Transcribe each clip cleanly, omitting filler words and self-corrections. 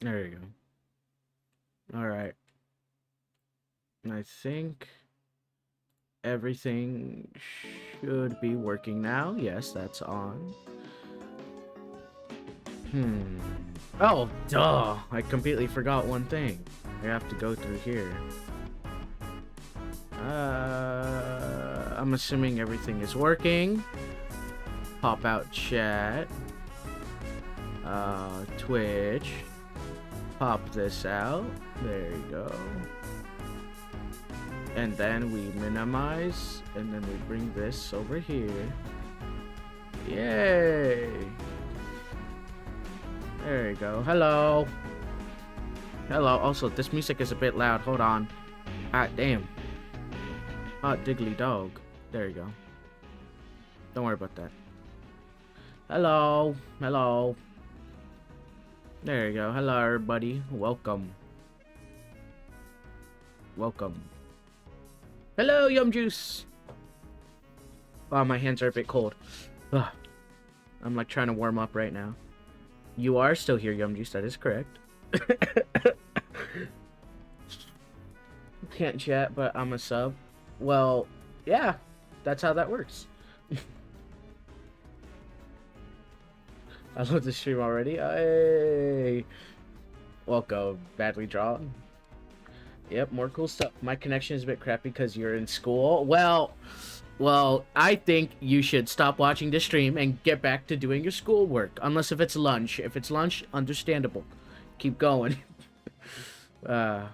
There you go. All right. I think everything should be working now. Yes, that's on. Hmm. Oh, duh. I completely forgot one thing. I have to go through here. I'm assuming everything is working. Pop out chat. Twitch. Pop this out. There you go. And then we minimize, and then we bring this over here. Yay! There you go. Hello. Hello. Also, this music is a bit loud. Hold on. Ah, damn. Hot diggly dog. There you go. Don't worry about that. Hello. Hello. There you go. Hello, everybody. Welcome. Welcome. Hello, Yum Juice. Oh, my hands are a bit cold. Ugh. I'm like trying to warm up right now. You are still here, Yum Juice. That is correct. Can't chat, but I'm a sub. Well, yeah, that's how that works. I love the stream already. Hey, welcome, badly drawn. Yep, more cool stuff. My connection is a bit crappy because you're in school. Well, I think you should stop watching the stream and get back to doing your schoolwork. Unless if it's lunch. If it's lunch, understandable. Keep going. Hello,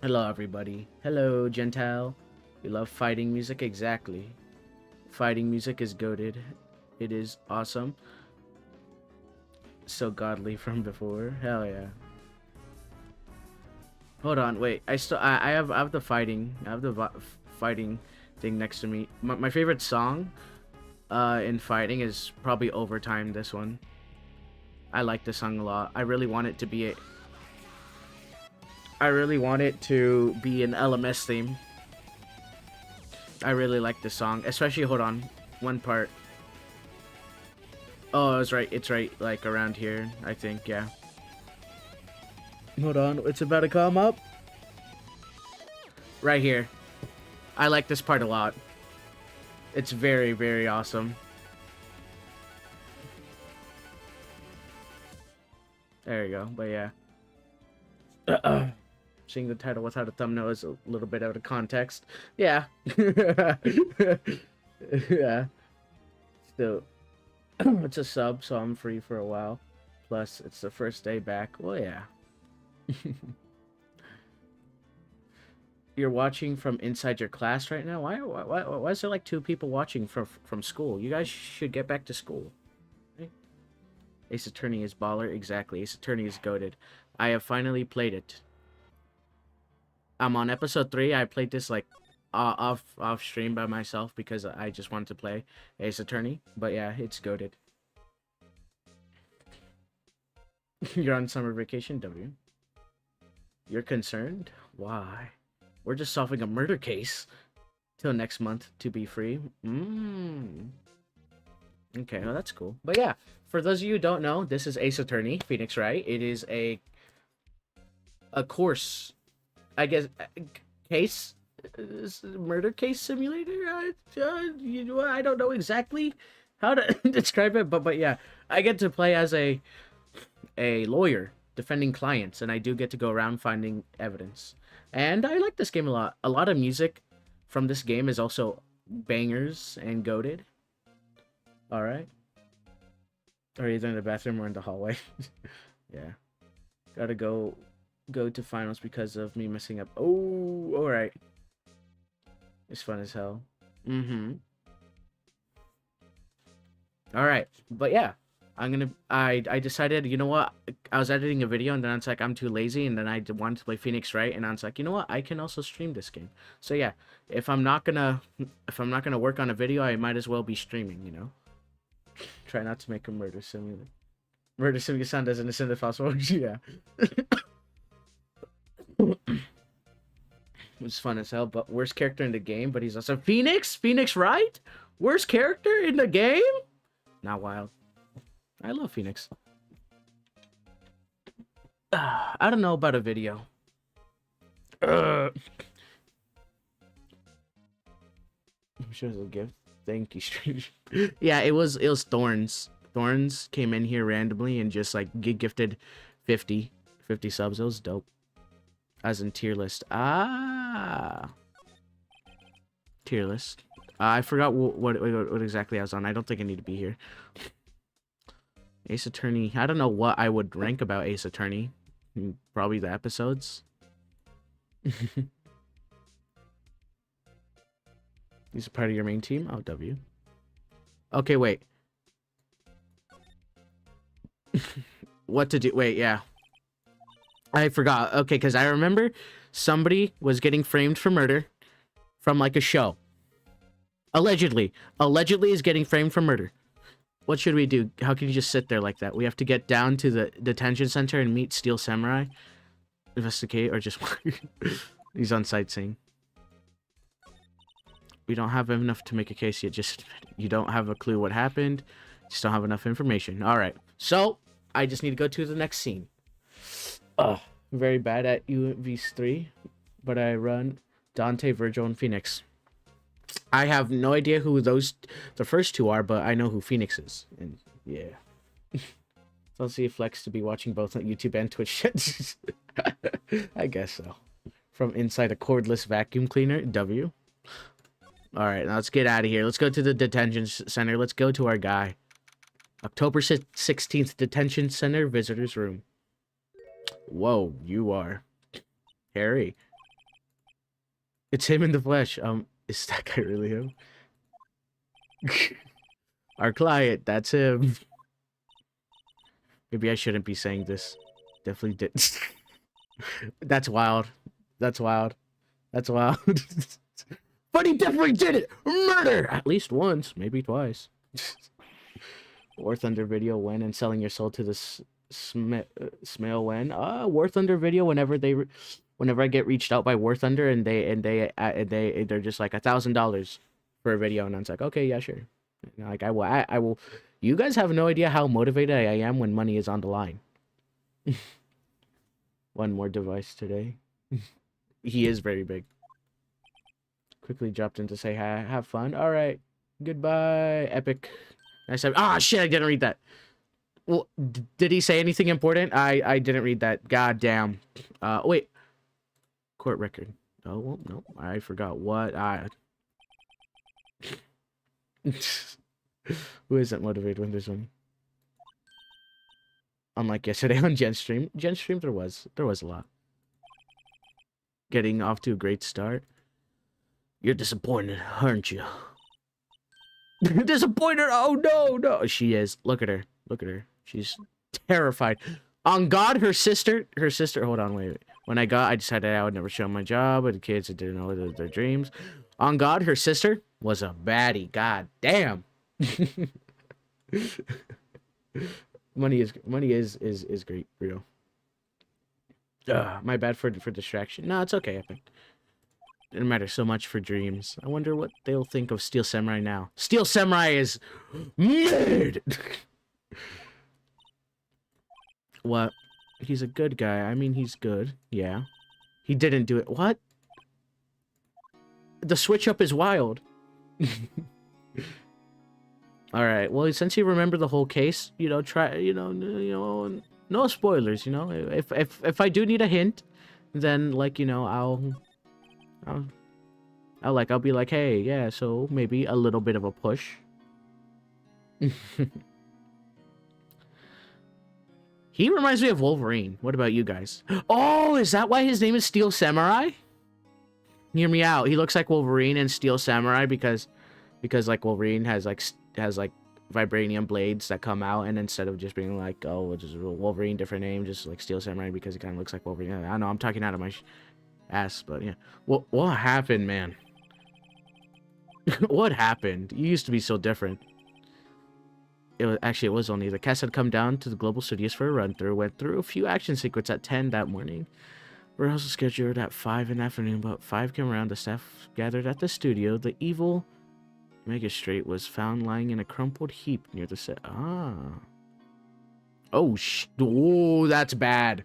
everybody. Hello, Gentile. You love fighting music? Exactly. Fighting music is goated. It is awesome. So godly from before. Hell yeah. Hold on, wait. I have the fighting. I have the fighting thing next to me. My favorite song in fighting is probably Overtime, this one. I like this song a lot. I really want it to be an LMS theme. I really like this song, especially, hold on, one part. Oh, it's right, like, around here, I think, yeah. Hold on, it's about to come up. Right here. I like this part a lot. It's very, very awesome. There you go, but yeah. Seeing the title without a thumbnail is a little bit out of context. Yeah. Yeah. Still, it's a sub, so I'm free for a while. Plus, it's the first day back. Well, yeah. You're watching from inside your class right now? Why is there like 2 people watching from school? You guys should get back to school. Right? Ace Attorney is baller. Exactly. Ace Attorney is goated. I have finally played it. I'm on episode 3. I played this like off stream by myself because I just wanted to play Ace Attorney. But yeah, it's goated. You're on summer vacation, W. You're concerned? Why? We're just solving a murder case. Till next month to be free. Okay, well that's cool. But yeah, for those of you who don't know, this is Ace Attorney, Phoenix Wright. It is a course, I guess, murder case simulator. You know, I don't know exactly how to describe it, but yeah, I get to play as a lawyer defending clients, and I do get to go around finding evidence. And I like this game a lot. A lot of music from this game is also bangers and goated. Alright. Or either in the bathroom or in the hallway. Yeah. Gotta go to finals because of me messing up. Oh, alright. It's fun as hell. Alright. But yeah. I decided, you know what, I was editing a video and then I was like, I'm too lazy, and then I wanted to play Phoenix Wright, and I was like, you know what, I can also stream this game. So yeah, if I'm not gonna work on a video, I might as well be streaming, you know. Try not to make a murder simulator. Murder simulator sound as innocent as possible. Yeah. It's fun as hell, but worst character in the game, but he's also Phoenix Wright? Worst character in the game? Not wild. I love Phoenix. I don't know about a video. I'm sure it's a gift. Thank you, stranger. Yeah, it was Thorns. Thorns came in here randomly and just like gifted 50 subs. It was dope. As in tier list. Ah, tier list. I forgot what exactly I was on. I don't think I need to be here. Ace Attorney. I don't know what I would rank about Ace Attorney. Probably the episodes. These are part of your main team? Oh, W. Okay, wait. What to do? Wait, yeah. I forgot. Okay, because I remember somebody was getting framed for murder from like a show. Allegedly. Allegedly is getting framed for murder. What should we do? How can you just sit there like that? We have to get down to the detention center and meet Steel Samurai. Investigate or just... He's on sightseeing. We don't have enough to make a case yet. Just... You don't have a clue what happened. Just don't have enough information. Alright. So, I just need to go to the next scene. I'm very bad at UV3, but I run Dante, Virgil, and Phoenix. I have no idea who the first two are, but I know who Phoenix is. And yeah. So I'll see a flex to be watching both on YouTube and Twitch. I guess so. From inside a cordless vacuum cleaner, W. Alright, now let's get out of here. Let's go to the detention center. Let's go to our guy. October 16th, detention center, visitor's room. Whoa, you are Harry. It's him in the flesh. Is that guy really him? Our client, that's him. Maybe I shouldn't be saying this. Definitely did. That's wild. That's wild. That's wild. But he definitely did it! Murder! At least once, maybe twice. War Thunder video when and selling your soul to the Smale when. War Thunder video whenever I get reached out by War Thunder and they're just like $1,000 for a video, and I was like, okay, yeah, sure. Like I will. You guys have no idea how motivated I am when money is on the line. One more device today. He is very big. Quickly dropped in to say hi, have fun. All right, goodbye, Epic. I said, ah, shit, I didn't read that. Well, did he say anything important? I didn't read that. God damn. Wait. Court record. Oh, well, no. I forgot what Who isn't motivated when there's money? Unlike yesterday on Gen Stream. Gen Stream, there was a lot. Getting off to a great start. You're disappointed, aren't you? Disappointed? Oh, no. She is. Look at her. Look at her. She's terrified. On God, her sister, hold on, wait. When I decided I would never show my job with the kids that didn't know their dreams. On God, her sister was a baddie. God damn. Money is great, real. My bad for distraction. No, it's okay, Epic. Didn't matter so much for dreams. I wonder what they'll think of Steel Samurai now. Steel Samurai is made. What? He's a good guy. I mean, he's good. Yeah. He didn't do it. What? The switch up is wild. All right. Well, since you remember the whole case, try, no spoilers, If I do need a hint, then I'll be like, hey, yeah, so maybe a little bit of a push. He reminds me of Wolverine. What about you guys? Oh, is that why his name is Steel Samurai? Hear me out. He looks like Wolverine and Steel Samurai because like Wolverine has vibranium blades that come out, and instead of just being like, oh, it's just Wolverine, different name, just like Steel Samurai because he kind of looks like Wolverine. I know I'm talking out of my ass, but yeah. What happened, man? What happened? You used to be so different. It was only the cast had come down to the Global Studios for a run-through, went through a few action sequences at 10 that morning. Rehearsal scheduled at 5 in the afternoon, but 5 came around. The staff gathered at the studio. The evil magistrate was found lying in a crumpled heap near the set. Ah. Oh, that's bad.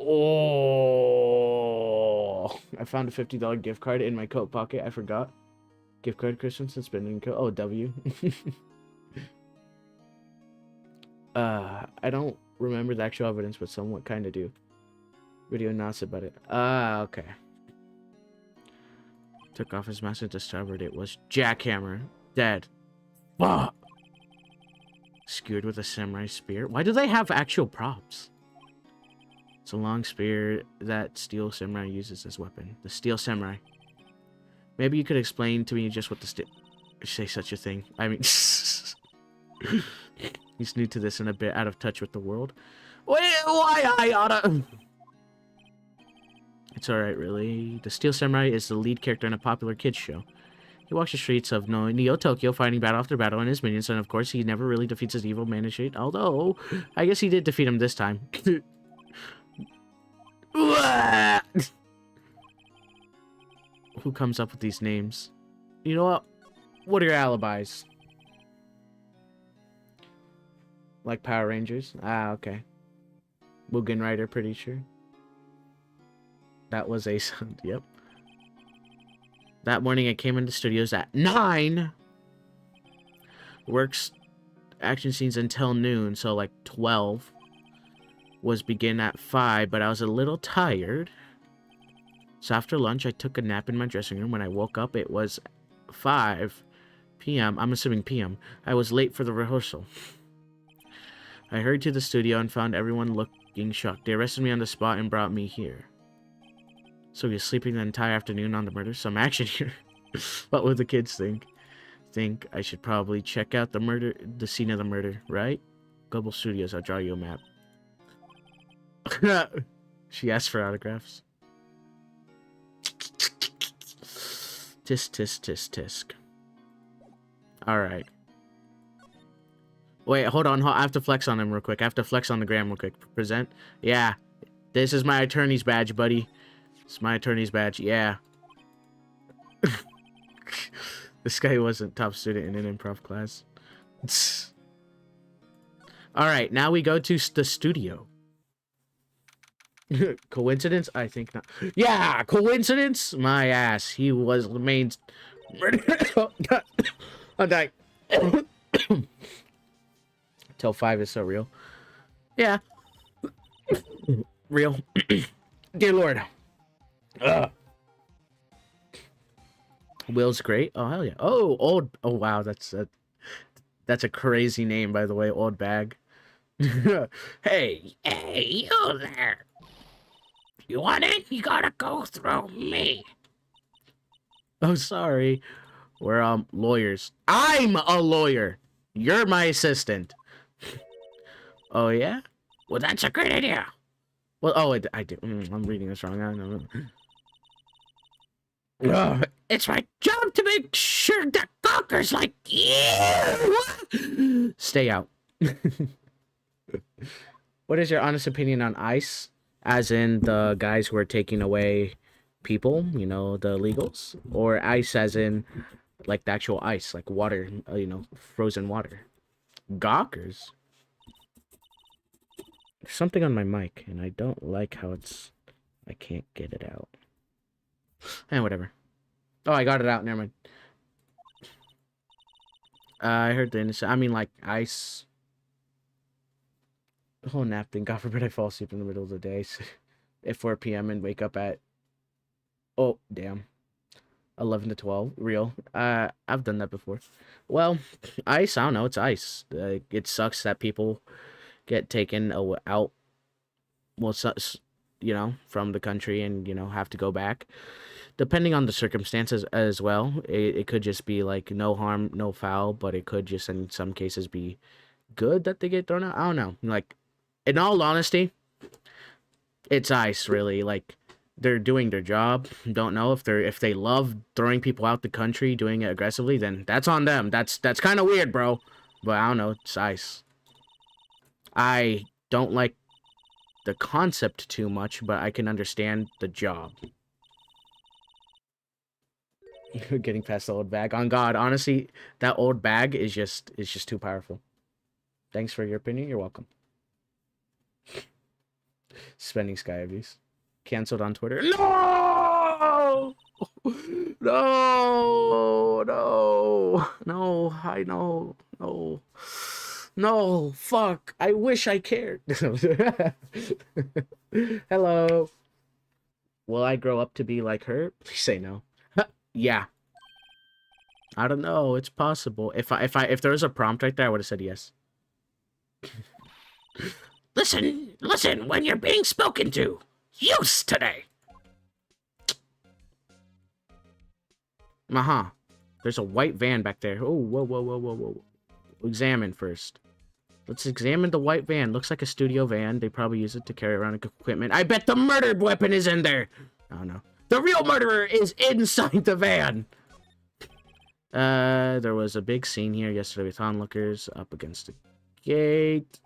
Oh, I found a $50 gift card in my coat pocket. I forgot. Gift card Christmas and spending code. Oh, W. I don't remember the actual evidence, but somewhat kind of do. Video announced about it. Okay. Took off his mask and discovered it was Jackhammer. Dead. Fuck. Skewered with a samurai spear. Why do they have actual props? It's a long spear that Steel Samurai uses as weapon. The Steel Samurai. Maybe you could explain to me just what the say such a thing. I mean, he's new to this and a bit out of touch with the world. Wait, why I oughta... It's alright, really. The Steel Samurai is the lead character in a popular kids show. He walks the streets of Neo Tokyo, fighting battle after battle and his minions, and of course, he never really defeats his evil management, although, I guess he did defeat him this time. Who comes up with these names? You know what? What are your alibis? Like Power Rangers? Ah, okay. Mugen Rider, pretty sure. That was a sound, yep. That morning I came into studios at 9. Works action scenes until noon, so like 12. Was begin at 5, but I was a little tired. So after lunch, I took a nap in my dressing room. When I woke up, it was 5 p.m. I'm assuming p.m. I was late for the rehearsal. I hurried to the studio and found everyone looking shocked. They arrested me on the spot and brought me here. So he was sleeping the entire afternoon on the murder. Some action here. What would the kids think? Think I should probably check out the scene of the murder, right? Global Studios, I'll draw you a map. She asked for autographs. Tisk, tisk, tisk, tisk. Alright. Wait, hold on. I have to flex on him real quick. I have to flex on the gram real quick. Present. Yeah. This is my attorney's badge, buddy. It's my attorney's badge. Yeah. This guy wasn't top student in an improv class. Alright, now we go to the studio. Coincidence? I think not. Yeah, coincidence? My ass. He was the main... I'm dying. Till 5 is so real. Yeah. Real. Dear Lord. Will's great. Oh, hell yeah. Oh, old... Oh, wow. That's a crazy name, by the way. Old bag. Hey, you there. You want it? You gotta go through me. Oh, sorry. We're, lawyers. I'm a lawyer. You're my assistant. Oh, yeah? Well, that's a great idea. Well, oh, I do. I'm reading this wrong. I don't know. It's my job to make sure that gawkers like you stay out. What is your honest opinion on ICE? As in the guys who are taking away people, you know, the illegals? Or ICE as in, like, the actual ice, like water, you know, frozen water. Gawkers? There's something on my mic, and I don't like how I can't get it out. Whatever. Oh, I got it out, never mind. I heard the innocent, I mean, like, ice... The whole nap thing. God forbid I fall asleep in the middle of the day at 4 p.m. and wake up at... Oh, damn. 11 to 12. Real. I've done that before. Well, ice, I don't know. It's ice. It sucks that people get taken out, well, you know, from the country and, you know, have to go back. Depending on the circumstances as well. It could just be, like, no harm, no foul, but it could just, in some cases, be good that they get thrown out. I don't know. Like... In all honesty, it's ICE, really. Like, they're doing their job. Don't know if they love throwing people out the country, doing it aggressively, then that's on them. That's kind of weird, bro. But I don't know. It's ICE. I don't like the concept too much, but I can understand the job. Getting past the old bag. On God, honestly, that old bag is just too powerful. Thanks for your opinion. You're welcome. Spending sky abuse. Cancelled on Twitter. No! No! No! No! I know. No. No! Fuck! I wish I cared. Hello. Will I grow up to be like her? Please say no. Yeah. I don't know. It's possible. If there was a prompt right there, I would have said yes. Listen, when you're being spoken to. Use today. Uh-huh. There's a white van back there. Oh, whoa. Examine first. Let's examine the white van. Looks like a studio van. They probably use it to carry around equipment. I bet the murdered weapon is in there. Oh, no. The real murderer is inside the van. There was a big scene here yesterday with onlookers up against the gate.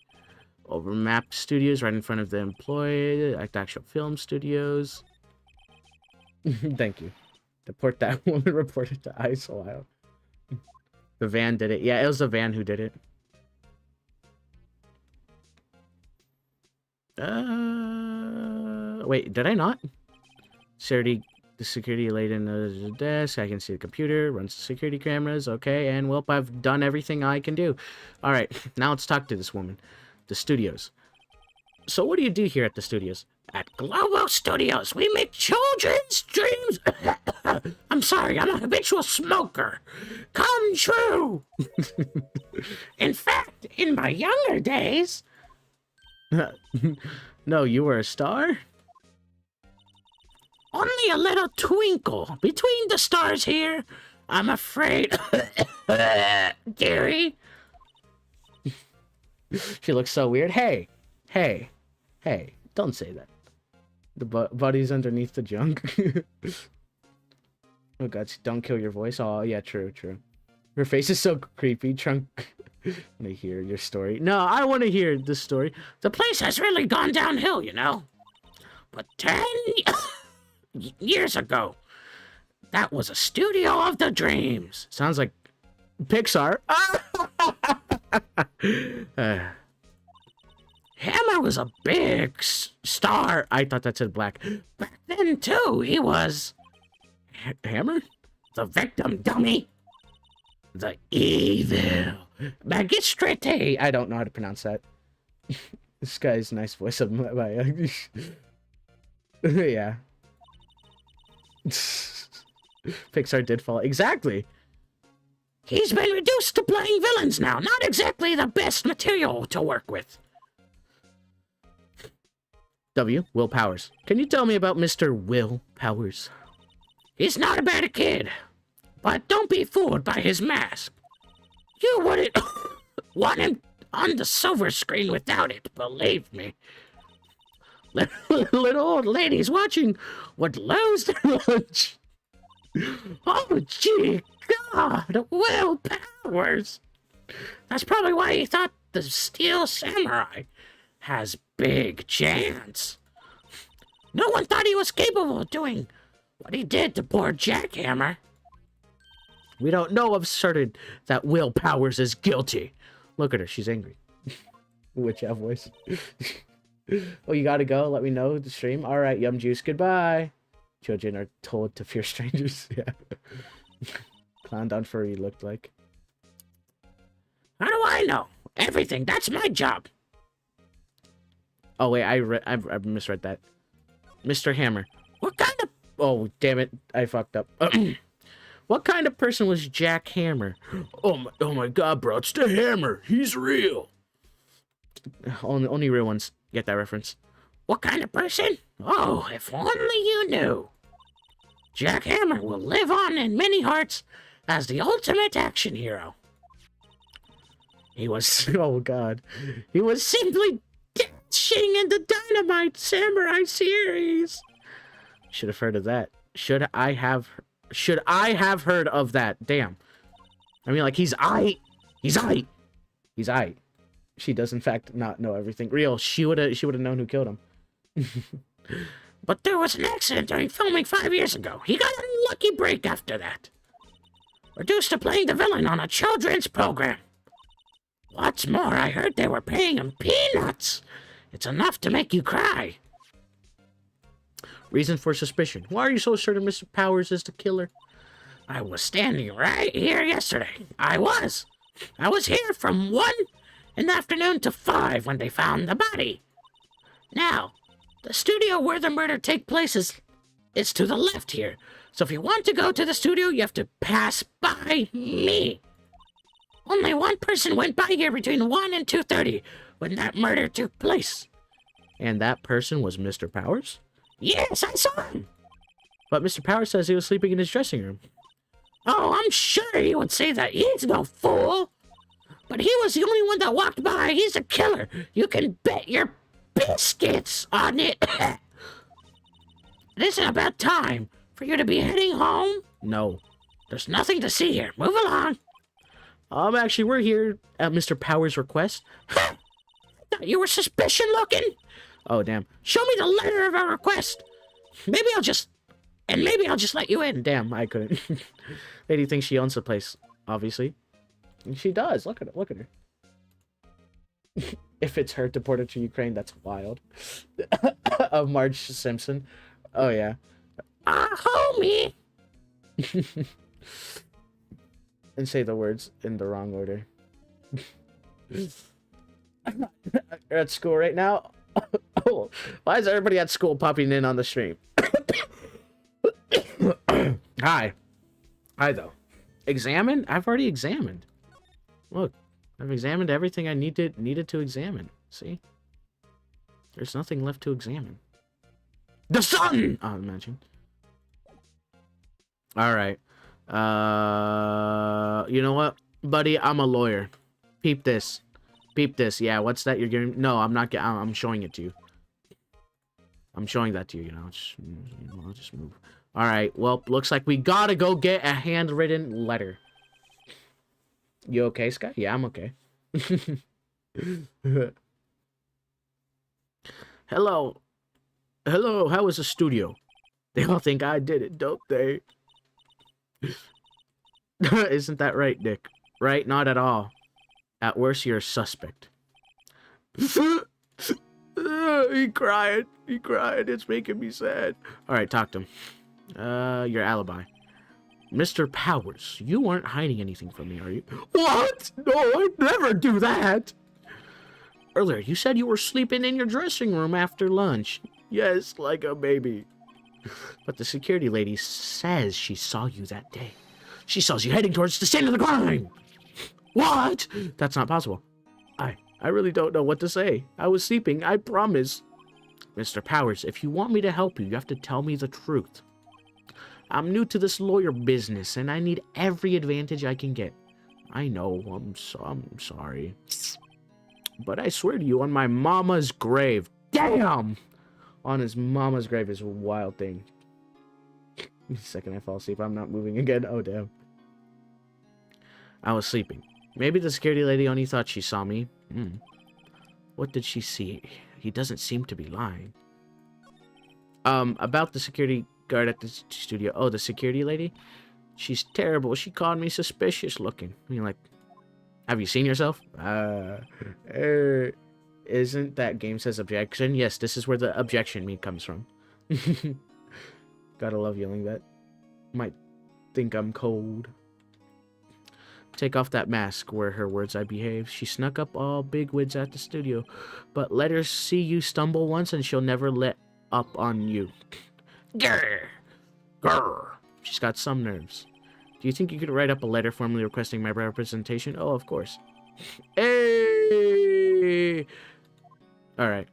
Over map studios right in front of the employee. Actual film studios. Thank you. Deport that woman reported to ICE Ohio. The van did it. Yeah, it was the van who did it. Wait, did I not? The security laid in the desk. I can see the computer. Runs the security cameras. Okay, and well, I've done everything I can do. All right, now let's talk to this woman. The studios. So what do you do here at the studios? At Global Studios, we make children's dreams. I'm sorry, I'm a habitual smoker. Come true. In fact, in my younger days. No, you were a star? Only a little twinkle between the stars here. I'm afraid. Dearie. She looks so weird. Hey, don't say that. The buddy's underneath the junk. Oh god, don't kill your voice. Oh yeah, true. Her face is so creepy. Trunk. I want to hear your story. No, I want to hear this story. The place has really gone downhill, you know. But 10 years ago, that was a studio of the dreams. Sounds like Pixar. Hammer was a big star. I thought that said black. Back then, too, he was... Hammer? The victim, dummy. The evil. Magistrate. I don't know how to pronounce that. This guy's nice voice of my... Yeah. Pixar did fall. Exactly. He's been reduced to playing villains now. Not exactly the best material to work with. Will Powers. Can you tell me about Mr. Will Powers? He's not a bad kid, but don't be fooled by his mask. You wouldn't want him on the silver screen without it, believe me. Little old ladies watching would lose their lunch. Oh, gee, God, Will Powers. That's probably why he thought the Steel Samurai has big chance. No one thought he was capable of doing what he did to poor Jackhammer. We don't know of certain that Will Powers is guilty. Look at her, she's angry. Witch have voice. Oh, you gotta go? Let me know the stream. Alright, Yum Juice, goodbye. Children are told to fear strangers. Yeah. Clown down furry looked like. How do I know? Everything, that's my job. Oh wait, I misread that. Mr. Hammer. What kind of... Oh, damn it. I fucked up. What kind of person was Jack Hammer? Oh my god, bro. It's the Hammer. He's real. Only real ones get that reference. What kind of person? Oh, if only you knew. Jack Hammer will live on in many hearts as the ultimate action hero. He was... Oh god. He was simply... dashing in the Dynamite Samurai series. Should have heard of that. Should I have heard of that? Damn. I mean, like, he's aight. She does in fact not know everything. Real. She would have known who killed him. But there was an accident during filming 5 years ago. He got a lucky break after that. Reduced to playing the villain on a children's program. What's more, I heard they were paying him peanuts. It's enough to make you cry. Reason for suspicion. Why are you so certain Mr. Powers is the killer? I was standing right here yesterday. I was here from 1 in the afternoon to 5 when they found the body. Now, the studio where the murder took place is to the left here. So if you want to go to the studio, you have to pass by me. Only one person went by here between 1 and 2:30 when that murder took place. And that person was Mr. Powers? Yes, I saw him. But Mr. Powers says he was sleeping in his dressing room. Oh, I'm sure he would say that. He's no fool. But he was the only one that walked by. He's a killer. You can bet your biscuits on it. It isn't about time for you to be heading home. No. There's nothing to see here. Move along. Actually, we're here at Mr. Powers' request. Thought you were suspicion looking. Oh, damn. Show me the letter of our request. Maybe I'll just let you in. Damn, I couldn't. Lady thinks she owns the place, obviously. And she does. Look at her. If it's her deported to Ukraine, that's wild. Of Marge Simpson. Oh, yeah. Homie. And say the words in the wrong order. You're at school right now? Oh, why is everybody at school popping in on the stream? Hi. Hi, though. Examine? I've already examined. Look, I've examined everything I needed to examine. See? There's nothing left to examine. The sun! Oh, imagine. Alright. You know what, buddy? I'm a lawyer. Peep this. Peep this. Yeah, what's that you're giving? No, I'm not. I'm showing it to you. I'm showing that to you. I'll just move. All right. Well, looks like we gotta go get a handwritten letter. You okay, Sky? Yeah, I'm okay. Hello. Hello. How is the studio? They all think I did it, don't they? Isn't that right, Nick? Right? Not at all. At worst, you're a suspect. He cried. He cried. It's making me sad. All right, talk to him. Your alibi. Mr. Powers, you aren't hiding anything from me, are you? What? No, I'd never do that. Earlier, you said you were sleeping in your dressing room after lunch. Yes, like a baby. But the security lady says she saw you that day. She saw you heading towards the scene of the crime. What? That's not possible. I really don't know what to say. I was sleeping, I promise. Mr. Powers, if you want me to help you, you have to tell me the truth. I'm new to this lawyer business, and I need every advantage I can get. I know, I'm sorry. But I swear to you, on my mama's grave. Damn! On his mama's grave is a wild thing. The second I fall asleep, I'm not moving again. Oh, damn. I was sleeping. Maybe the security lady only thought she saw me. What did she see? He doesn't seem to be lying. About the security guard at the studio. Oh, the security lady? She's terrible. She called me suspicious looking. I mean, like, have you seen yourself? Isn't that game says objection? Yes, this is where the objection me comes from. Gotta love yelling that. Might think I'm cold. Take off that mask, were her words I behave. She snuck up all bigwigs at the studio, but let her see you stumble once and she'll never let up on you. Grr! Grr! She's got some nerves. Do you think you could write up a letter formally requesting my representation? Oh, of course. Hey! Alright.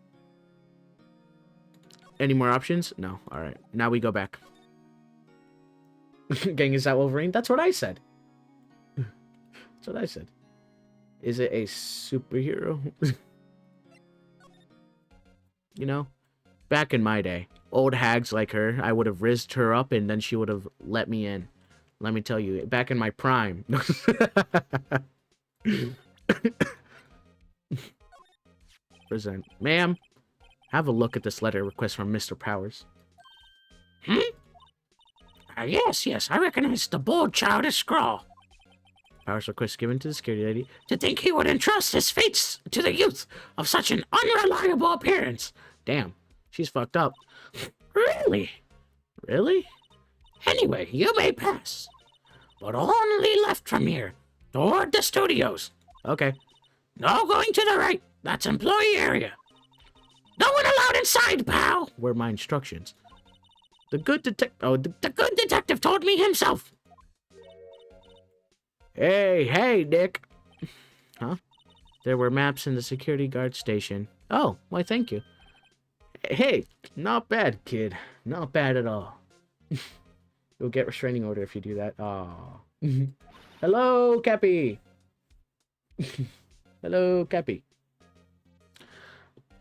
Any more options? No. Alright. Now we go back. Gang, is that Wolverine? That's what I said. That's what I said. Is it a superhero? You know? Back in my day, old hags like her, I would have rizzed her up and then she would have let me in. Let me tell you, back in my prime. Present. Ma'am, have a look at this letter request from Mr. Powers. Yes, I recognize the bold childish scrawl. Powers request given to the security lady. To think he would entrust his fates to the youth of such an unreliable appearance. Damn, she's fucked up. Really? Really? Anyway, you may pass. But only left from here, toward the studios. Okay. No going to the right. That's employee area. No one allowed inside, pal. Where are my instructions? The good detective. Oh, The good detective told me himself. hey, Nick. Huh? There were maps in the security guard station. Oh, why, thank you. Hey, not bad, kid. Not bad at all. You'll get restraining order if you do that. Aw. Hello, Cappy. Hello, Cappy.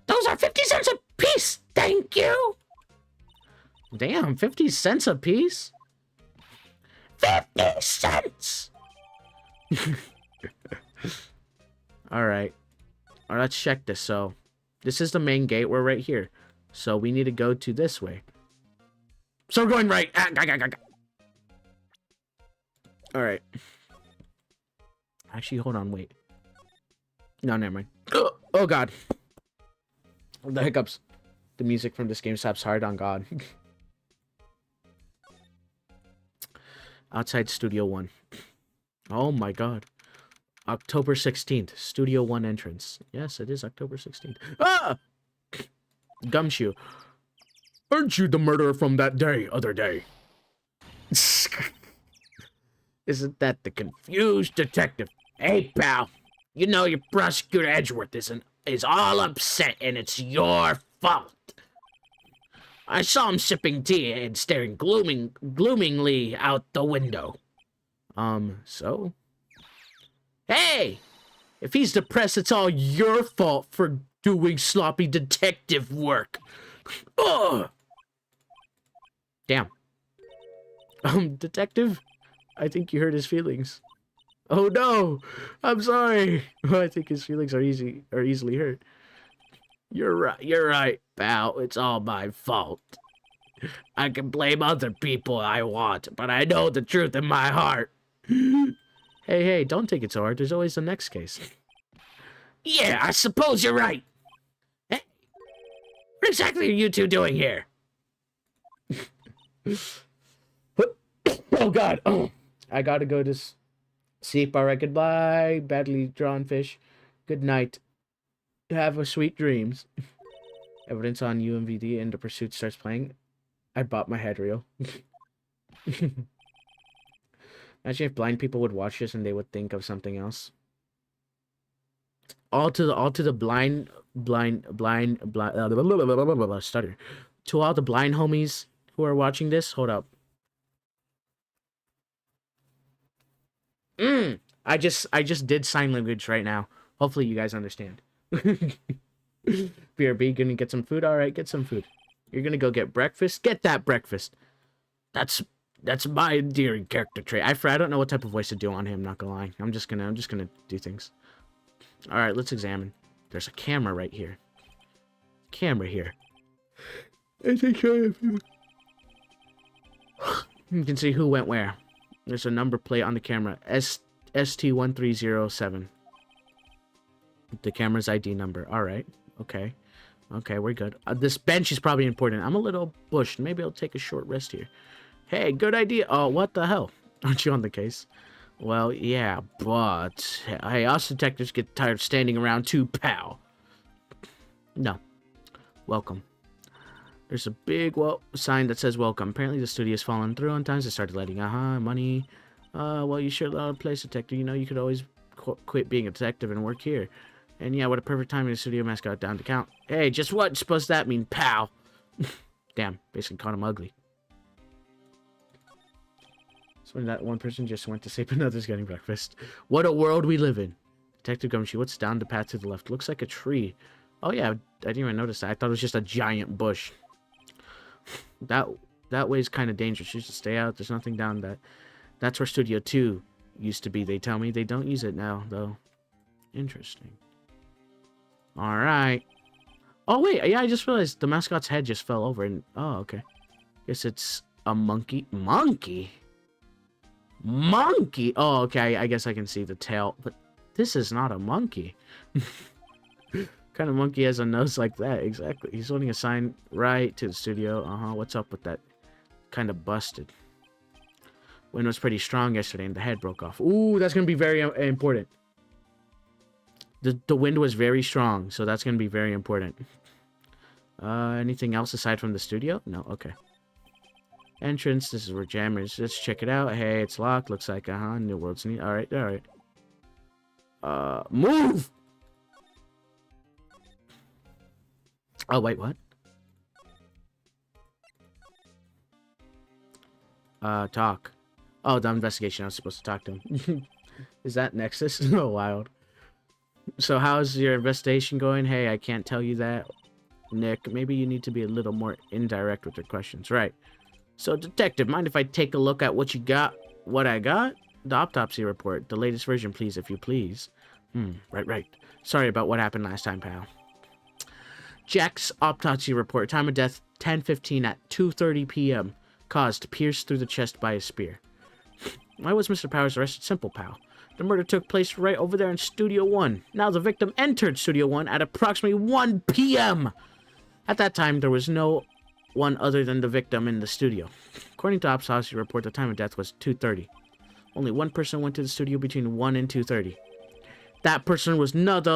Those are 50 cents a piece, thank you. Damn, 50 cents a piece? 50 cents. All right. All right, let's check this. So, this is the main gate. We're right here. So, we need to go to this way. So, we're going right. All right. Actually, hold on. Wait. No, never mind. Oh, God. The hiccups. The music from this game slaps hard on God. Outside Studio 1. Oh, my God. October 16th, Studio 1 entrance. Yes, it is October 16th. Ah! Gumshoe. Aren't you the murderer from that other day? Isn't that the confused detective? Hey, pal. You know your prosecutor Edgeworth is all upset, and it's your fault. I saw him sipping tea and staring gloomingly out the window. So? Hey! If he's depressed, it's all your fault for doing sloppy detective work. Ugh! Damn. Detective? I think you hurt his feelings. Oh no! I'm sorry! I think his feelings are easily hurt. You're right, pal. It's all my fault. I can blame other people I want, but I know the truth in my heart. Hey, don't take it so hard. There's always the next case. Yeah, I suppose you're right. Hey, what exactly are you two doing here? Oh, God. Oh, I gotta go to sleep. All right, goodbye, badly drawn fish. Good night. Have a sweet dreams. Evidence on UMVD and the pursuit starts playing. I bought my head reel. Imagine if blind people would watch this and they would think of something else. All to the blind stutter. To all the blind homies who are watching this, hold up. I just did sign language right now. Hopefully you guys understand. BRB, gonna get some food? All right, get some food. You're gonna go get breakfast? Get that breakfast. That's my endearing character trait. I don't know what type of voice to do on him, not gonna lie. I'm just gonna do things. All right, let's examine. There's a camera right here. Camera here. I think you can see who went where. There's a number plate on the camera. ST1307. The camera's ID number. All right. Okay. Okay, we're good. This bench is probably important. I'm a little bushed. Maybe I'll take a short rest here. Hey, good idea. Oh, what the hell? Aren't you on the case? Well, yeah, but... Hey, us detectives get tired of standing around too, pal. No. Welcome. There's a big sign that says welcome. Apparently the studio's fallen through on times. They started letting, money. Well, you should place detective. You know, you could always quit being a detective and work here. And yeah, what a perfect time in the studio mascot down to count. Hey, just what supposed that mean, pal? Damn, basically caught him ugly. So when that one person just went to sleep, another's getting breakfast. What a world we live in. Detective Gumshoe, what's down the path to the left? Looks like a tree. Oh yeah, I didn't even notice that. I thought it was just a giant bush. That way is kind of dangerous. You should stay out. There's nothing down that. That's where Studio 2 used to be. They tell me they don't use it now, though. Interesting. All right. Oh, wait. Yeah, I just realized the mascot's head just fell over. And oh, okay. Guess it's a monkey. Monkey? Monkey? Oh, okay. I guess I can see the tail. But this is not a monkey. kind of monkey has a nose like that? Exactly. He's holding a sign right to the studio. What's up with that? Kind of busted. Wind was pretty strong yesterday and the head broke off. Ooh, that's going to be very important. The wind was very strong, so that's going to be very important. Anything else aside from the studio? No, okay. Entrance, this is where Jammers. Let's check it out. Hey, it's locked. Looks like, New World's neat. Alright, alright. Move! Oh, wait, what? Talk. Oh, the investigation. I was supposed to talk to him. Is that Nexus? Oh, wild. So how's your investigation going? Hey, I can't tell you that. Nick, maybe you need to be a little more indirect with your questions. Right. So, detective, mind if I take a look at what you got? What I got? The autopsy report. The latest version, please, if you please. Right. Sorry about what happened last time, pal. Jack's autopsy report. Time of death, 10:15 at 2:30 p.m. Caused pierced through the chest by a spear. Why was Mr. Powers arrested? Simple, pal. The murder took place right over there in Studio 1. Now the victim entered Studio 1 at approximately 1 p.m. At that time, there was no one other than the victim in the studio. According to autopsy report, the time of death was 2:30. Only one person went to the studio between 1 and 2:30. That person was none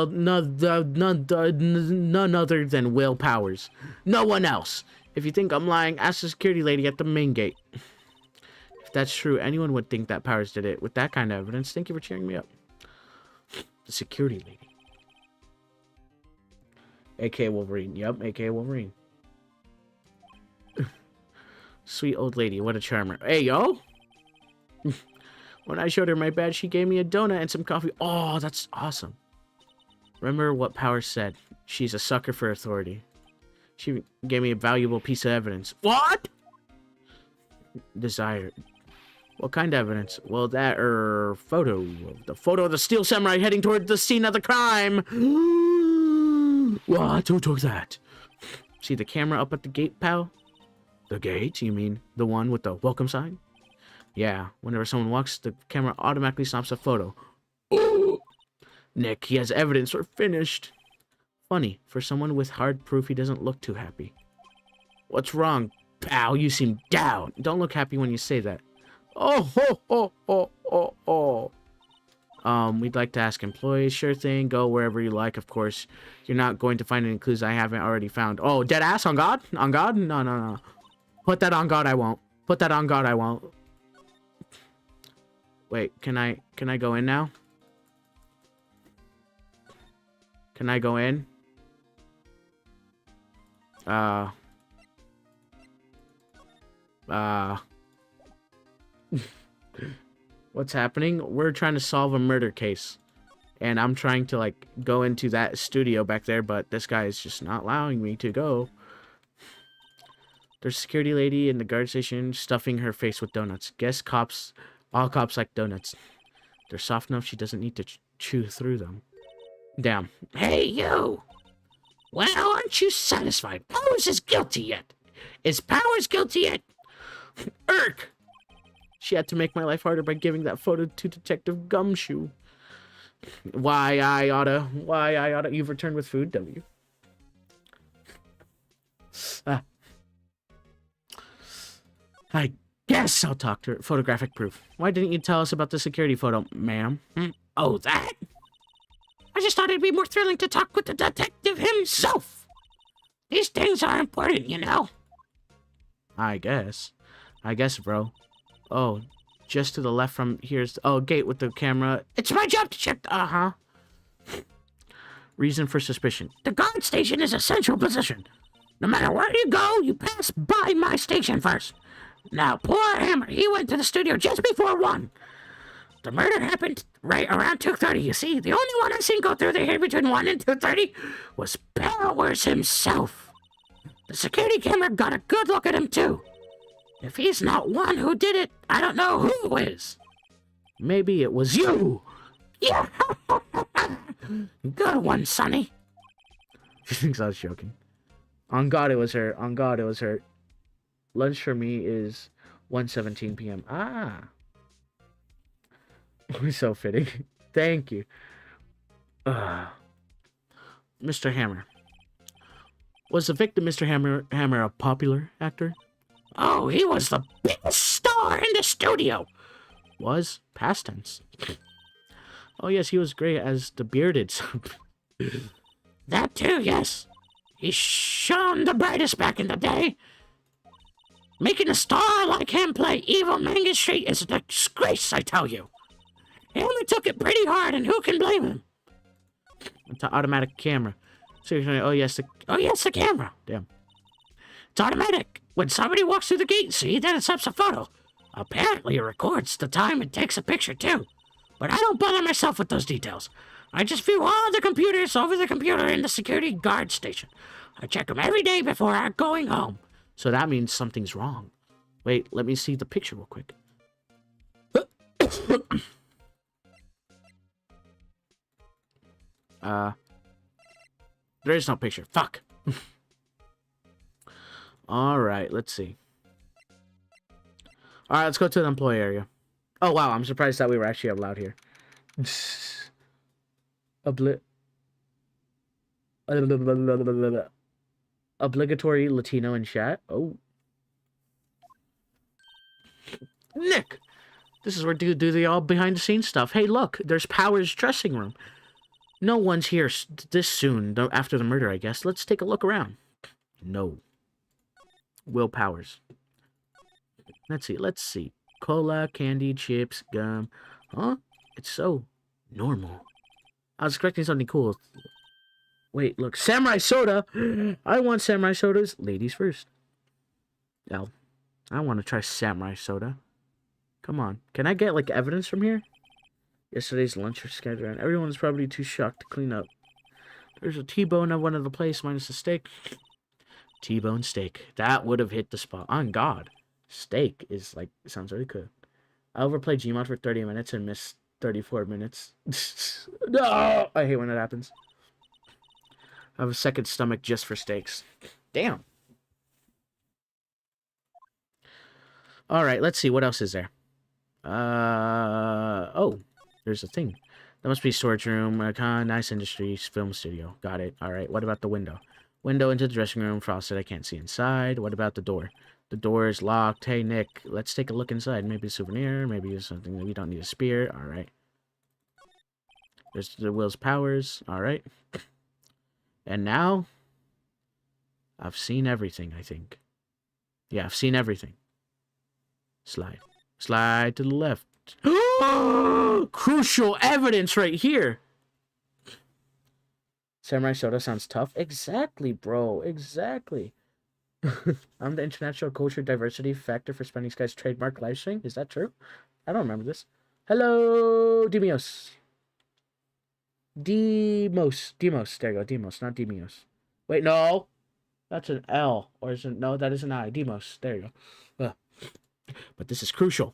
other than Will Powers. No one else. If you think I'm lying, ask the security lady at the main gate. If that's true, anyone would think that Powers did it. With that kind of evidence, thank you for cheering me up. The security lady. A.K.A. Wolverine. Yup, A.K.A. Wolverine. Sweet old lady, what a charmer. Hey, yo! When I showed her my badge, she gave me a donut and some coffee. Oh, that's awesome. Remember what Powers said. She's a sucker for authority. She gave me a valuable piece of evidence. What? Desire. What kind of evidence? Well, that, photo. The photo of the Steel Samurai heading toward the scene of the crime. What? Who took that? See the camera up at the gate, pal? The gate? You mean the one with the welcome sign? Yeah, whenever someone walks, the camera automatically stops a photo. Nick, he has evidence. We're finished. Funny, for someone with hard proof, he doesn't look too happy. What's wrong, pal? You seem down. Don't look happy when you say that. We'd like to ask employees. Sure thing. Go wherever you like, of course. You're not going to find any clues I haven't already found. Oh, dead ass? On God? On God? No. Put that on God, I won't. Put that on God, I won't. Wait, can I go in now? Can I go in? What's happening? We're trying to solve a murder case. And I'm trying to, like, go into that studio back there, but this guy is just not allowing me to go. There's a security lady in the guard station stuffing her face with donuts. Guess all cops like donuts. They're soft enough she doesn't need to chew through them. Damn. Hey, you! Well, aren't you satisfied? Powers is guilty yet. Is Powers guilty yet? Irk! She had to make my life harder by giving that photo to Detective Gumshoe. Why I oughta. You've returned with food, W. I guess I'll talk to her. Photographic proof. Why didn't you tell us about the security photo, ma'am? Oh, that? I just thought it'd be more thrilling to talk with the detective himself. These things are important, you know. I guess, bro. Oh, just to the left from here's... Oh, gate with the camera. It's my job to check... Reason for suspicion. The guard station is a central position. No matter where you go, you pass by my station first. Now, poor Hammer, he went to the studio just before 1. The murder happened right around 2:30, you see. The only one I seen go through here between 1 and 2:30 was Powers himself. The security camera got a good look at him, too. If he's not one who did it, I don't know who is. Maybe it was you. Yeah. Good one, Sonny. She thinks I was joking. On God, it was her. On God, it was her. Lunch for me is 1:17 p.m. Ah. So fitting. Thank you. Mr. Hammer. Was the victim, Mr. Hammer, a popular actor? Oh, he was the biggest star in the studio. Was? Past tense. Oh, yes, he was great as the bearded son. That too, yes. He shone the brightest back in the day. Making a star like him play evil Mangus Street is a disgrace, I tell you. He only took it pretty hard, and who can blame him? It's an automatic camera. So you're saying, Oh, yes, the camera. damn. It's automatic. When somebody walks through the gate, see, then it snaps a photo. Apparently, it records the time it takes a picture, too. But I don't bother myself with those details. I just view all the computers over the computer in the security guard station. I check them every day before going home. So that means something's wrong. Wait, let me see the picture real quick. There is no picture. Fuck. Alright, let's see. Alright, let's go to the employee area. Oh, wow, I'm surprised that we were actually allowed here. Obligatory Latino in chat. Oh. Nick! This is where do the all behind the scenes stuff. Hey, look, there's Power's dressing room. No one's here this soon, though, after the murder, I guess. Let's take a look around. No. Will Powers. Let's see. Cola, candy, chips, gum. Huh? It's so normal. I was expecting something cool. Wait, look. Samurai soda! I want samurai sodas. Ladies first. L. I want to try samurai soda. Come on. Can I get, like, evidence from here? Yesterday's lunch was scattered around. Everyone's probably too shocked to clean up. There's a T-bone of one of the place minus the steak. T-bone steak. That would have hit the spot. On God. Steak is, like, sounds really good. I overplayed Gmod for 30 minutes and missed 34 minutes. No! I hate when that happens. I have a second stomach just for steaks. Damn. Alright, let's see. What else is there? Oh. There's a thing. That must be storage room. Nice Industries film studio. Got it. Alright, what about the window? Window into the dressing room. Frosted. I can't see inside. What about the door? The door is locked. Hey, Nick, let's take a look inside. Maybe a souvenir. Maybe it's something that we don't need a spear. Alright. There's the Will's Powers. Alright. And now, I've seen everything, I think. Yeah, I've seen everything. Slide. Slide to the left. Crucial evidence right here. Samurai soda sounds tough. Exactly, bro. Exactly. I'm the international culture diversity factor for Spending Sky's trademark live stream. Is that true? I don't remember this. Hello, Demios. Demos. There you go. Demos, not Demios. Wait, no. That's an L. Or is it? No, that is an I. Demos. There you go. But this is crucial.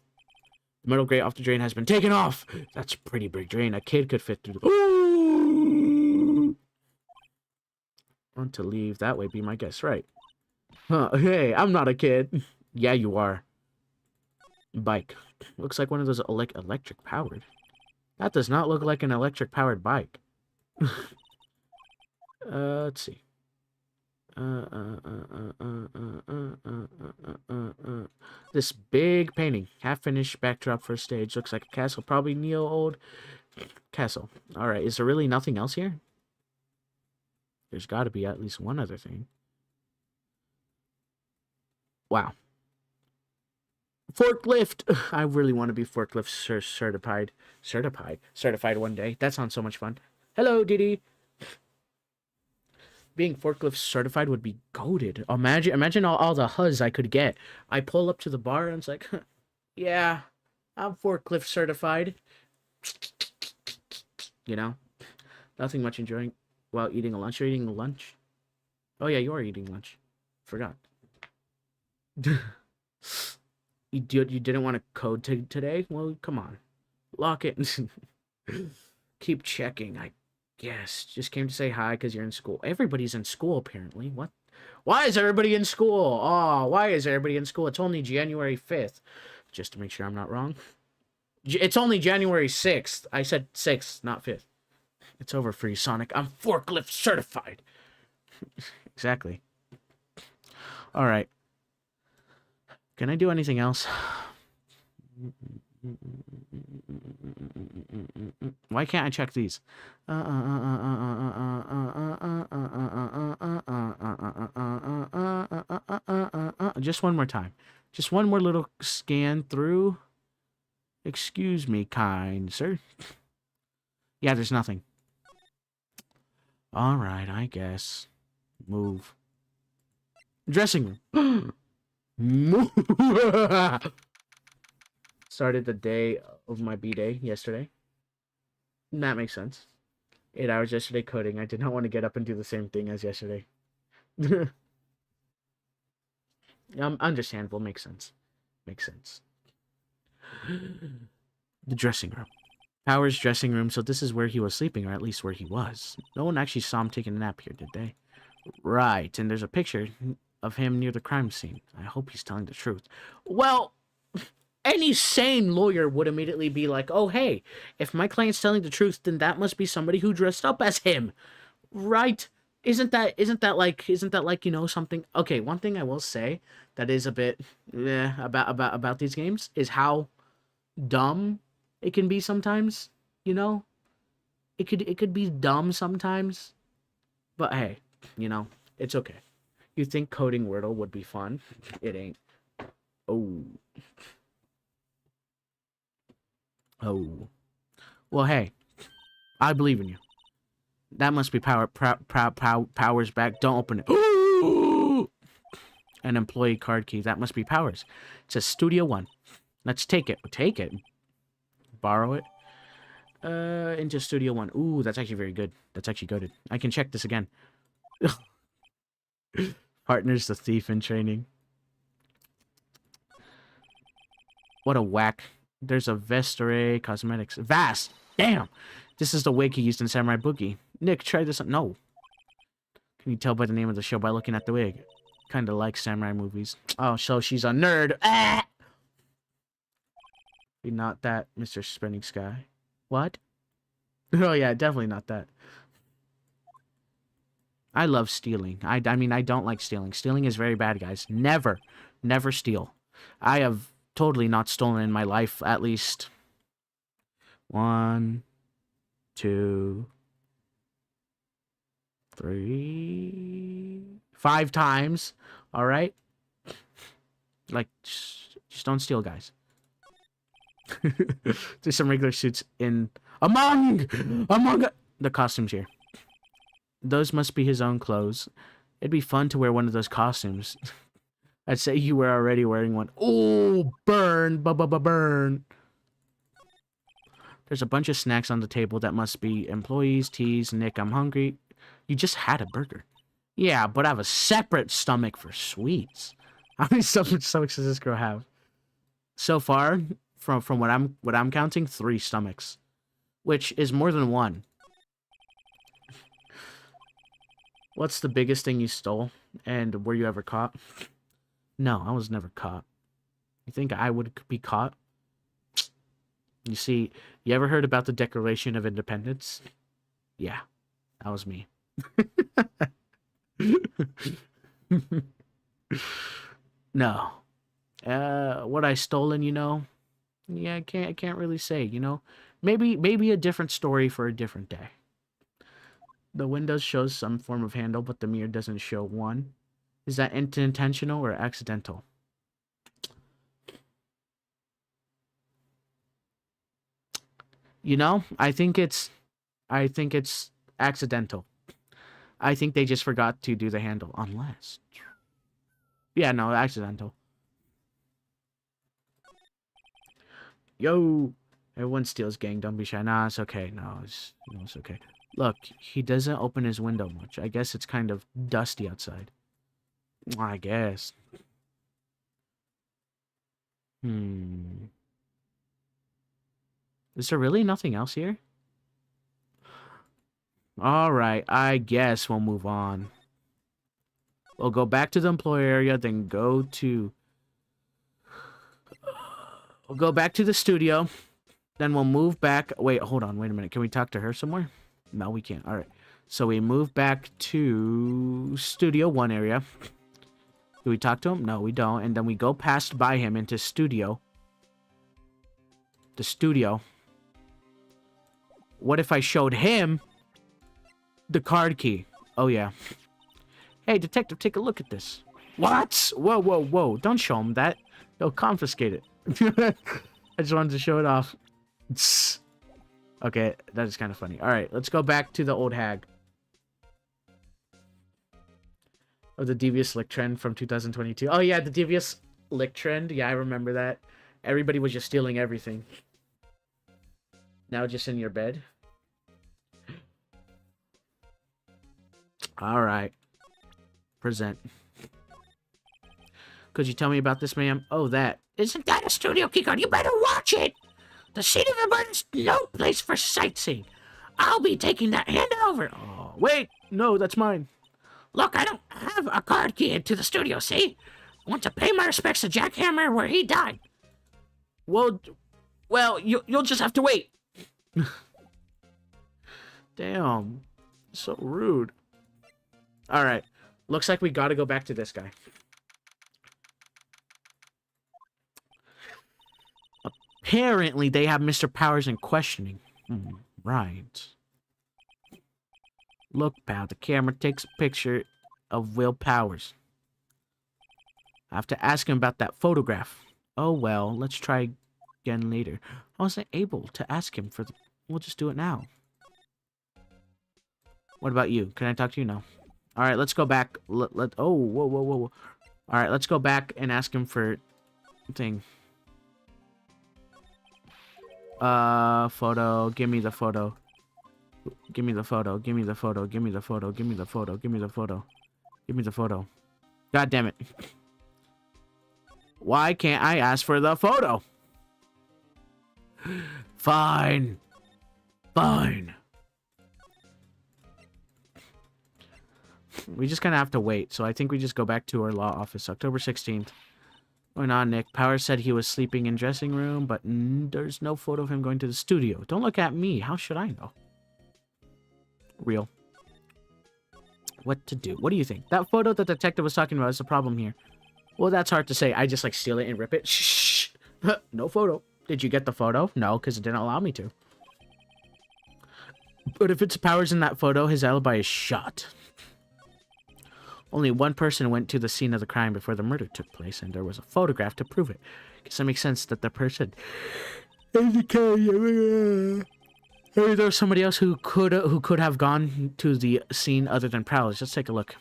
The metal grate off the drain has been taken off. That's a pretty big drain. A kid could fit through the... Ooh! Want to leave that way, be my guess, right? Huh, hey, I'm not a kid. Yeah, you are. Bike. Looks like one of those electric powered. That does not look like an electric powered bike. Let's see. This big painting, half finished backdrop for a stage, looks like a castle, probably neo old castle. All right, is there really nothing else here? There's got to be at least one other thing. Wow. Forklift. I really want to be forklift certified one day. That sounds so much fun. Hello, Didi. Being forklift certified would be goated. Imagine all the huzz I could get. I pull up to the bar and it's like, yeah, I'm forklift certified. You know, nothing much enjoying while eating a lunch. You're eating lunch? Oh yeah, you are eating lunch. Forgot. You didn't want to code today? Well, come on. Lock it. Keep checking. I guess. Just came to say hi because you're in school. Everybody's in school, apparently. What? Why is everybody in school? Oh, why is everybody in school? It's only January 5th. Just to make sure I'm not wrong. It's only January 6th. I said 6th, not 5th. It's over for you, Sonic. I'm forklift certified. Exactly. All right. Can I do anything else? Why can't I check these? Just one more time. Just one more little scan through. Excuse me, kind sir. Yeah, there's nothing. All right, I guess. Move. Dressing room. Move. Started the day of my B-day yesterday. That makes sense. 8 hours yesterday coding. I did not want to get up and do the same thing as yesterday. Understandable. Makes sense. Makes sense. The dressing room. Power's dressing room, so this is where he was sleeping, or at least where he was. No one actually saw him taking a nap here, did they? Right, and there's a picture of him near the crime scene. I hope he's telling the truth. Well, any sane lawyer would immediately be like, oh, hey, if my client's telling the truth, then that must be somebody who dressed up as him. Right? Isn't that like, you know, something? Okay, one thing I will say that is a bit about these games is how dumb it can be sometimes, you know? It could be dumb sometimes. But hey, you know, it's okay. You think coding Wordle would be fun? It ain't. Oh. Oh. Well, hey. I believe in you. That must be Powers back. Don't open it. Ooh! An employee card key. That must be Powers. It says Studio One. Let's take it. Take it. Borrow it. Into Studio One. Ooh, that's actually very good. That's actually good. I can check this again. Partner's the thief in training. What a whack. There's a Vestore Cosmetics. Vast! Damn! This is the wig he used in Samurai Boogie. Nick, try this on. No. Can you tell by the name of the show by looking at the wig? Kinda like samurai movies. Oh, so she's a nerd. Ah! Not that, Mr. Spinning Sky. What? Oh yeah, definitely not that. I love stealing. I mean, I don't like stealing. Stealing is very bad, guys. Never steal. I have totally not stolen in my life, at least 1, 2, 3, 5 times. All right? Like, just don't steal, guys. There's some regular suits in among the costumes here. Those must be his own clothes. It'd be fun to wear one of those costumes. I'd say you were already wearing one. Oh, burn, burn. There's a bunch of snacks on the table that must be employees, teas, Nick, I'm hungry. You just had a burger. Yeah, but I have a separate stomach for sweets. How many stomachs does this girl have? So far, from what I'm counting, 3 stomachs, which is more than 1. What's the biggest thing you stole, and were you ever caught? No, I was never caught. You think I would be caught? You see, you ever heard about the Declaration of Independence? Yeah, that was me. No. What I stolen, you know? Yeah, I can't really say, you know? Maybe a different story for a different day. The Windows shows some form of handle, but the mirror doesn't show one. Is that intentional or accidental? You know, I think it's accidental. I think they just forgot to do the handle, unless. Yeah, no, accidental. Yo, everyone steals, gang. Don't be shy. Nah, it's okay. No, it's okay. Look, he doesn't open his window much. I guess it's kind of dusty outside. I guess. Is there really nothing else here? Alright, I guess we'll move on. We'll go back to the employee area, then go to... We'll go back to the studio. Then we'll move back... Wait, hold on, wait a minute. Can we talk to her somewhere? No, we can't. All right. So we move back to Studio 1 area. Do we talk to him? No, we don't. And then we go past by him into Studio. The Studio. What if I showed him the card key? Oh, yeah. Hey, detective, take a look at this. What? Whoa, whoa, whoa. Don't show him that. He'll confiscate it. I just wanted to show it off. Okay, that is kind of funny. All right, let's go back to the old hag. Or the devious lick trend from 2022. Oh, yeah, the devious lick trend. Yeah, I remember that. Everybody was just stealing everything. Now just in your bed. All right. Present. Could you tell me about this, ma'am? Oh, that. Isn't that a studio keycard? You better watch it! The scene of the murder is no place for sightseeing. I'll be taking that. Hand it over. Oh, wait. No, that's mine. Look, I don't have a card key into the studio, see? I want to pay my respects to Jack Hammer where he died. Well, you'll just have to wait. Damn. So rude. All right. Looks like we got to go back to this guy. Apparently, they have Mr. Powers in questioning. Right. Look, pal, the camera takes a picture of Will Powers. I have to ask him about that photograph. Oh, well, let's try again later. I wasn't able to ask him for the... We'll just do it now. What about you? Can I talk to you? No. All right, let's go back. Oh, whoa, whoa, whoa, whoa. All right, let's go back and ask him for... thing. Photo. Give me the photo. Give me the photo. Give me the photo. Give me the photo. Give me the photo. Give me the photo. Give me the photo. God damn it. Why can't I ask for the photo? Fine. Fine. We just kind of have to wait. So I think we just go back to our law office. October 16th. Going on, Nick. Powers said he was sleeping in dressing room, but there's no photo of him going to the studio. Don't look at me. How should I know? Real. What to do? What do you think? That photo that the detective was talking about is the problem here. Well, that's hard to say. I just, like, steal it and rip it. Shh. No photo. Did you get the photo? No, because it didn't allow me to. But if it's Powers in that photo, his alibi is shot. Only one person went to the scene of the crime before the murder took place, and there was a photograph to prove it. Guess that makes sense that the person... Maybe there's somebody else who could have gone to the scene other than Prowlers. Let's take a look.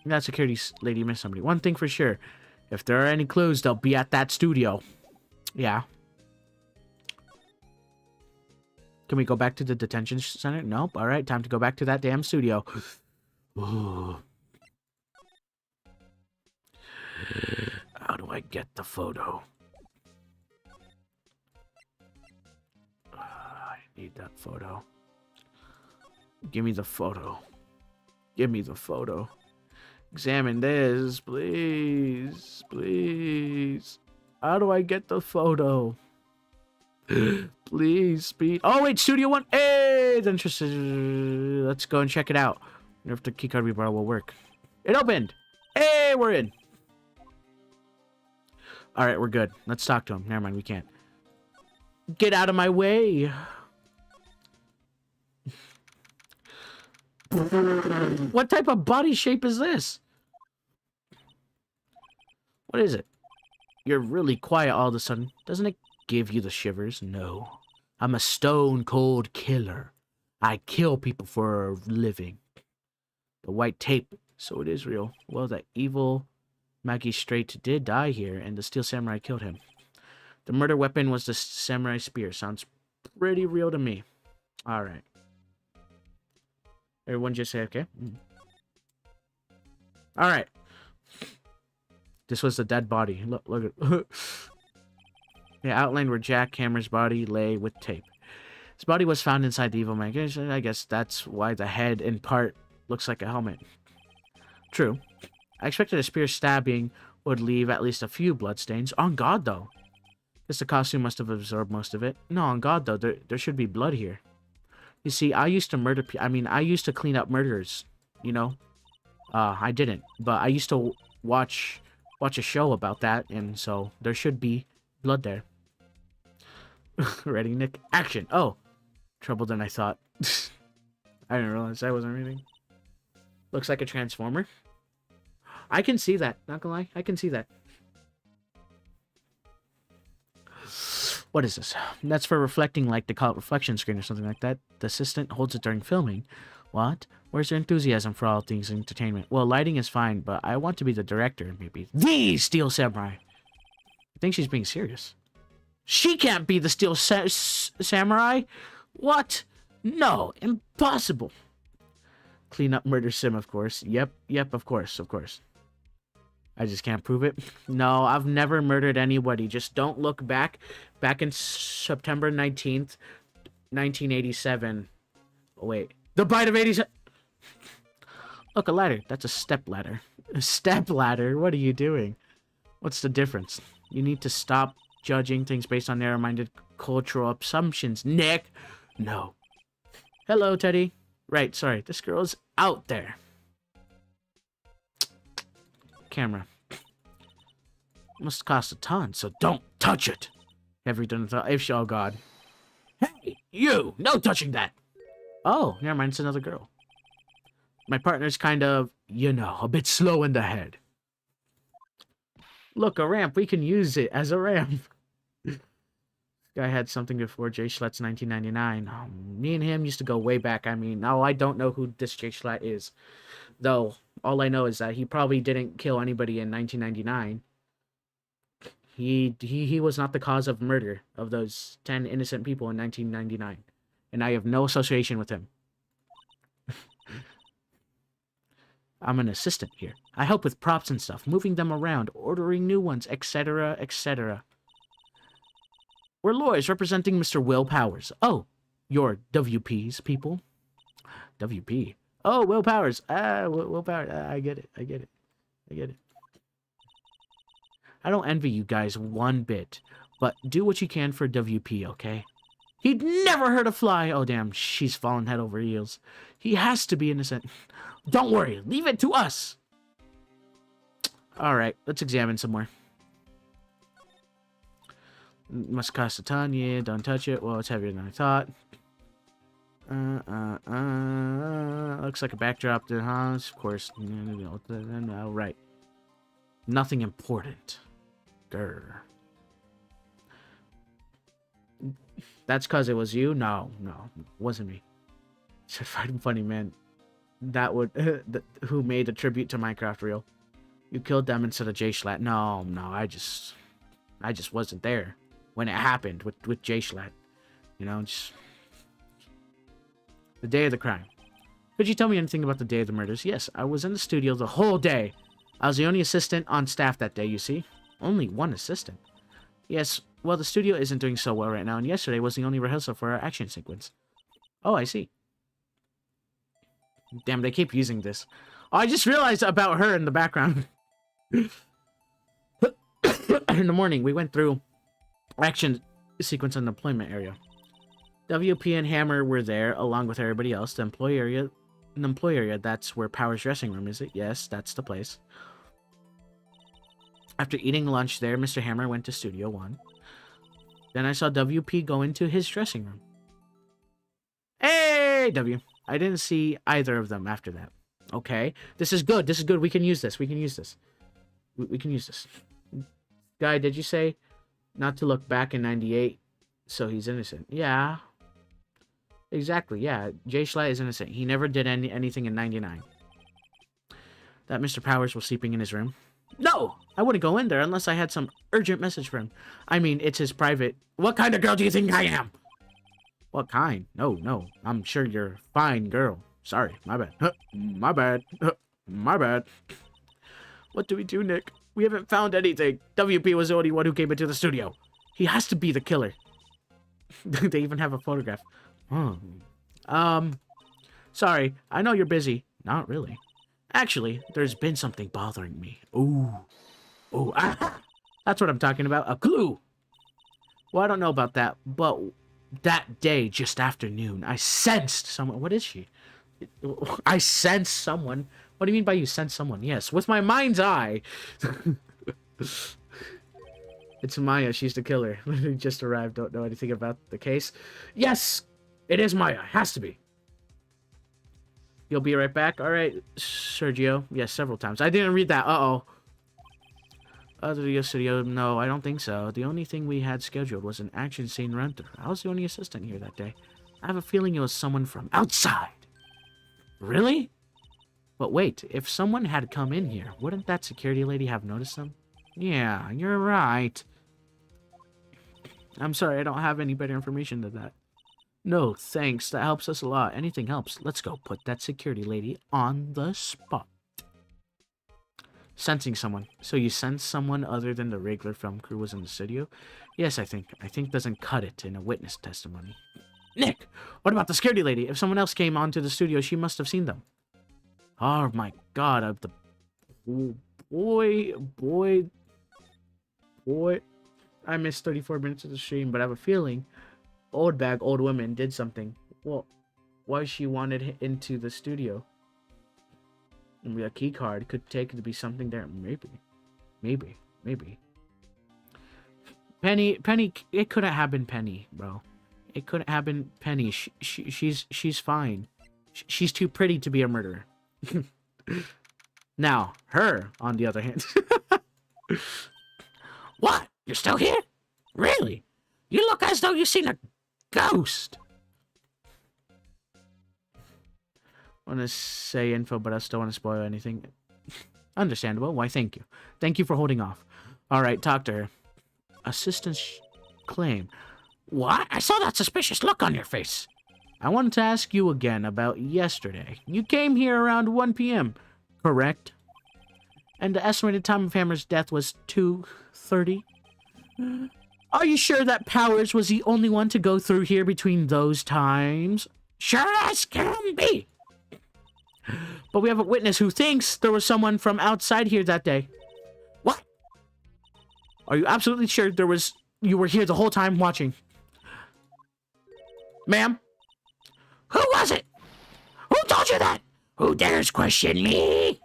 That security lady missed somebody. One thing for sure. If there are any clues, they'll be at that studio. Yeah. Can we go back to the detention center? Nope. All right, time to go back to that damn studio. Ooh. How do I get the photo? I need that photo. Give me the photo. Give me the photo. Examine this, please. Please. How do I get the photo? Please, speed. Oh, wait, Studio 1. Hey, it's interesting. Let's go and check it out. Wonder if the keycard we borrowed will work. It opened. Hey, we're in. All right, we're good. Let's talk to him. Never mind, we can't. Get out of my way. What type of body shape is this? What is it? You're really quiet all of a sudden. Doesn't it give you the shivers? No. I'm a stone cold killer. I kill people for a living. The white tape, so it is real. Well, that evil Maggie Straight did die here, and the Steel Samurai killed him. The murder weapon was the samurai spear. Sounds pretty real to me. All right. Everyone just say okay. All right. This was the dead body. Look at. Yeah, outlined where Jack Hammer's body lay with tape. His body was found inside the evil man. I guess that's why the head in part looks like a helmet. True. I expected a spear stabbing would leave at least a few bloodstains. On God, though. Guess the costume must have absorbed most of it. No, on God, though. There should be blood here. You see, I used to murder. I used to clean up murderers. You know, I didn't, but I used to watch a show about that, and so there should be blood there. Ready, Nick? Action! Oh, trouble than I thought. I didn't realize I wasn't reading. Looks like a transformer. I can see that. Not gonna lie, I can see that. What is this? That's for reflecting, like they call it reflection screen or something like that. The assistant holds it during filming. What? Where's your enthusiasm for all things entertainment? Well, lighting is fine, but I want to be the director, maybe. The Steel Samurai! I think she's being serious. She can't be the Steel Samurai! What? No, impossible. Clean up murder sim, of course. Yep, of course. I just can't prove it. No, I've never murdered anybody. Just don't look back. Back in September 19th, 1987. Oh, wait. The bite of 87. Look, a ladder. That's a step ladder. A step ladder? What are you doing? What's the difference? You need to stop judging things based on narrow-minded cultural assumptions, Nick. No. Hello, Teddy. Right, sorry. This girl's out there. Camera. Must cost a ton, so don't touch it. Have you done it? If she, oh god. Hey, you! No touching that! Oh, never mind, it's another girl. My partner's kind of, you know, a bit slow in the head. Look, a ramp. We can use it as a ramp. This guy had something before Jay Schlatt's 1999. Me and him used to go way back. I mean, no, I don't know who this Jay Schlatt is. Though, all I know is that he probably didn't kill anybody in 1999. He was not the cause of murder of those 10 innocent people in 1999. And I have no association with him. I'm an assistant here. I help with props and stuff, moving them around, ordering new ones, etc., etc. We're lawyers representing Mr. Will Powers. Oh, you're WP's people? WP? Oh, Will Powers. Will Powers. I get it. I don't envy you guys one bit, but do what you can for WP, okay? He'd never hurt a fly. Oh, damn, she's fallen head over heels. He has to be innocent. Don't worry, leave it to us. All right, let's examine some more. Must cost a ton. Yeah, don't touch it. Well, it's heavier than I thought. Looks like a backdrop to Hans. Of course. No, right. Nothing important. Grr. That's because it was you? No, it wasn't me. Should find him funny, man. That would... who made a tribute to Minecraft real? You killed them instead of Jay Schlatt. No, I just wasn't there when it happened with Jay Schlatt. You know, just... The day of the crime. Could you tell me anything about the day of the murders? Yes, I was in the studio the whole day. I was the only assistant on staff that day, you see. Only one assistant. Yes, well, the studio isn't doing so well right now, and yesterday was the only rehearsal for our action sequence. Oh, I see. Damn, they keep using this. Oh, I just realized about her in the background. In the morning, we went through action sequence in the employment area. WP and Hammer were there, along with everybody else. The employee area, that's where Power's dressing room is it? Yes, that's the place. After eating lunch there, Mr. Hammer went to Studio 1. Then I saw WP go into his dressing room. Hey, W. I didn't see either of them after that. Okay. This is good. We can use this. We can use this. Guy, did you say not to look back in 98? So he's innocent. Yeah. Exactly, yeah. Jay Schlatt is innocent. He never did anything in 99. That Mr. Powers was sleeping in his room. No! I wouldn't go in there unless I had some urgent message for him. I mean, it's his private... What kind of girl do you think I am? What kind? No. I'm sure you're a fine girl. Sorry, my bad. My bad. What do we do, Nick? We haven't found anything. WP was the only one who came into the studio. He has to be the killer. They even have a photograph. Sorry, I know you're busy. Not really. Actually, there's been something bothering me. Ooh, aha! That's what I'm talking about. A clue. Well, I don't know about that, but That day, just after noon, I sensed someone. What is she? I sensed someone. What do you mean by you sense someone? Yes, with my mind's eye. It's Maya. She's the killer. Literally just arrived. Don't know anything about the case. Yes, it is Maya. Has to be. You'll be right back. All right, Sergio. Yes, several times. I didn't read that. Uh-oh. Studio. No, I don't think so. The only thing we had scheduled was an action scene run-through. I was the only assistant here that day. I have a feeling it was someone from outside. Really? But wait, if someone had come in here, wouldn't that security lady have noticed them? Yeah, you're right. I'm sorry, I don't have any better information than that. No, thanks. That helps us a lot. Anything helps. Let's go put that security lady on the spot. Sensing someone. So you sense someone other than the regular film crew was in the studio? Yes, I think. I think doesn't cut it in a witness testimony. Nick, what about the security lady? If someone else came onto the studio, she must have seen them. Oh my god, boy. I missed 34 minutes of the stream, but I have a feeling old woman did something. Well, why she wanted into the studio? Maybe a key card could take it to be something there. Maybe. Penny, it couldn't have been Penny, bro. It couldn't have been Penny. She's fine. She's too pretty to be a murderer. Now, her, on the other hand. What? You're still here? Really? You look as though you've seen a ghost. I want to say info, but I still want to spoil anything. Understandable. Why, thank you. Thank you for holding off. All right, talk to her. Assistant's claim. What? I saw that suspicious look on your face. I wanted to ask you again about yesterday. You came here around 1 p.m., correct? And the estimated time of Hammer's death was 2:30? Are you sure that Powers was the only one to go through here between those times? Sure as can be. But we have a witness who thinks there was someone from outside here that day. What? Are you absolutely sure you were here the whole time watching? Ma'am? Who was it? Who told you that? Who dares question me?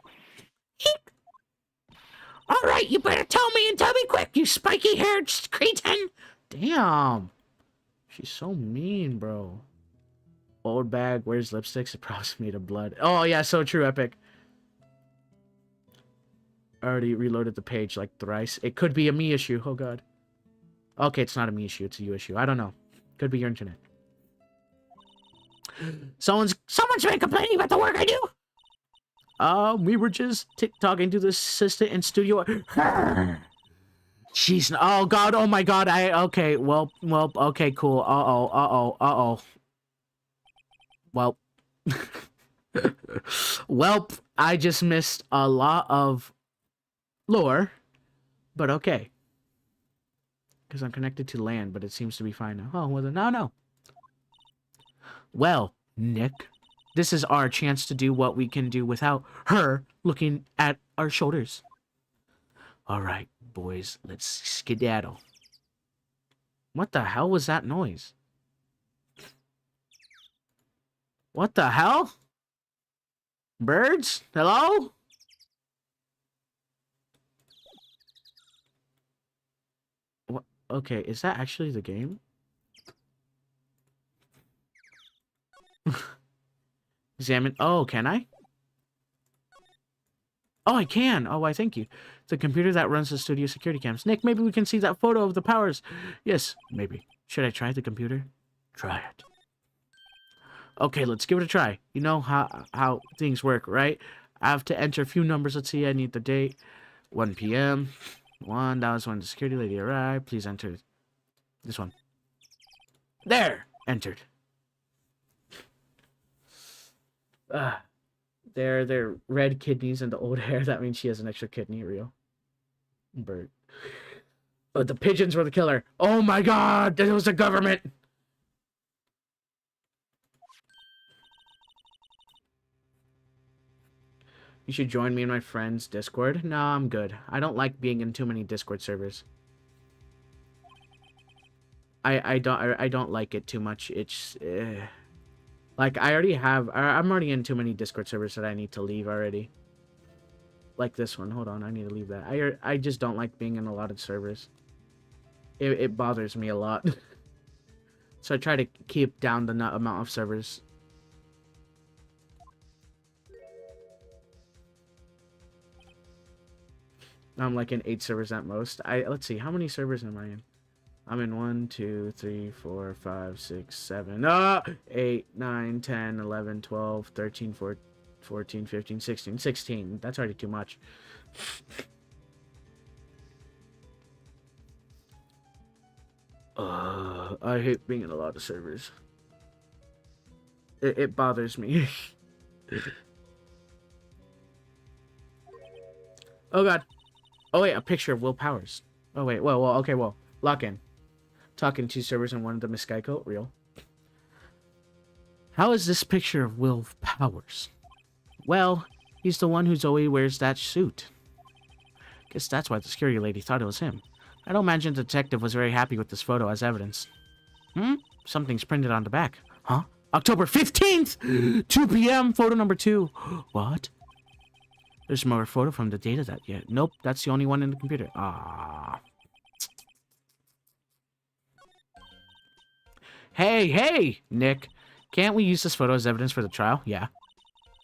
All right, you better tell me and tell me quick, you spiky-haired cretin. Damn. She's so mean, bro. Old bag wears lipsticks. It probably made of blood. Oh, yeah, so true, Epic. Already reloaded the page like thrice. It could be a me issue. Oh, God. Okay, it's not a me issue. It's a you issue. I don't know. Could be your internet. Someone's been complaining about the work I do. We were just talking to the assistant in studio. She's... Oh, God. Oh, my God. Okay. Well, okay, cool. Uh-oh. Well... Welp, I just missed a lot of lore, but okay. Because I'm connected to land, but it seems to be fine now. Oh, well, no. Well, Nick, this is our chance to do what we can do without her looking at our shoulders. All right, boys, let's skedaddle. What the hell was that noise? What the hell? Birds? Hello? What? Okay, is that actually the game? Examine. Oh, can I? Oh, I can. Oh, why, thank you. The computer that runs the studio security cams. Nick, maybe we can see that photo of the Powers. Yes, maybe. Should I try the computer? Try it. Okay, let's give it a try. You know how things work, right? I have to enter a few numbers. Let's see. I need the date. 1 p.m. That was when the security lady arrived. Please enter this one. There! Entered. They're red kidneys and the old hair. That means she has an extra kidney, real. Bird. But the pigeons were the killer. Oh my God! It was the government! You should join me in my friend's Discord. No, I'm good. I don't like being in too many Discord servers. I don't like it too much. It's like I already have. I'm already in too many Discord servers that I need to leave already. Like this one. Hold on, I need to leave that. I just don't like being in a lot of servers. It bothers me a lot. So I try to keep down the amount of servers. I'm like in 8 servers at most. Let's see, how many servers am I in? I'm in 1, 2, 3, 4, 5, 6, 7, 8, 9, 10, 11, 12, 13, 14, 15, 16. 16. That's already too much. I hate being in a lot of servers. It bothers me. Oh god. Oh wait, a picture of Will Powers. Oh wait, well, okay, well, lock in. Talking 2 servers and one of them is Skyco. Real. How is this picture of Will Powers? Well, he's the one who's always wears that suit. Guess that's why the security lady thought it was him. I don't imagine the detective was very happy with this photo as evidence. Something's printed on the back. Huh? October 15th! 2 p.m. Photo number 2. What? There's more photo from the data that yet. Nope, that's the only one in the computer. Ah. Hey, Nick. Can't we use this photo as evidence for the trial? Yeah.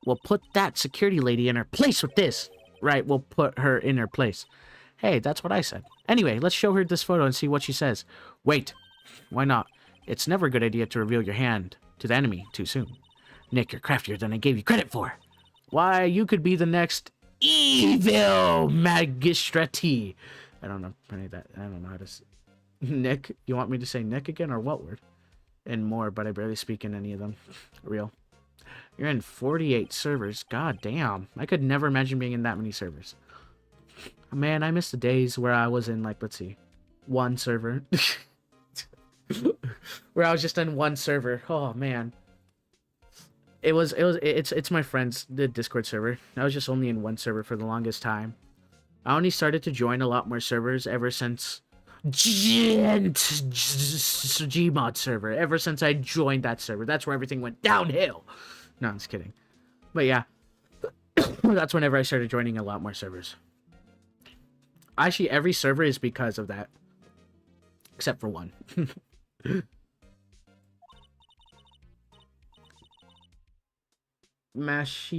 We'll put that security lady in her place with this. Right, we'll put her in her place. Hey, that's what I said. Anyway, let's show her this photo and see what she says. Wait. Why not? It's never a good idea to reveal your hand to the enemy too soon. Nick, you're craftier than I gave you credit for. Why, you could be the next evil magistrate. I don't know any of that. I don't know how to say. Nick? You want me to say Nick again or what word? And more, but I barely speak in any of them. Real. You're in 48 servers. God damn. I could never imagine being in that many servers. Man, I miss the days where I was in, like, let's see, 1 server. Where I was just in 1 server. Oh, man. It's my friends, the Discord server. I was just only in 1 server for the longest time. I only started to join a lot more servers ever since Gmod server. Ever since I joined that server. That's where everything went downhill. No, I'm just kidding. But yeah. That's whenever I started joining a lot more servers. Actually, every server is because of that. Except for 1. That's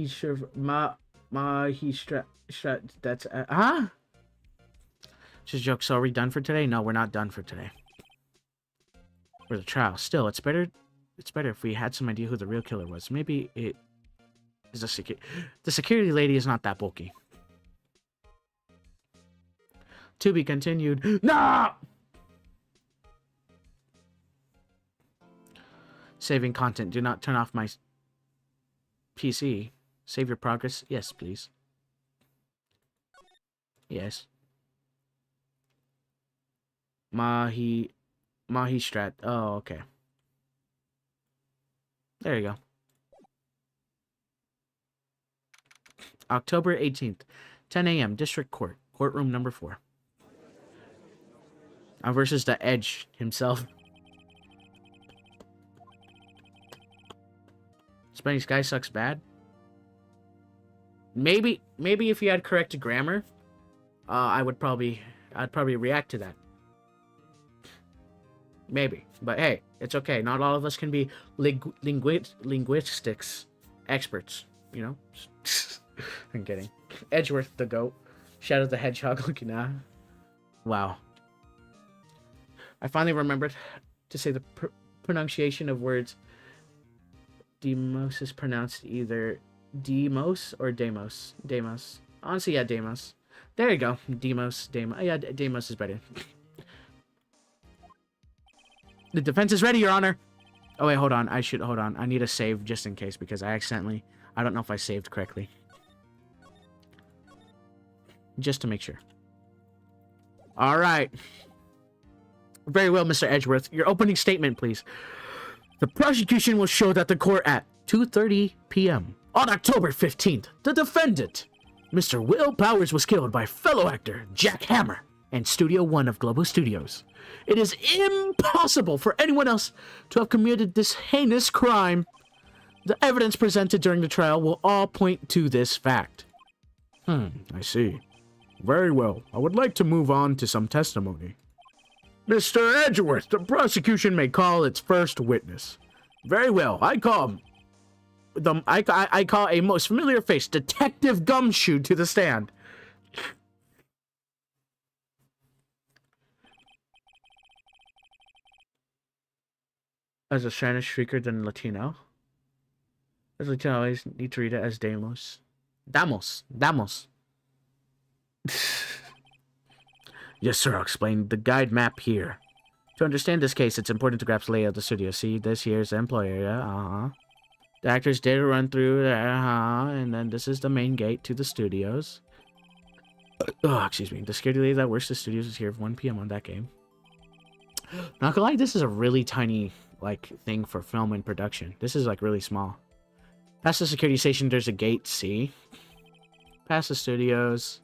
huh? Just a joke. So are we done for today? No, we're not done for today. For the trial. Still, it's better if we had some idea who the real killer was. Maybe it is the security lady is not that bulky. To be continued. No! Saving content. Do not turn off my PC. Save your progress. Yes, please. Yes. Magistrat. Oh, okay. There you go. October 18th, 10 a.m. District Court. Courtroom number 4. Versus the Edge himself. Spanish guy sucks bad. Maybe if he had corrected grammar, I'd probably react to that. Maybe, but hey, it's okay. Not all of us can be linguistics experts, you know. I'm kidding. Edgeworth the goat. Shadow the Hedgehog looking at. Wow. I finally remembered to say the pronunciation of words. Demos is pronounced either Demos or Demos. Demos. Honestly, yeah, Demos. There you go. Demos. Yeah, Demos is better. The defense is ready, Your Honor. Oh, wait, hold on. Hold on. I need a save just in case because I don't know if I saved correctly. Just to make sure. All right. Very well, Mr. Edgeworth. Your opening statement, please. The prosecution will show that the court at 2:30 p.m. on October 15th, the defendant, Mr. Will Powers, was killed by fellow actor Jack Hammer and Studio One of Global Studios. It is impossible for anyone else to have committed this heinous crime. The evidence presented during the trial will all point to this fact. I see. Very well. I would like to move on to some testimony. Mr. Edgeworth, the prosecution may call its first witness. Very well. I call a most familiar face, Detective Gumshoe, to the stand. As a Spanish speaker than Latino. As Latino, I always need to read it as Damos. Damos. Yes, sir, I'll explain the guide map here. To understand this case, it's important to grasp the layout of the studio. See, this here's the employee area, The actors did run through there, and then this is the main gate to the studios. Excuse me. The security lady that works the studios is here at 1 p.m. on that game. Not gonna lie, this is a really tiny, thing for film and production. This is, really small. Past the security station, there's a gate, see? Past the studios.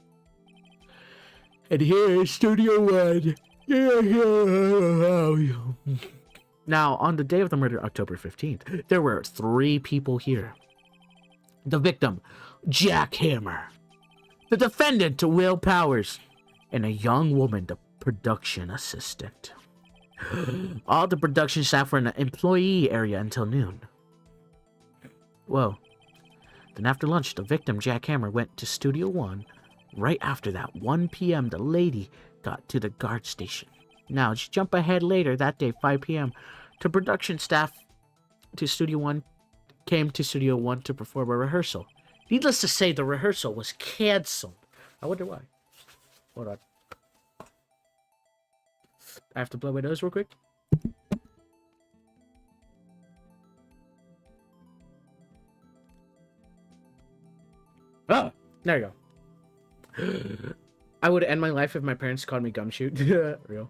And here is Studio One. Now, on the day of the murder, October 15th, there were 3 people here. The victim, Jack Hammer. The defendant, Will Powers. And a young woman, the production assistant. All the production staff were in the employee area until noon. Whoa. Then after lunch, the victim, Jack Hammer, went to Studio One. Right after that, 1 p.m., the lady got to the guard station. Now, just jump ahead later that day, 5 p.m., to production staff to Studio One came to Studio One to perform a rehearsal. Needless to say, the rehearsal was canceled. I wonder why. Hold on. I have to blow my nose real quick. Oh, there you go. I would end my life if my parents called me Gumshoe. Real.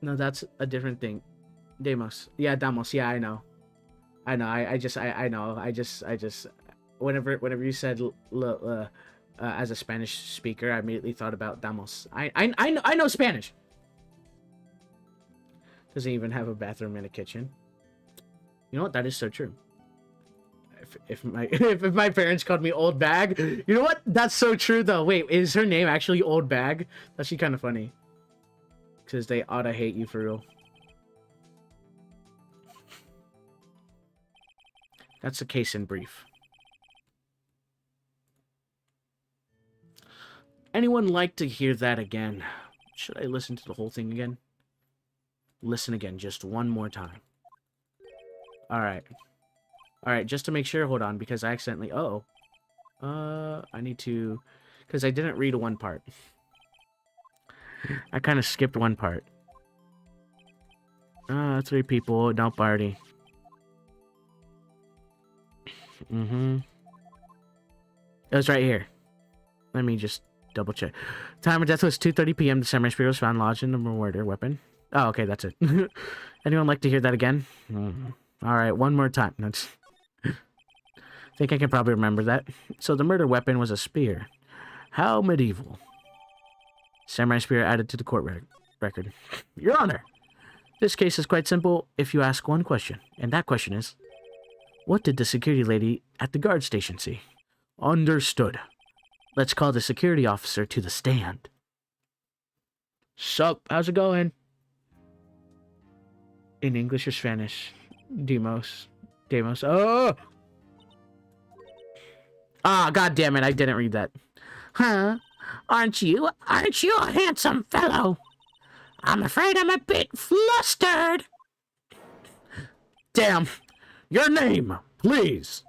No, that's a different thing. Damos. Yeah, Damos. Yeah, I know. I know. I know. I just. Whenever you said as a Spanish speaker, I immediately thought about Damos. I know Spanish. Doesn't even have a bathroom and a kitchen. You know what? That is so true. If my parents called me Old Bag, you know what? That's so true though. Wait, is her name actually Old Bag? That's actually kind of funny. Because they oughta hate you for real. That's the case in brief. Anyone like to hear that again? Should I listen to the whole thing again? Listen again, just one more time. Alright. Alright, just to make sure, hold on, because I accidentally... I need to... Because I didn't read one part. I kind of skipped one part. 3 people, no party. It was right here. Let me just double check. Time of death was 2:30 p.m. The samurai spear was found lodged in the murder weapon. Oh, okay, that's it. Anyone like to hear that again? Alright, one more time. That's... think I can probably remember that. So the murder weapon was a spear. How medieval. Samurai spear added to the court record. Your Honor, this case is quite simple if you ask one question. And that question is, what did the security lady at the guard station see? Understood. Let's call the security officer to the stand. Sup, how's it going? In English or Spanish? Demos. Oh! Ah, god damn it, I didn't read that. Huh? Aren't you a handsome fellow? I'm afraid I'm a bit flustered. Damn. Your name, please.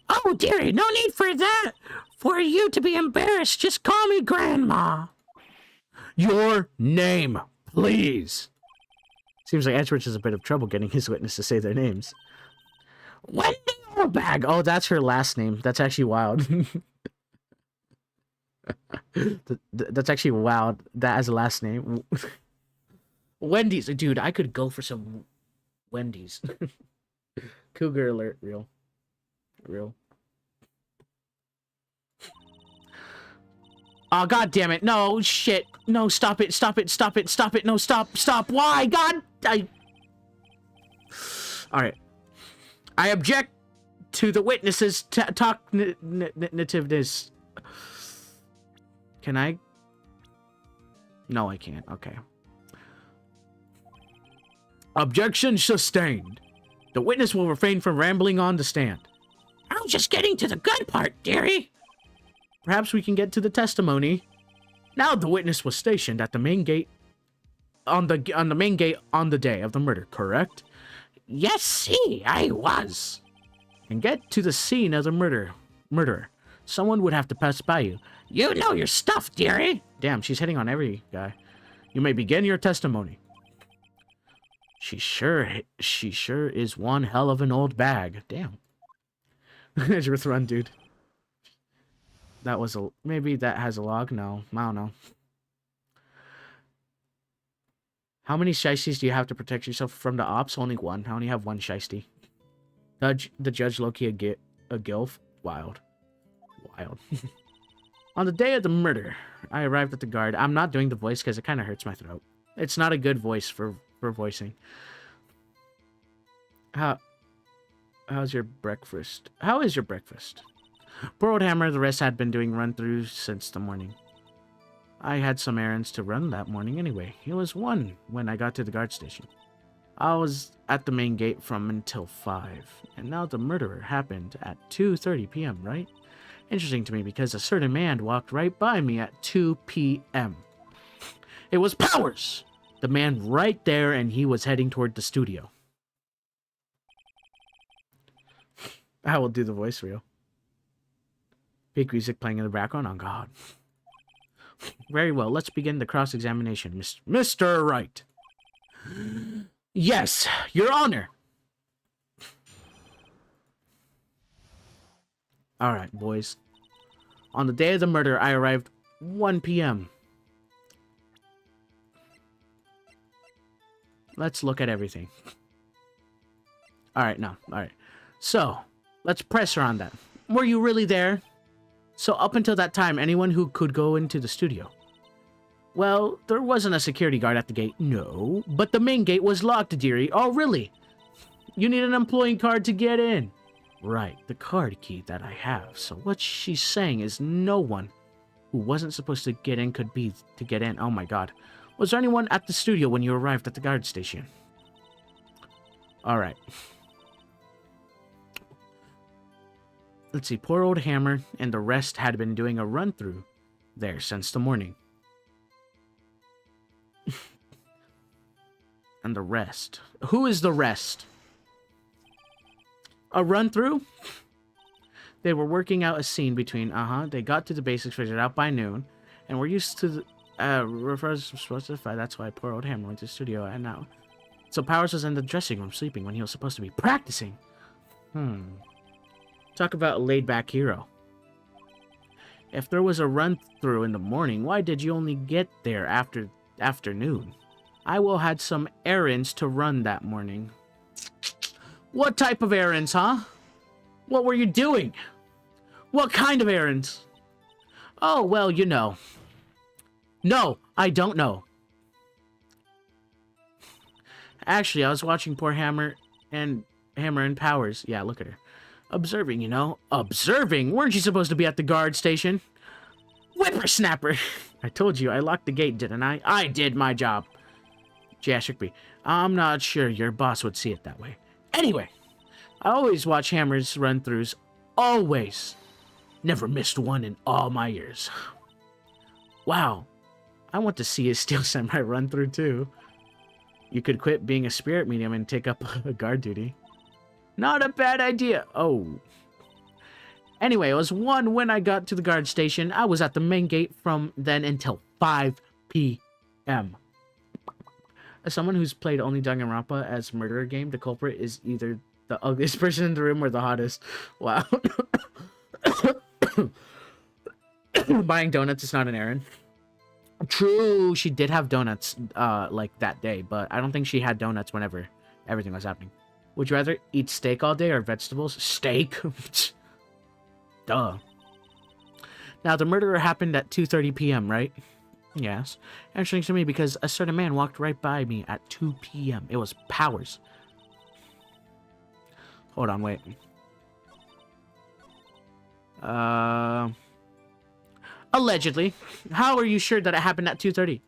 Oh, dearie, no need for that. For you to be embarrassed, just call me Grandma. Your name, please. Seems like Edgeworth has a bit of trouble getting his witness to say their names. Wendy Orbag. Oh, that's her last name. That's actually wild. That's actually wild. That as a last name. Wendy's. Dude, I could go for some Wendy's. Cougar alert. Real. Oh, god damn it. No, shit. No, stop it. Stop it. Stop it. Stop it. No, stop. Stop. Why? God. Alright. I object to the witnesses' talkativeness. Can I? No, I can't. Okay. Objection sustained. The witness will refrain from rambling on the stand. I was just getting to the good part, dearie. Perhaps we can get to the testimony. Now the witness was stationed at the main gate on the main gate on the day of the murder, correct? Yes, see, I was. And get to the scene of the murder. Someone would have to pass by you. You know your stuff, dearie. Damn, she's hitting on every guy. You may begin your testimony. She sure is one hell of an old bag. Damn. Edgeworth Run, dude. That was maybe that has a log? No, I don't know. How many shiesties do you have to protect yourself from the ops? Only one. I only have one shiesty. The judge Loki a gilf? Wild. On the day of the murder, I arrived at the guard. I'm not doing the voice because it kind of hurts my throat. It's not a good voice for voicing. How's your breakfast? How is your breakfast? Poor old Hammer, the rest had been doing run-throughs since the morning. I had some errands to run that morning anyway. It was 1 when I got to the guard station. I was at the main gate from until 5, and now the murder happened at 2:30 p.m., right? Interesting to me because a certain man walked right by me at 2 p.m. It was Powers! The man right there, and he was heading toward the studio. I will do the voice reel. Fake music playing in the background. Oh, God. Very well. Let's begin the cross-examination. Mr. Wright. Yes, Your Honor. All right, boys. On the day of the murder, I arrived 1 p.m. Let's look at everything. All right, no. All right. So, let's press her on that. Were you really there? So up until that time, anyone who could go into the studio? Well, there wasn't a security guard at the gate. No, but the main gate was locked, dearie. Oh, really? You need an employee card to get in. Right, the card key that I have. So what she's saying is no one who wasn't supposed to get in could be to get in. Oh my God. Was there anyone at the studio when you arrived at the guard station? All right. Let's see, poor old Hammer and the rest had been doing a run-through there since the morning. And the rest. Who is the rest? A run-through? They were working out a scene between, they got to the basics figured out by noon, and we're used to the, refers to specify, that's why poor old Hammer went to the studio, and now. So Powers was in the dressing room sleeping when he was supposed to be practicing. Talk about a laid-back hero. If there was a run-through in the morning, why did you only get there after afternoon? I will had some errands to run that morning. What type of errands, huh? What were you doing? What kind of errands? Oh, well, you know. No, I don't know. Actually, I was watching poor Hammer and Powers. Yeah, look at her. Observing, you know. Observing? Weren't you supposed to be at the guard station? Whippersnapper! I told you, I locked the gate, didn't I? I did my job. Jashikby, I'm not sure your boss would see it that way. Anyway, I always watch Hammer's run-throughs. Always. Never missed one in all my years. Wow. I want to see his Steel Samurai run-through, too. You could quit being a spirit medium and take up a guard duty. Not a bad idea. Oh. Anyway, it was 1 when I got to the guard station. I was at the main gate from then until 5 p.m. As someone who's played only Danganronpa as murderer game, the culprit is either the ugliest person in the room or the hottest. Wow. Buying donuts is not an errand. True, she did have donuts like that day, but I don't think she had donuts whenever everything was happening. Would you rather eat steak all day or vegetables? Steak? Duh. Now, the murder happened at 2:30 p.m., right? Yes. Interesting to me because a certain man walked right by me at 2 p.m. It was Powers. Hold on, wait. Allegedly. How are you sure that it happened at 2:30?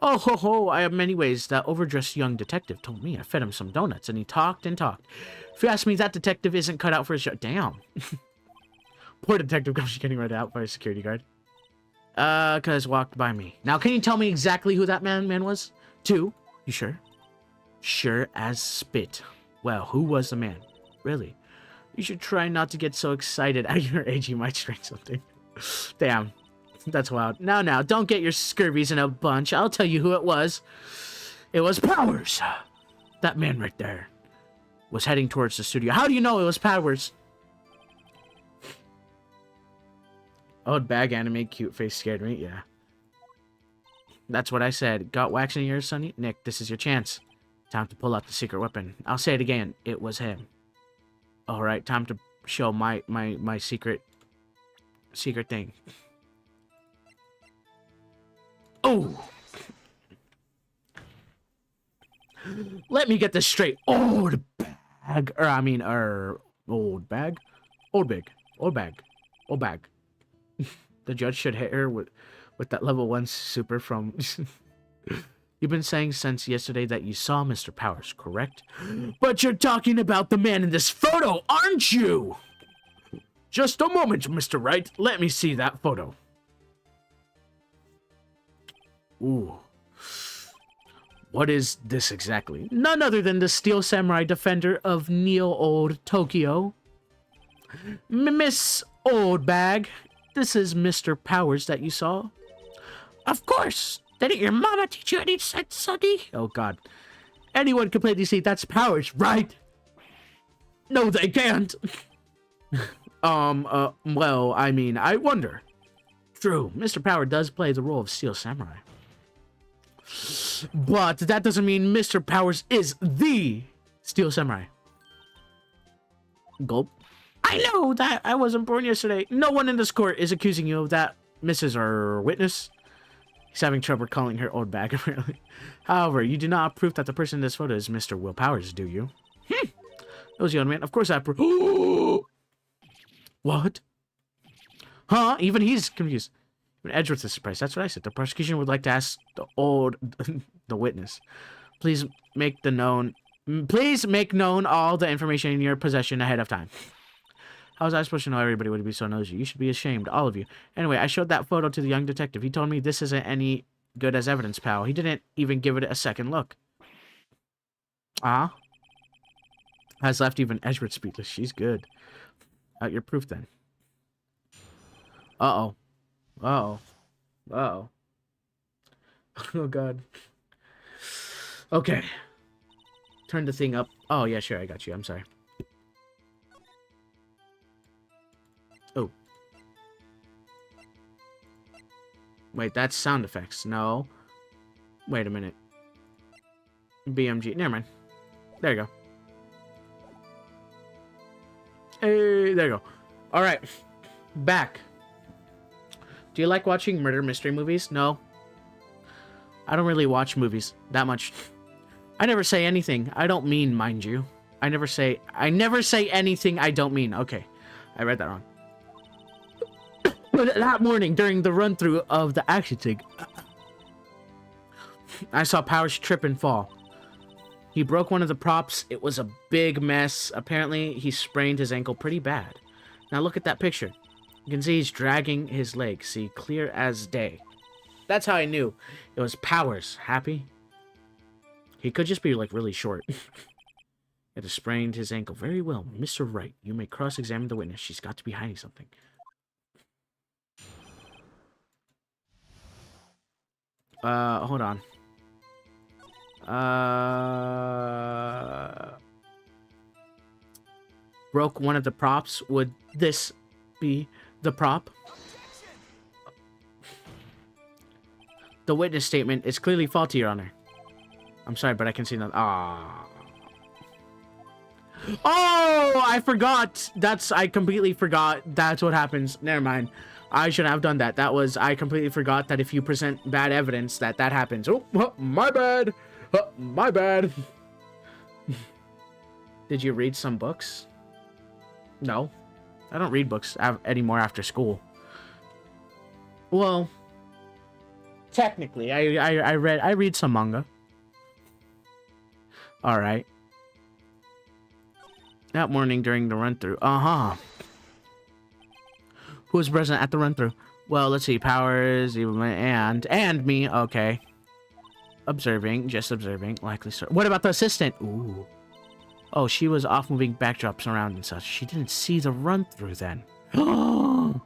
Oh, ho, ho, I have many ways. That overdressed young detective told me. I fed him some donuts, and he talked and talked. If you ask me, that detective isn't cut out for his job. Damn. Poor detective comes getting right out by a security guard. Cause walked by me. Now, can you tell me exactly who that man was? 2. You sure? Sure as spit. Well, who was the man? Really? You should try not to get so excited. At your age, you might strain something. Damn. That's wild. Now, don't get your scurvies in a bunch. I'll tell you who it was. It was Powers. That man right there was heading towards the studio. How do you know it was Powers? Old bag anime cute face scared me. Yeah. That's what I said. Got wax in your ears, Sonny? Nick, this is your chance. Time to pull out the secret weapon. I'll say it again. It was him. All right, time to show my secret thing. Oh! Let me get this straight. Old bag. Old bag? Old bag. The judge should hit her with that level 1 super from... You've been saying since yesterday that you saw Mr. Powers, correct? But you're talking about the man in this photo, aren't you? Just a moment, Mr. Wright. Let me see that photo. Ooh. What is this exactly? None other than the Steel Samurai defender of Neo Old Tokyo. Miss Oldbag, this is Mr. Powers that you saw. Of course. Didn't your mama teach you any sense, Sonny? Oh, God. Anyone can play DC. That's Powers, right? No, they can't. Well, I mean, I wonder. True, Mr. Power does play the role of Steel Samurai. But that doesn't mean Mr. Powers is the Steel Samurai. Gulp. I know that I wasn't born yesterday. No one in this court is accusing you of that, Mrs. or witness. He's having trouble calling her old bag, apparently. However, you do not prove that the person in this photo is Mr. Will Powers, do you? It was the young man. Of course I prove. What? Huh? Even he's confused. Even Edgeworth is surprised. That's what I said. The prosecution would like to ask the witness. Please make known all the information in your possession ahead of time. How was I supposed to know everybody would be so nosy? You should be ashamed, all of you. Anyway, I showed that photo to the young detective. He told me this isn't any good as evidence, pal. He didn't even give it a second look. Has left even Edgeworth speechless. She's good. Out your proof, then. Uh-oh. Uh-oh. Uh-oh. Oh, God. Okay. Turn the thing up. Oh, yeah, sure, I got you. I'm sorry. Oh. Wait, that's sound effects. No. Wait a minute. BMG. Never mind. There you go. Hey, there you go. Alright. Back. Do you like watching murder mystery movies? No. I don't really watch movies that much. I never say anything I don't mean, mind you. I never say anything I don't mean. Okay. I read that wrong. That morning, during the run-through of the action thing, I saw Powers trip and fall. He broke one of the props. It was a big mess. Apparently, he sprained his ankle pretty bad. Now look at that picture. You can see he's dragging his leg. See, clear as day. That's how I knew it was Powers. Happy? He could just be, like, really short. He had sprained his ankle. Very well, Mr. Wright. You may cross-examine the witness. She's got to be hiding something. Hold on. Broke one of the props. Would this be the prop? The witness statement is clearly faulty, Your Honor. I'm sorry, but I can see nothing. Ah. Oh, I forgot. I completely forgot. That's what happens. Never mind. I shouldn't have done that. I completely forgot that if you present bad evidence, that happens. Oh, my bad. My bad. Did you read some books? No. I don't read books anymore after school. Well, technically, I read some manga. All right. That morning during the run-through. Who was present at the run-through? Well, let's see. Powers, and me. Okay. Observing. Just observing. Likely so. What about the assistant? Ooh. Oh, she was off moving backdrops around and such. She didn't see the run-through then. Ooh.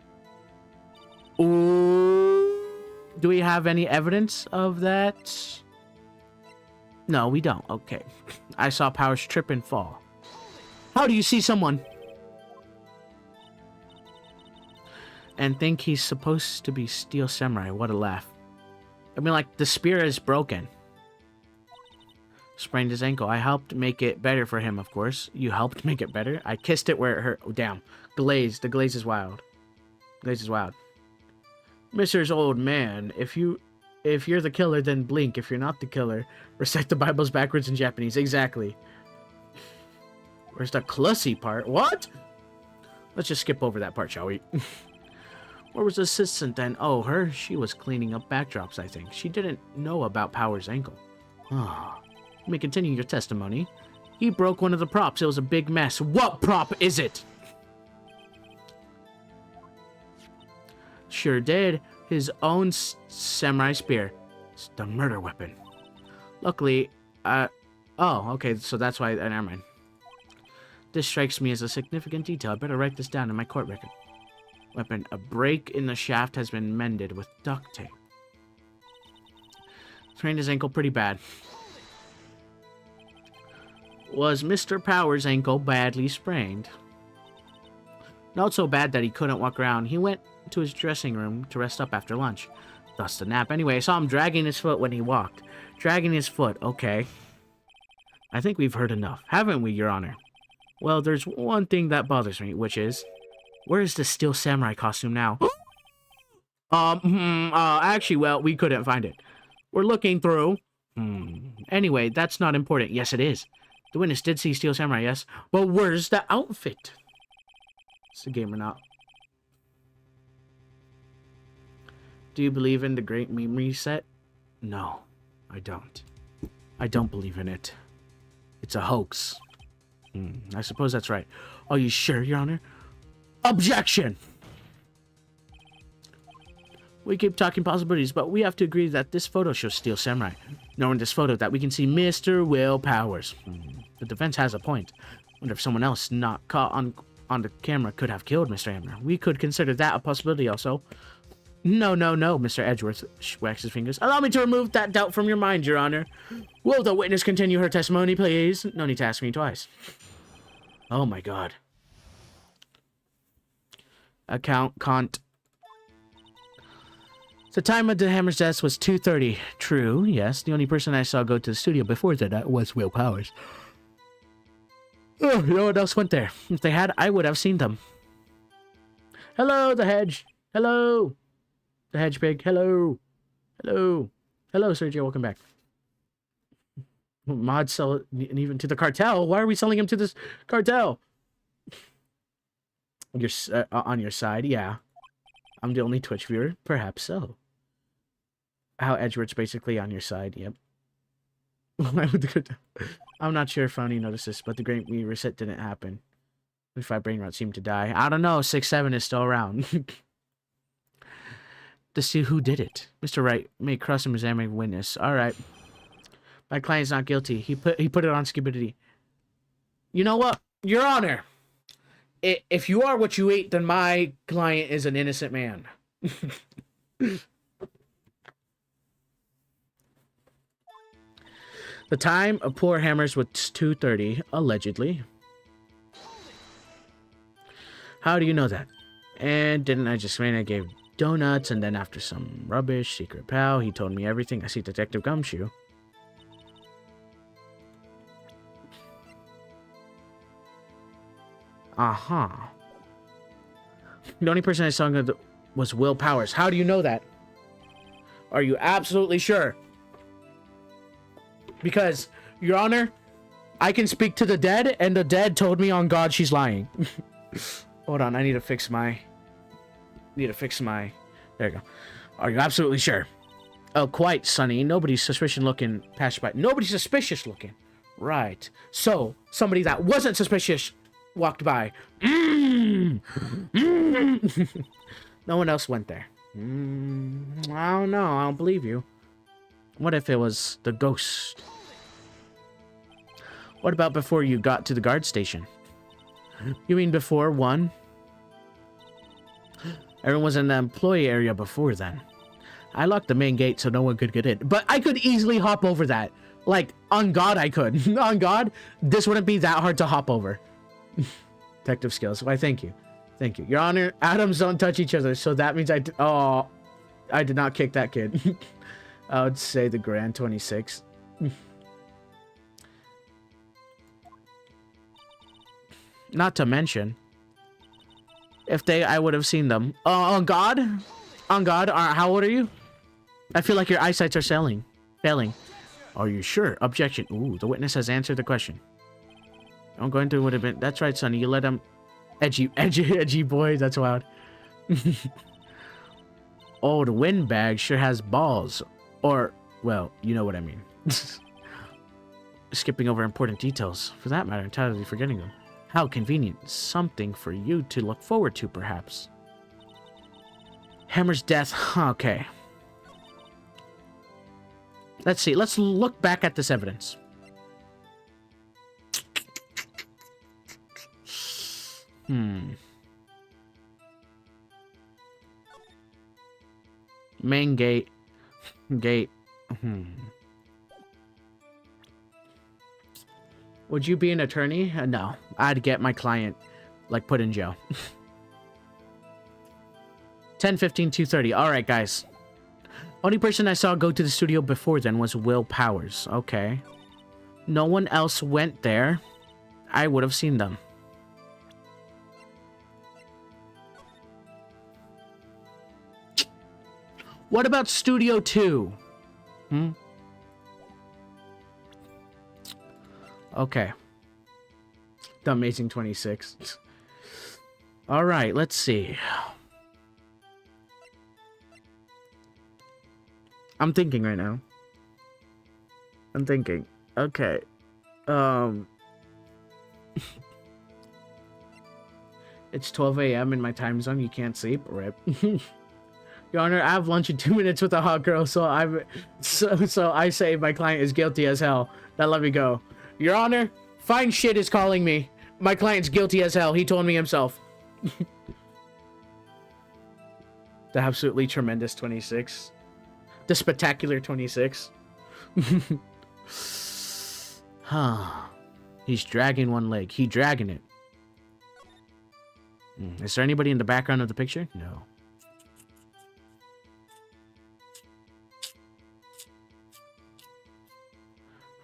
Do we have any evidence of that? No, we don't. Okay. I saw Powers trip and fall. How do you see someone and think he's supposed to be Steel Samurai? What a laugh. I mean, like, the spear is broken. Sprained his ankle. I helped make it better for him, of course. You helped make it better? I kissed it where it hurt. Oh, damn. Glaze. The glaze is wild. Glaze is wild. Mr.'s old man, if you're the killer, then blink. If you're not the killer, recite the Bibles backwards in Japanese. Exactly. Where's the clussy part? What? Let's just skip over that part, shall we? Where was the assistant then? Oh, her? She was cleaning up backdrops, I think. She didn't know about Power's ankle. Ah. Let me continue your testimony. He broke one of the props. It was a big mess. What prop is it? Sure did. His own samurai spear. It's the murder weapon. Luckily, oh, okay, so that's why, never mind. This strikes me as a significant detail. I better write this down in my court record. Weapon. A break in the shaft has been mended with duct tape. Sprained his ankle pretty bad. Was Mr. Powers' ankle badly sprained? Not so bad that he couldn't walk around. He went to his dressing room to rest up after lunch. Thus the nap. Anyway, I saw him dragging his foot when he walked. Dragging his foot. Okay. I think we've heard enough, haven't we, Your Honor? Well, there's one thing that bothers me, which is, where is the Steel Samurai costume now? Actually, well, we couldn't find it. We're looking through. Anyway, that's not important. Yes, it is. The witness did see Steel Samurai, yes. But where's the outfit? It's a game or not. Do you believe in the Great Meme Reset? No, I don't. I don't believe in it. It's a hoax. I suppose that's right. Are you sure, Your Honor? Objection! We keep talking possibilities, but we have to agree that this photo shows Steel Samurai. Nor in this photo that we can see Mr. Will Powers. The defense has a point. Wonder if someone else not caught on the camera could have killed Mr. Hammer. We could consider that a possibility also. No, Mr. Edgeworth whacks his fingers. Allow me to remove that doubt from your mind, Your Honor. Will the witness continue her testimony, please? No need to ask me twice. Oh my god. Can't. The time of the Hammer's death was 2:30. True, yes. The only person I saw go to the studio before that was Will Powers. Oh, no one else went there. If they had, I would have seen them. Hello, the hedge. Hello. The hedge pig. Hello. Hello. Hello, Sergio. Welcome back. Mod sell it even to the cartel. Why are we selling him to this cartel? You're on your side, yeah. I'm the only Twitch viewer. Perhaps so. How Edgeworth's basically on your side, yep. I'm not sure if Phony noticed this, but the Great Me Reset didn't happen. 25 brain rot seemed to die. I don't know, 6-7 is still around. To see who did it. Mr. Wright may cross him examining witness. Alright. My client's not guilty. He put it on Skibidity. You know what? Your Honor, if you are what you ate, then my client is an innocent man. The time of poor Hammers was 2:30, allegedly. How do you know that? And didn't I just explain I gave donuts, and then after some rubbish, secret pal, he told me everything. I see Detective Gumshoe. Uh-huh. The only person I saw was Will Powers. How do you know that? Are you absolutely sure? Because, Your Honor, I can speak to the dead, and the dead told me on God she's lying. Hold on, I need to fix my... There you go. Are you absolutely sure? Oh, quite, Sonny. Nobody's suspicious looking passed by. Nobody's suspicious looking. Right. So, somebody that wasn't suspicious walked by. No one else went there. I don't know. I don't believe you. What if it was the ghost? What about before you got to the guard station? You mean before one? Everyone was in the employee area before then. I locked the main gate so no one could get in. But I could easily hop over that. Like, on God I could. On God, this wouldn't be that hard to hop over. Detective skills. Why, thank you. Thank you. Your Honor, atoms don't touch each other, so that means I did not kick that kid. I would say the Grand 26. Not to mention, if I would have seen them. On God? On God? How old are you? I feel like your eyesights are failing. Are you sure? Objection. Ooh, the witness has answered the question. I'm going to would have been. That's right, Sonny. You let him. Edgy boy. That's wild. Old windbag sure has balls. Or, well, you know what I mean. Skipping over important details. For that matter, entirely forgetting them. How convenient. Something for you to look forward to, perhaps. Hammer's death. Okay. Let's see. Let's look back at this evidence. Main gate. Would you be an attorney? No. I'd get my client, like, put in jail. 10:15, 2:30. Alright, guys. Only person I saw go to the studio before then was Will Powers. Okay. No one else went there. I would have seen them. What about Studio 2? Okay. The Amazing 26. Alright, let's see. I'm thinking right now. Okay. It's 12 a.m. in my time zone. You can't sleep. Rip. Your Honor, I have lunch in 2 minutes with a hot girl, so I say my client is guilty as hell. Now let me go. Your Honor, fine shit is calling me. My client's guilty as hell. He told me himself. The absolutely tremendous 26. The spectacular 26. He's dragging one leg. He dragging it. Is there anybody in the background of the picture? No.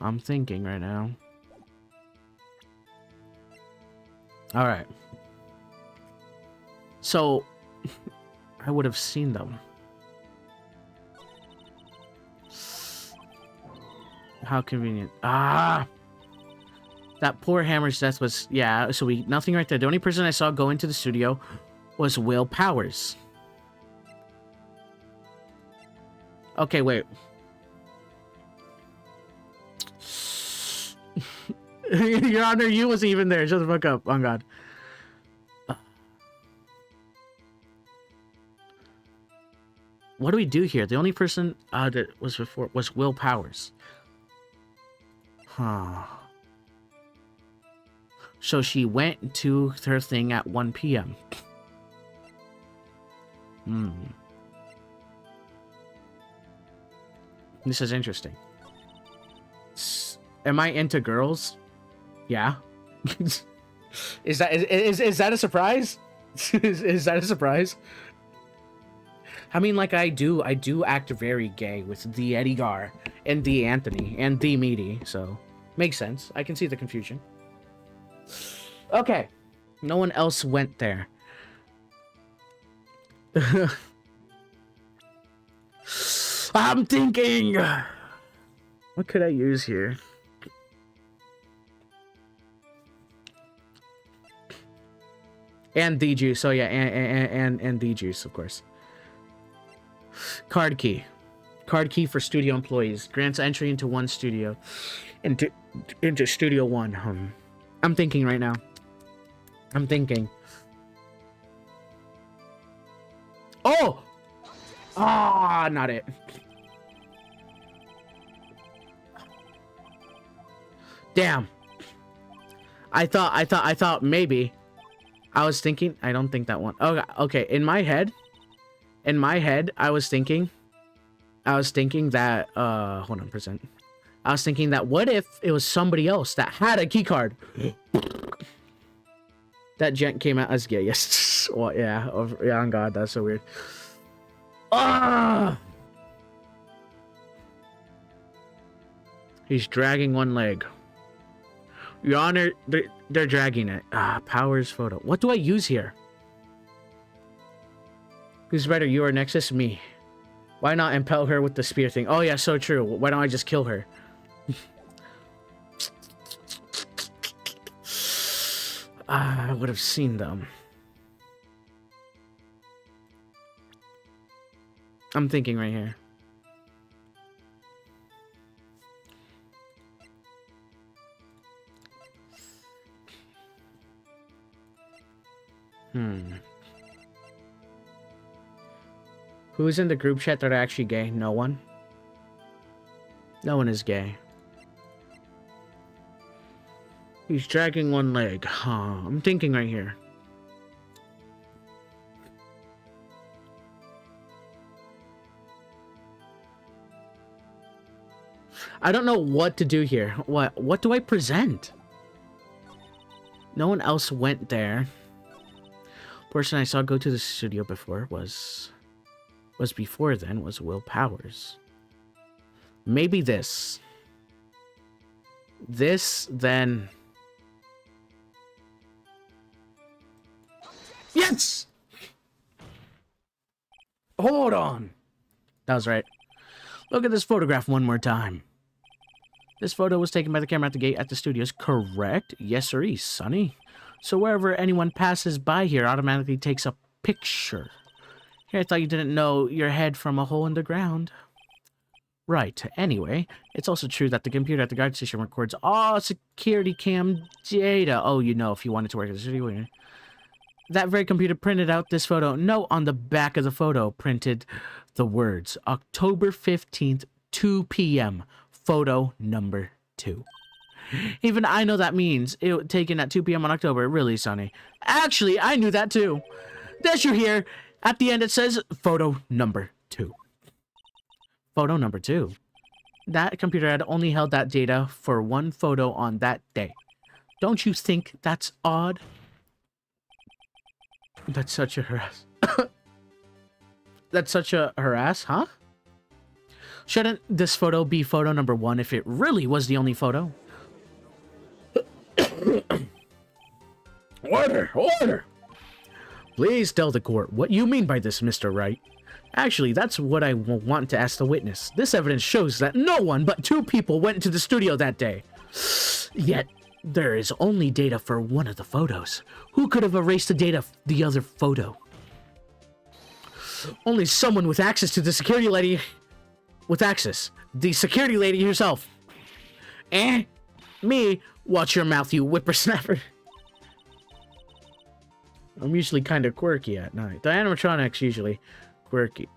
I'm thinking right now. Alright. So, I would have seen them. How convenient. That poor Hammer's death was... Yeah, so nothing right there. The only person I saw go into the studio was Will Powers. Okay, wait. Your Honor, you wasn't even there. Shut the fuck up. Oh, God. What do we do here? The only person that was before was Will Powers. So she went to her thing at 1 p.m. This is interesting. Am I into girls? Yeah. Is that a surprise? is that a surprise? I mean, like, I do act very gay with the Eddie Gar and the Anthony and the Meaty, so makes sense. I can see the confusion. Okay. No one else went there. I'm thinking. What could I use here? And the juice. So yeah, and the juice, of course. Card key. Card key for studio employees. Grants entry into one studio. Into Studio 1. I'm thinking right now. I'm thinking. Oh! Ah, not it. Damn. I thought maybe. I was thinking, I don't think that one. Oh, okay. In my head, I was thinking that, hold on a percent. I was thinking that what if it was somebody else that had a key card? That gent came out as gay. Yes. Well, yeah. Yeah, on God, that's so weird. Ah! He's dragging one leg. Your Honor, they're dragging it. Powers photo. What do I use here? Who's better, you or Nexus? Me. Why not impel her with the spear thing? Oh yeah, so true. Why don't I just kill her? I would have seen them. I'm thinking right here. Who's in the group chat that are actually gay? No one. No one is gay. He's dragging one leg. I'm thinking right here. I don't know what to do here. What do I present? No one else went there. Person I saw go to the studio before was before then was Will Powers. Maybe this. This, then... Yes! Hold on. That was right. Look at this photograph one more time. This photo was taken by the camera at the gate at the studios, correct? Yes, sir, Sonny. So wherever anyone passes by here automatically takes a picture. Here, I thought you didn't know your head from a hole in the ground. Right. Anyway, it's also true that the computer at the guard station records all security cam data. Oh, you know, if you wanted to work at the studio. That very computer printed out this photo. Note on the back of the photo printed the words, October 15th, 2 p.m., photo number 2. Even I know that means it was taken at 2 p.m. on October. Really, Sonny? Actually, I knew that too. There's you here. At the end, it says photo number 2. Photo number 2. That computer had only held that data for one photo on that day. Don't you think that's odd? That's such a harass. That's such a harass, huh? Shouldn't this photo be photo number 1 if it really was the only photo? Order! Order! Please tell the court what you mean by this, Mr. Wright. Actually, that's what I want to ask the witness. This evidence shows that no one but 2 people went to the studio that day. Yet, there is only data for one of the photos. Who could have erased the data of the other photo? Only someone with access to the security lady... With access. The security lady herself. Me? Watch your mouth, you whippersnapper. I'm usually kind of quirky at night. The animatronics usually quirky.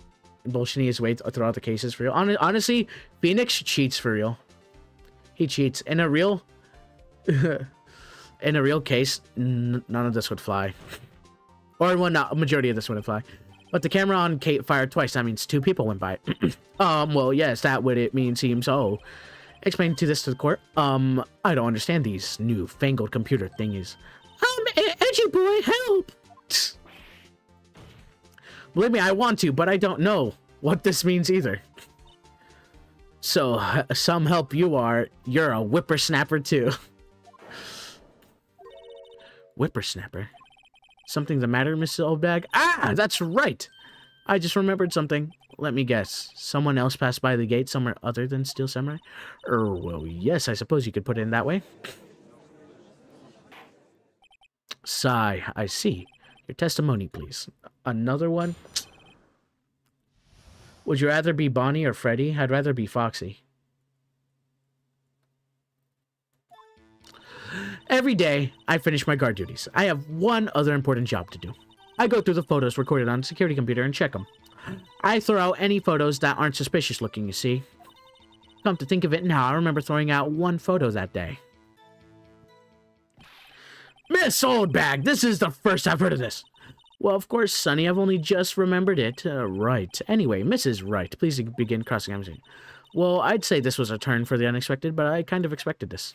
Bullshitting his way throughout the cases for real. Honestly, Phoenix cheats for real. He cheats. In a real... in a real case, none of this would fly. Or, well, not a majority of this wouldn't fly. But the camera on Kate fired twice. That means 2 people went by. Well, yes, that would it mean seems so. Explain to this to the court. I don't understand these newfangled computer thingies. Edgy boy, help! Believe me, I want to, but I don't know what this means either. So, some help you are. You're a whippersnapper too. Whippersnapper? Something the matter, Mrs. Oldbag? Ah, that's right! I just remembered something. Let me guess. Someone else passed by the gate somewhere other than Steel Samurai? Well, yes, I suppose you could put it in that way. Sigh, I see. Your testimony, please. Another one? Would you rather be Bonnie or Freddy? I'd rather be Foxy. Every day, I finish my guard duties. I have one other important job to do. I go through the photos recorded on the security computer and check them. I throw out any photos that aren't suspicious looking, you see. Come to think of it now, I remember throwing out one photo that day. Miss Oldbag, this is the first I've heard of this. Well, of course, Sonny, I've only just remembered it. Right. Anyway, Mrs. Wright, please begin crossing examination. Well, I'd say this was a turn for the unexpected, but I kind of expected this.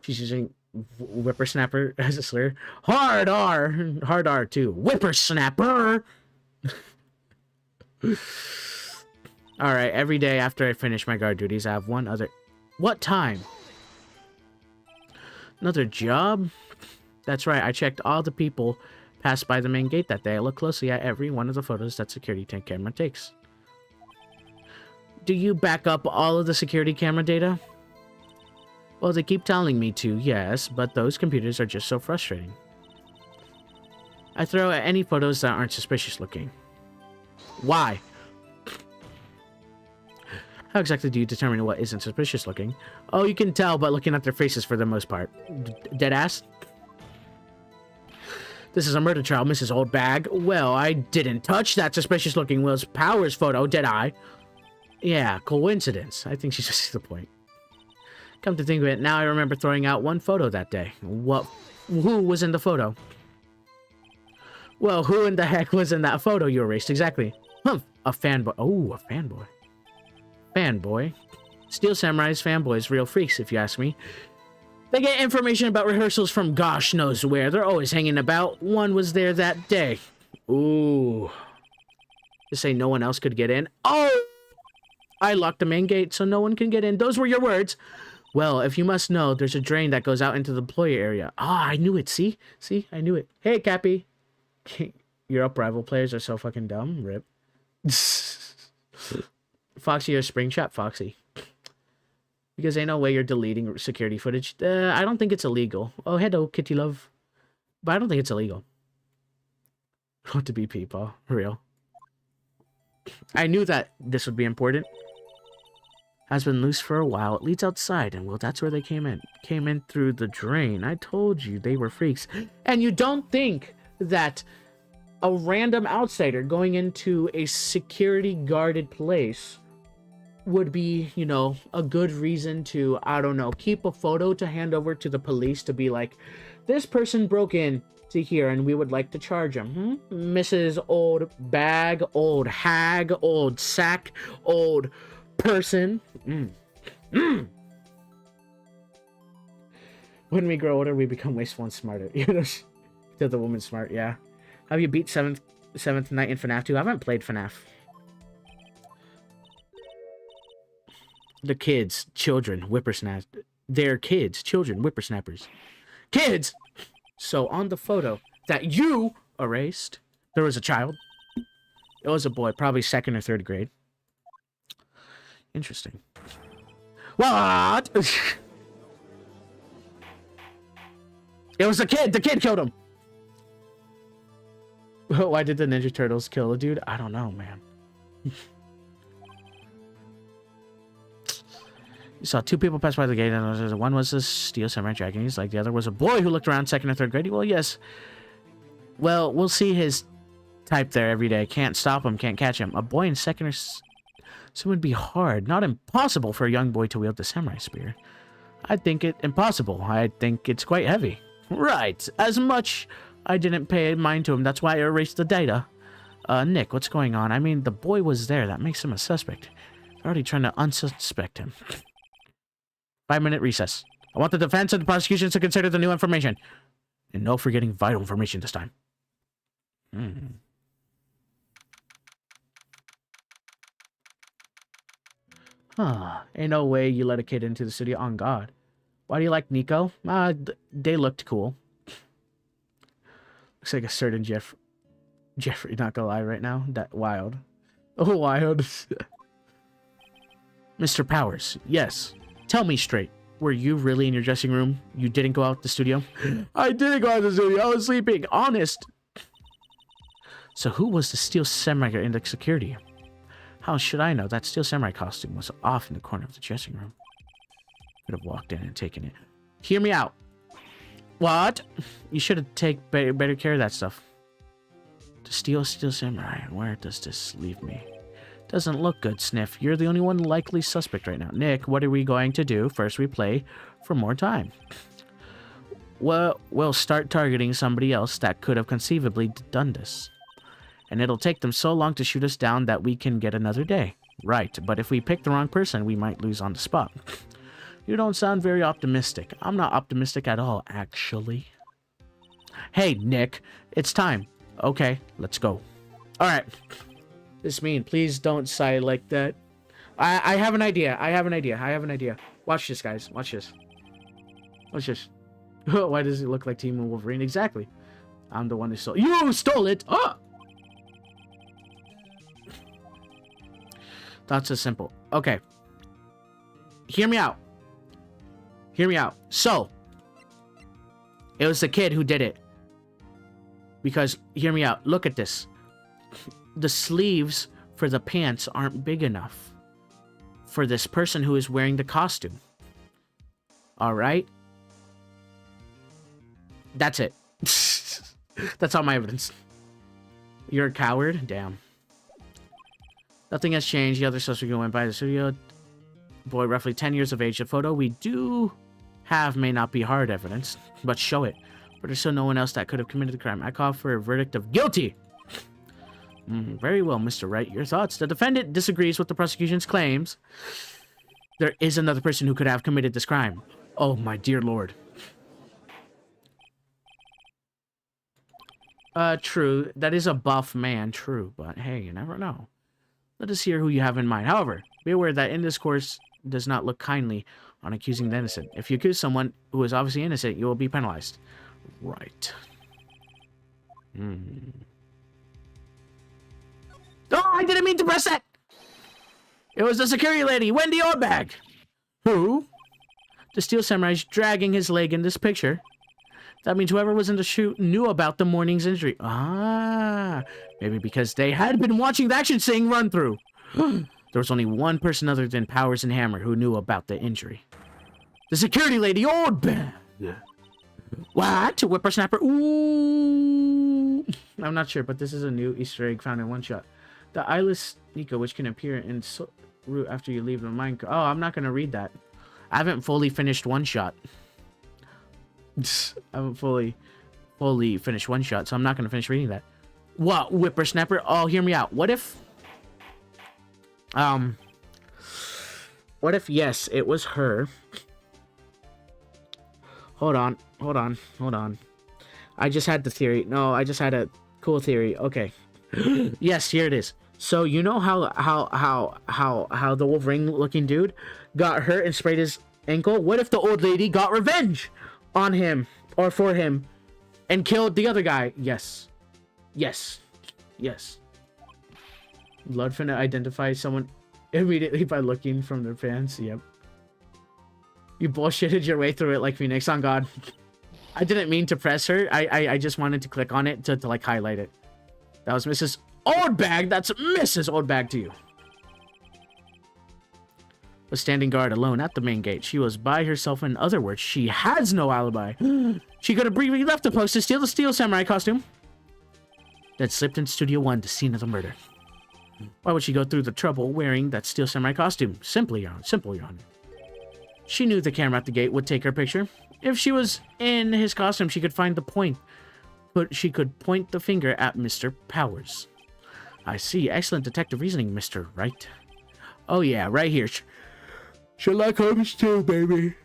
She's using whippersnapper as a slur. Hard R too. Whippersnapper. All right. Every day after I finish my guard duties, I have one other. What time? Another job? That's right. I checked all the people passed by the main gate that day. I looked closely at every one of the photos that security camera takes. Do you back up all of the security camera data? Well, they keep telling me to, yes, but those computers are just so frustrating. I throw at any photos that aren't suspicious looking. Why? How exactly do you determine what isn't suspicious looking? Oh, you can tell by looking at their faces for the most part. Deadass? This is a murder trial, Mrs. Oldbag. Well, I didn't touch that suspicious looking Will's Powers photo, did I? Yeah, coincidence. I think she just sees the point. Come to think of it, now I remember throwing out one photo that day. Who was in the photo? Well, who in the heck was in that photo you erased? Exactly. A fanboy. Oh, a fanboy. Fanboy. Steel Samurai's fanboys, real freaks, if you ask me. They get information about rehearsals from gosh knows where. They're always hanging about. One was there that day. Ooh. To say no one else could get in. Oh! I locked the main gate so no one can get in. Those were your words. Well, if you must know, there's a drain that goes out into the employee area. Ah, I knew it. See? See? I knew it. Hey, Cappy. Your up rival players are so fucking dumb. Rip. Foxy or Spring Trap Foxy. Because ain't no way you're deleting security footage. I don't think it's illegal. Oh, hello, Kitty Love. But I don't think it's illegal. What to be people. Real. I knew that this would be important. Has been loose for a while. It leads outside, and well, that's where they came in. Came in through the drain. I told you, they were freaks. And you don't think that a random outsider going into a security guarded place would be, you know, a good reason to, I don't know, keep a photo to hand over to the police to be like, this person broke in to here and we would like to charge him. Mrs. Old Bag, Old Hag, Old Sack, Old Person. When we grow older, we become wasteful and smarter. You know, to the woman smart, yeah. Have you beat 7th Night in FNAF 2? I haven't played FNAF. The kids, children, whippersnappers. They're kids, children, whippersnappers. Kids! So on the photo that you erased, there was a child. It was a boy, probably 2nd or 3rd grade. Interesting. What? It was a kid. The kid killed him. Why did the Ninja Turtles kill a dude? I don't know, man. You saw 2 people pass by the gate, and one was a Steel Samurai Dragon. He's like, the other was a boy who looked around 2nd or 3rd grade. Well, yes. Well, we'll see his type there every day. Can't stop him, can't catch him. A boy in 2nd or... So it would be hard, not impossible for a young boy to wield the samurai spear. I think it impossible. I think it's quite heavy. Right. As much I didn't pay mind to him, that's why I erased the data. Nick, what's going on? I mean, the boy was there. That makes him a suspect. They're already trying to unsuspect him. 5-minute recess. I want the defense and the prosecution to consider the new information. And no forgetting vital information this time. Huh. Ain't no way you let a kid into the studio. On God. Why do you like Nico? They looked cool. Looks like a certain Jeffrey, not gonna lie right now. That wild. Oh, wild. Mr. Powers, yes. Tell me straight. Were you really in your dressing room? You didn't go out the studio? I didn't go out the studio. I was sleeping. Honest. So who was the Steel Samurai in the security? How should I know? That Steel Samurai costume was off in the corner of the dressing room. Could have walked in and taken it. Hear me out. What? You should have taken better care of that stuff. The Steel Samurai. Where does this leave me? Doesn't look good, Sniff. You're the only one likely suspect right now. Nick, what are we going to do? First, we play for more time. Well, we'll start targeting somebody else that could have conceivably done this. And it'll take them so long to shoot us down that we can get another day. Right, but if we pick the wrong person, we might lose on the spot. You don't sound very optimistic. I'm not optimistic at all, actually. Hey, Nick, it's time. Okay, let's go. Alright. This mean, please don't sigh like that. I have an idea. I have an idea. Watch this, guys. Watch this. Watch this. Why does it look like Team Wolverine? Exactly. I'm the one who stole it. You stole it! Oh! That's so simple. Okay. Hear me out. So, it was the kid who did it. Because, hear me out. Look at this. The sleeves for the pants aren't big enough for this person who is wearing the costume. Alright? That's it. That's all my evidence. You're a coward? Damn. Nothing has changed. The other suspect went by the studio. Boy, roughly 10 years of age. The photo we do have may not be hard evidence, but show it. But there's still no one else that could have committed the crime. I call for a verdict of guilty. Very well, Mr. Wright. Your thoughts? The defendant disagrees with the prosecution's claims. There is another person who could have committed this crime. Oh, my dear lord. True. That is a buff man, true. But hey, you never know. Let us hear who you have in mind. However, be aware that in this course does not look kindly on accusing the innocent. If you accuse someone who is obviously innocent, you will be penalized. Right. Oh, I didn't mean to press that! It was the security lady, Wendy Orbag! Who? The Steel Samurai's dragging his leg in this picture. That means whoever was in the shoot knew about the morning's injury. Ah, maybe because they had been watching the action scene run through. There was only one person other than Powers and Hammer who knew about the injury. The security lady, Orbag! What? Whippersnapper? Ooh! I'm not sure, but this is a new Easter egg found in one shot. The eyeless Nico, which can appear in route after you leave the mine. Oh, I'm not gonna read that. I haven't fully finished one shot. I haven't fully finished one shot, so I'm not gonna finish reading that. What? Whippersnapper? Oh, hear me out. What if yes, it was her. Hold on. I just had the theory. No, I just had a cool theory. Okay. Yes, here it is. So you know how the Wolverine looking dude got hurt and sprayed his ankle? What if the old lady got revenge on him or for him and killed the other guy? Yes. Blood finna identify someone immediately by looking from their pants. Yep. You bullshitted your way through it like Phoenix on God. I didn't mean to press her. I just wanted to click on it to like highlight it. That was Mrs. Oldbag. That's Mrs. Oldbag to you. Was standing guard alone at the main gate. She was by herself. In other words, she has no alibi. She could have briefly left the post to steal the Steel Samurai costume. Then slipped in Studio 1, the scene of the murder. Why would she go through the trouble wearing that Steel Samurai costume? Simple, Your Honor. She knew the camera at the gate would take her picture. If she was in his costume, she could find the point. But she could point the finger at Mr. Powers. I see. Excellent detective reasoning, Mr. Wright. Oh yeah, right here. Sherlock Holmes too, baby.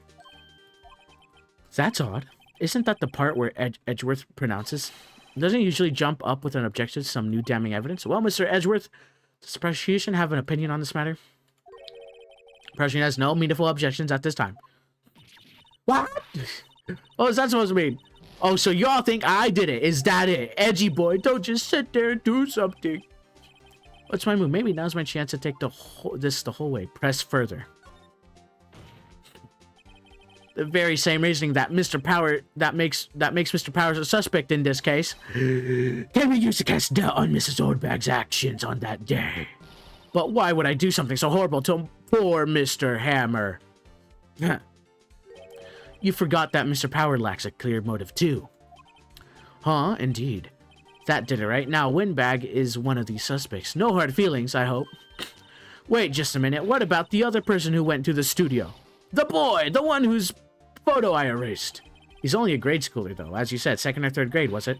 That's odd. Isn't that the part where Edgeworth pronounces? Doesn't he usually jump up with an objection to some new damning evidence? Well, Mr. Edgeworth, does the prosecution have an opinion on this matter? The prosecution has no meaningful objections at this time. What? What was that supposed to mean? Oh, so y'all think I did it? Is that it? Edgy boy, don't just sit there and do something. What's my move? Maybe now's my chance to take the whole way. Press further. The very same reasoning that Mr. Power that makes Mr. Powers a suspect in this case can be used to cast doubt on Mrs. Oldbag's actions on that day. But why would I do something so horrible to poor Mr. Hammer? You forgot that Mr. Power lacks a clear motive too. Huh? Indeed. That did it right. Now Windbag is one of these suspects. No hard feelings, I hope. Wait just a minute. What about the other person who went to the studio? The boy! The one whose photo I erased. He's only a grade schooler, though. As you said, 2nd or 3rd grade, was it?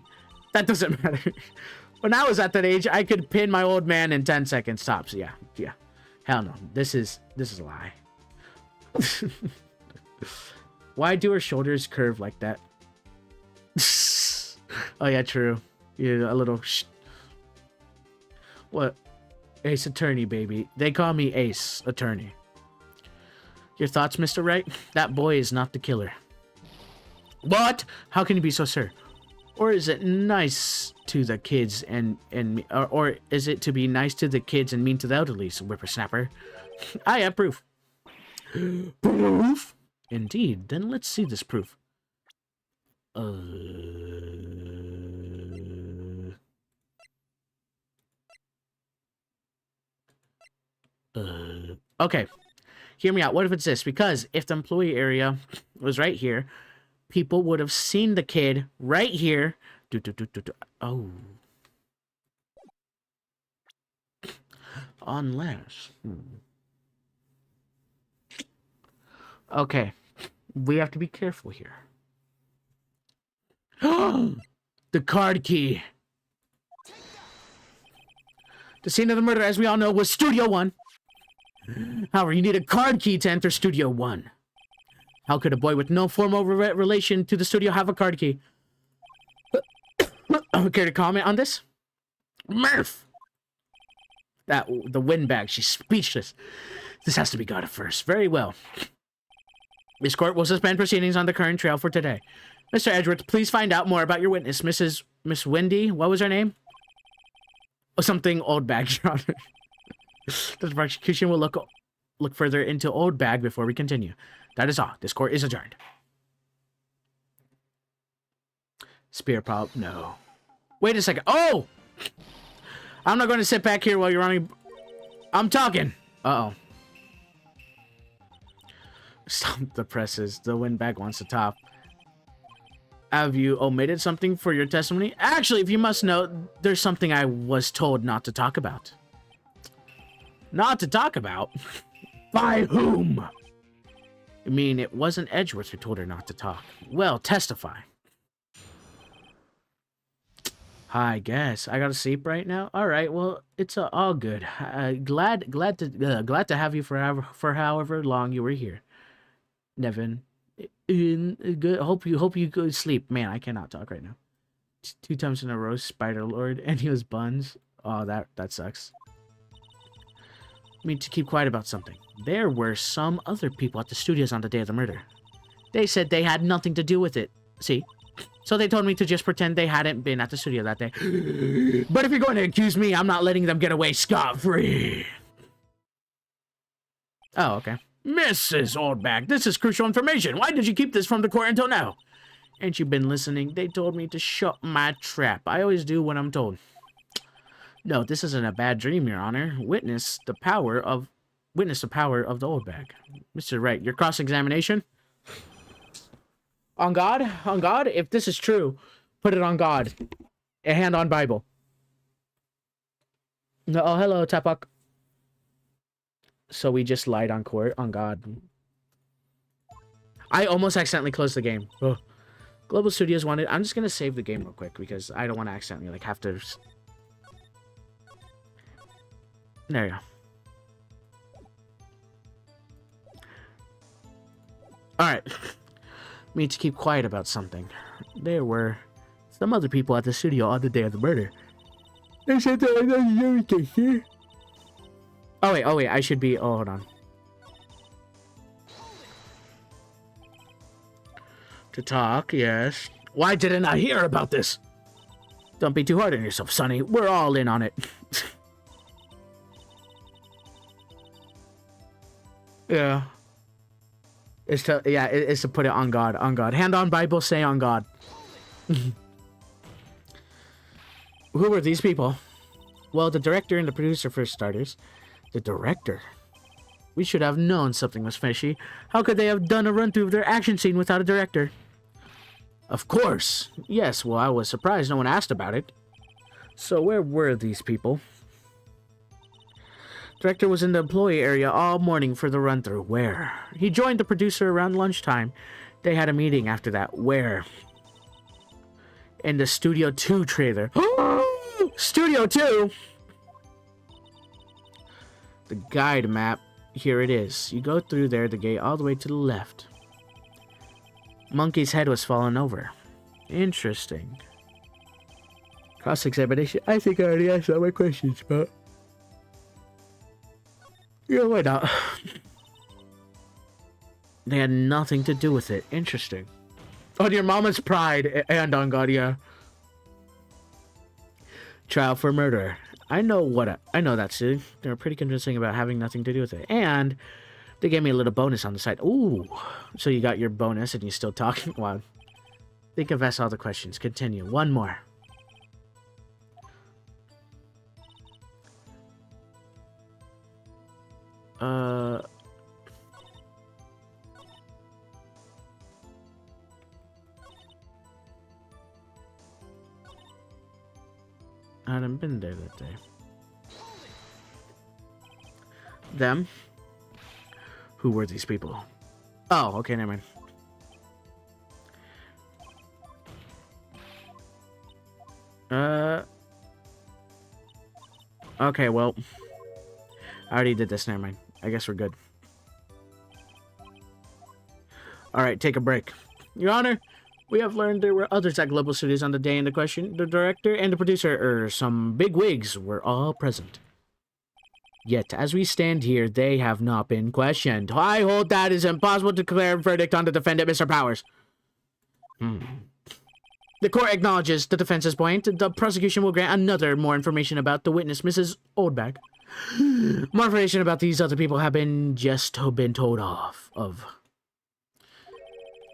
That doesn't matter. When I was at that age, I could pin my old man in 10 seconds tops. Yeah. Hell no. This is a lie. Why do her shoulders curve like that? Oh, yeah, true. Yeah, a little... What? Ace Attorney, baby. They call me Ace Attorney. Your thoughts, Mr. Wright? That boy is not the killer. What? How can you be so sure? Or is it nice to the kids or is it to be nice to the kids and mean to the elderly, whippersnapper? I have proof. Proof? Indeed. Then let's see this proof. Okay. Hear me out. What if it's this? Because if the employee area was right here, people would have seen the kid right here. Oh. Unless. Okay. We have to be careful here. The card key. The scene of the murder, as we all know, was Studio 1. However, you need a card key to enter Studio 1. How could a boy with no formal relation to the studio have a card key? Care to comment on this? Murph! The windbag, she's speechless. This has to be got at first. Very well. This court will suspend proceedings on the current trail for today. Mr. Edgeworth, please find out more about your witness, Miss Wendy. What was her name? Oh, something Oldbag, Your Honor. The prosecution will look further into Oldbag before we continue. That is all. This court is adjourned. Spear pop? No. Wait a second. Oh! I'm not going to sit back here while you're running. I'm talking. Uh-oh. Stop the presses. The windbag wants to top. Have you omitted something for your testimony? Actually, if you must know, there's something I was told not to talk about. Not to talk about? By whom? I mean, it wasn't Edgeworth who told her not to talk. Well, testify. I guess I gotta sleep right now. All right, well, it's all good. Glad to have you for however long you were here, Nevin. Good. Hope you go sleep. Man, I cannot talk right now. 2 times in a row, Spider Lord, and he was buns. Oh, that sucks. I mean, to keep quiet about something. There were some other people at the studios on the day of the murder. They said they had nothing to do with it. See? So they told me to just pretend they hadn't been at the studio that day. But if you're going to accuse me, I'm not letting them get away scot-free. Oh, okay. Mrs. Oldbag, this is crucial information. Why did you keep this from the court until now? Ain't you been listening? They told me to shut my trap. I always do when I'm told. No, this isn't a bad dream, Your Honor. Witness the power of the Oldbag. Mr. Wright, your cross-examination? On God? On God? If this is true, put it on God. A hand on Bible. No, oh, hello, Tapak. So we just lied on court? On God. I almost accidentally closed the game. Ugh. Global Studios wanted... I'm just going to save the game real quick because I don't want to accidentally, like, have to... There you go. Alright. Need to keep quiet about something. There were some other people at the studio on the day of the murder. They said that I know everything here. Oh wait, I should be... Oh, hold on. To talk, yes. Why didn't I hear about this? Don't be too hard on yourself, Sonny. We're all in on it. Yeah. It's to put it on God. On God. Hand on Bible, say on God. Who were these people? Well, the director and the producer, for starters. The director? We should have known something was fishy. How could they have done a run-through of their action scene without a director? Of course. Yes, well, I was surprised no one asked about it. So where were these people? Director was in the employee area all morning for the run-through. Where? He joined the producer around lunchtime. They had a meeting after that. Where? In the Studio 2 trailer. Studio 2? The guide map. Here it is. You go through there, the gate, all the way to the left. Monkey's head was fallen over. Interesting. Cross-examination. I think I already asked all my questions, but... yeah, why not? They had nothing to do with it. Interesting. On your mama's pride and on God, yeah. Trial for murder. I know that, Sid. They were pretty convincing about having nothing to do with it. And they gave me a little bonus on the side. Ooh. So you got your bonus and you're still talking? Wow. They confess all the questions. Continue. One more. I hadn't been there that day. Them? Who were these people? Oh, okay, never mind. Okay, well. I already did this, never mind. I guess we're good. Alright, take a break. Your Honor, we have learned there were others at Global Studios on the day in the question. The director and the producer, some big wigs, were all present. Yet, as we stand here, they have not been questioned. I hold that it is impossible to declare a verdict on the defendant, Mr. Powers. The court acknowledges the defense's point. The prosecution will grant another more information about the witness, Mrs. Oldbag. More information about these other people have been told of.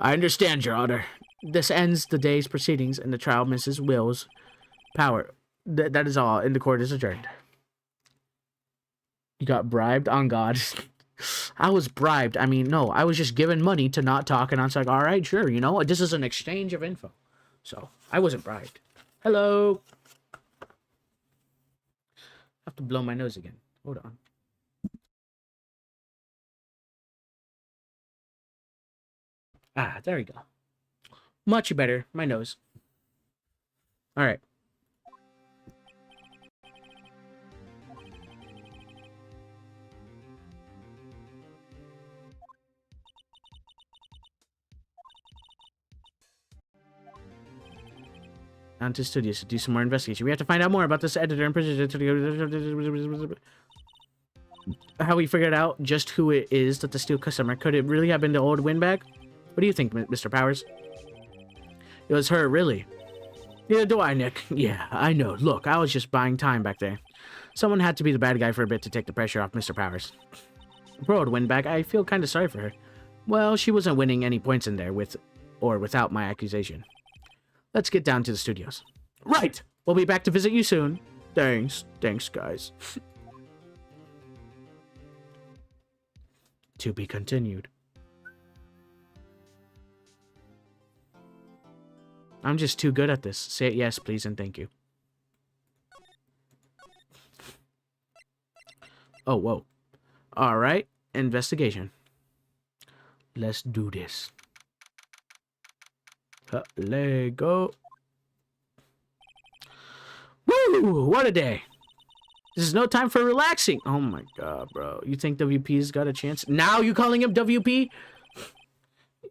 I understand, Your Honor. This ends the day's proceedings and the trial, Mrs. Will's Power. That is all, and the court is adjourned. You got bribed? On God. I was bribed. I mean, no, I was just given money to not talk, and I was like, all right, sure, you know, this is an exchange of info. So, I wasn't bribed. Hello. I have to blow my nose again. Hold on. Ah, there we go. Much better. My nose. All right. On to studios to do some more investigation. We have to find out more about this editor and how we figured out just who it is that the steel customer. Could it really have been the old windbag? What do you think, Mr. Powers? It was her, really. Neither do I, Nick. Yeah, I know. Look, I was just buying time back there. Someone had to be the bad guy for a bit to take the pressure off Mr. Powers. Poor old windbag, I feel kind of sorry for her. Well, she wasn't winning any points in there with or without my accusation. Let's get down to the studios. Right! We'll be back to visit you soon. Thanks. Thanks, guys. To be continued. I'm just too good at this. Say it yes, please, and thank you. Oh, whoa. Alright. Investigation. Let's do this. Let go. Woo! What a day. This is no time for relaxing. Oh my god, bro. You think WP's got a chance? Now you calling him WP?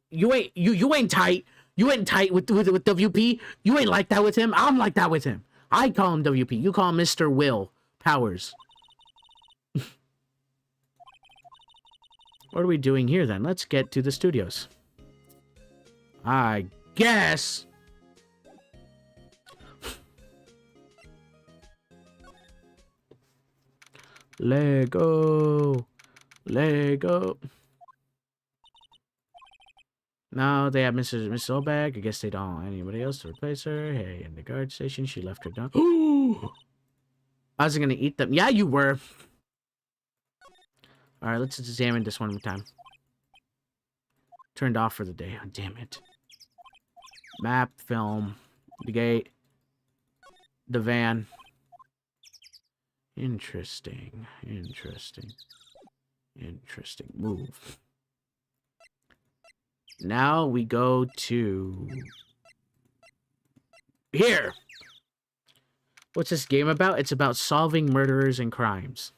You ain't tight. You ain't tight with WP. You ain't like that with him. I'm like that with him. I call him WP. You call him Mr. Will Powers. What are we doing here then? Let's get to the studios. I guess Lego. Lego. Now they have Miss Solbag. I guess they don't. Anybody else to replace her? Hey, in the guard station, she left her down. I wasn't gonna eat them. Yeah, you were. All right, let's examine this one more time. Turned off for the day. Oh, damn it. Map, film, the gate, the van. Interesting. Interesting. Interesting. Move. Now we go to... here! What's this game about? It's about solving murderers and crimes.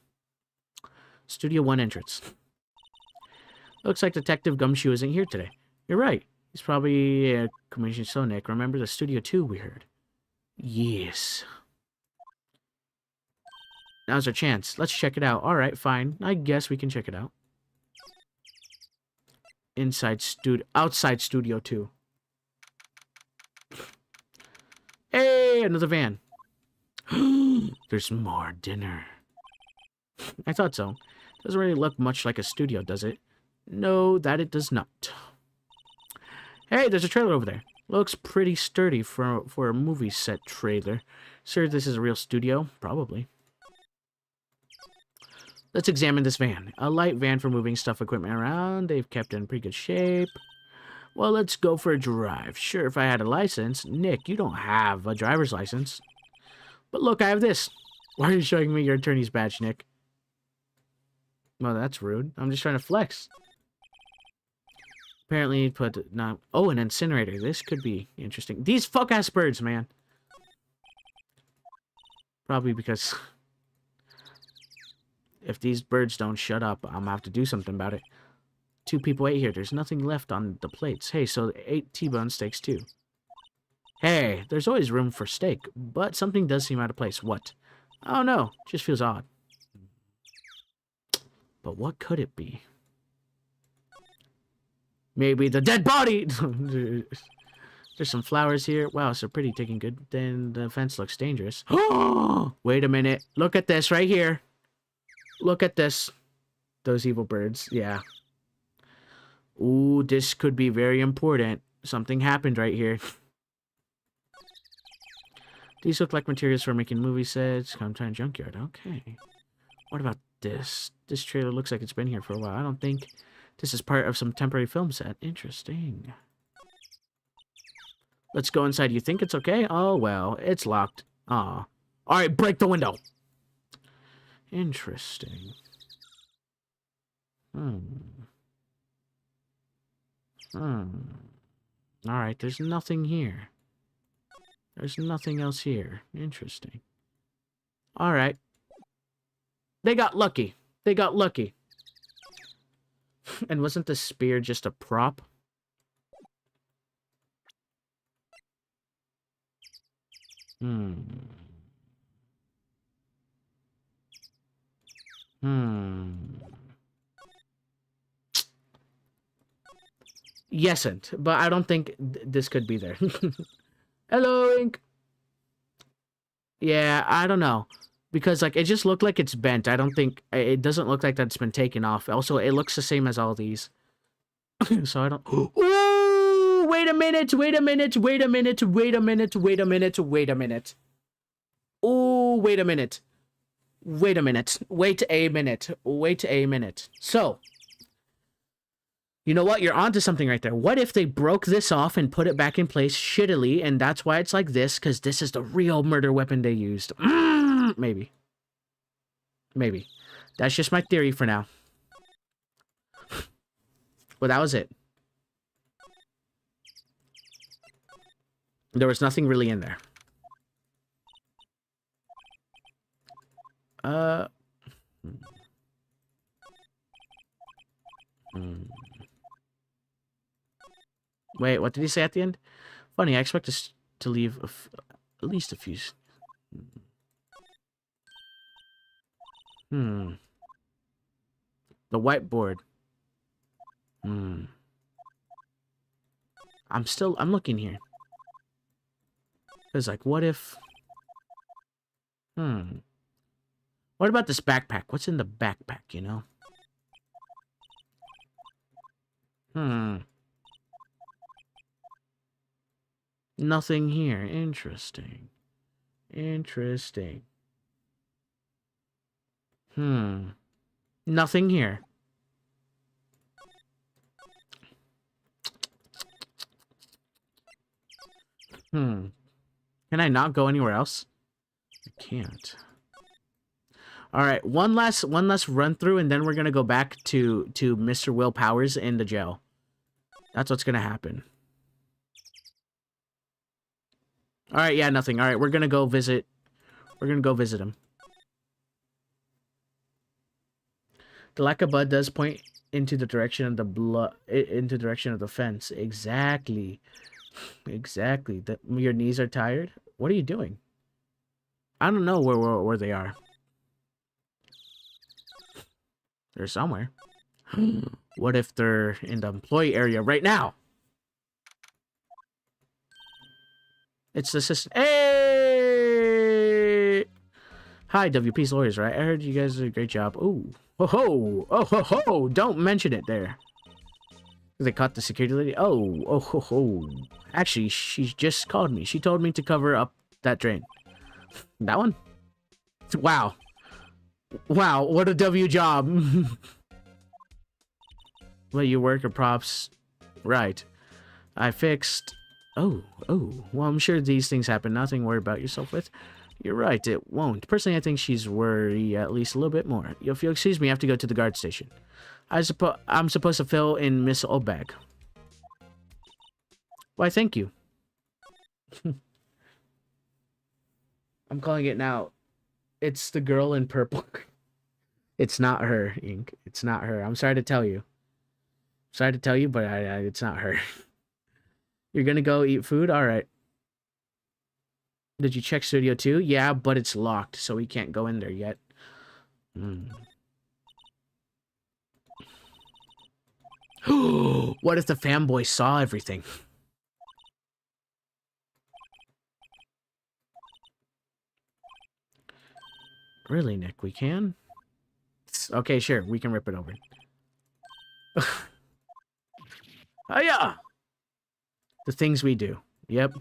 Studio 1 entrance. Looks like Detective Gumshoe isn't here today. You're right. He's probably Commissioner Sonic. Remember the Studio 2 we heard? Yes. Now's our chance. Let's check it out. Alright, fine. I guess we can check it out. Outside Studio 2. Hey, another van. There's more dinner. I thought so. Doesn't really look much like a studio, does it? No, that it does not. Hey, there's a trailer over there. Looks pretty sturdy for a movie set trailer. Sir, this is a real studio? Probably. Let's examine this van. A light van for moving stuff equipment around. They've kept it in pretty good shape. Well, let's go for a drive. Sure, if I had a license. Nick, you don't have a driver's license. But look, I have this. Why are you showing me your attorney's badge, Nick? Well, that's rude. I'm just trying to flex. Apparently, put not. Oh, an incinerator. This could be interesting. These fuck-ass birds, man. Probably because if these birds don't shut up, I'm gonna have to do something about it. 2 people ate here. There's nothing left on the plates. Hey, so 8 T-bone steaks too. Hey, there's always room for steak, but something does seem out of place. What? Oh no, just feels odd. But what could it be? Maybe the dead body! There's some flowers here. Wow, so pretty, taking good. Then the fence looks dangerous. Wait a minute. Look at this right here. Look at this. Those evil birds. Yeah. Ooh, this could be very important. Something happened right here. These look like materials for making movie sets. Sometime junkyard. Okay. What about this? This trailer looks like it's been here for a while. I don't think this is part of some temporary film set. Interesting. Let's go inside. You think it's okay? Oh, well, it's locked. Aw. Alright, break the window. Interesting. Alright, there's nothing here. There's nothing else here. Interesting. Alright. They got lucky. They got lucky. And wasn't the spear just a prop? Yesn't, but I don't think this could be there. Hello, Ink. Yeah, I don't know. Because, like, it just looked like it's bent. I don't think... It doesn't look like that's been taken off. Also, it looks the same as all these. So I don't... Ooh! Wait a minute! Wait a minute! Wait a minute! Wait a minute! Wait a minute! Wait a minute! Ooh, wait a minute. Wait a minute. Wait a minute. Wait a minute. So... You know what? You're onto something right there. What if they broke this off and put it back in place shittily, and that's why it's like this, because this is the real murder weapon they used? Maybe. Maybe. That's just my theory for now. Well, that was it. There was nothing really in there. Wait, what did he say at the end? Funny, I expect us to leave at least a few... The whiteboard. I'm looking here. It's like, what if... What about this backpack? What's in the backpack, you know? Nothing here. Interesting. Interesting. Nothing here. Can I not go anywhere else? I can't. All right, one last run through, and then we're gonna go back to Mr. Will Powers in the jail. That's what's gonna happen. All right, yeah, nothing. All right, we're gonna go visit. We're gonna go visit him. The lack of blood does point into the direction of the into the direction of the fence. Exactly. Exactly. Your knees are tired. What are you doing? I don't know where they are. They're somewhere. What if they're in the employee area right now? It's the system. Hey! Hi, WP's lawyers, right? I heard you guys did a great job. Ooh. Ho ho! Oh ho ho! Don't mention it there. They caught the security lady. Oh, oh ho ho. Actually, she just called me. She told me to cover up that drain. That one? Wow. Wow, what a W job. Well, you work or props. Right. I fixed. Oh. Well, I'm sure these things happen. Nothing to worry about yourself with. You're right, it won't. Personally, I think she's worried at least a little bit more. If you'll excuse me, I have to go to the guard station. I'm supposed to fill in Miss Oldbag. Why, thank you. I'm calling it now. It's the girl in purple. It's not her, Ink. It's not her. I'm sorry to tell you. Sorry to tell you, but it's not her. You're gonna go eat food? Alright. Did you check Studio 2? Yeah, but it's locked, so we can't go in there yet. What if the fanboy saw everything? Really, Nick? We can? Okay, sure. We can rip it open. Hiya! The things we do. Yep.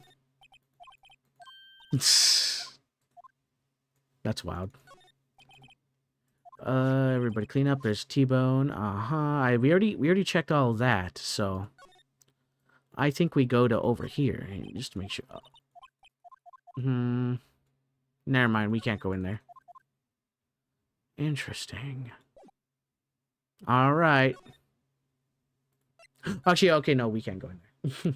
That's wild. Everybody clean up. There's T-Bone. We already checked all that, so I think we go to over here just to make sure. Never mind. We can't go in there. Interesting. All right. Actually, okay, no, we can't go in there.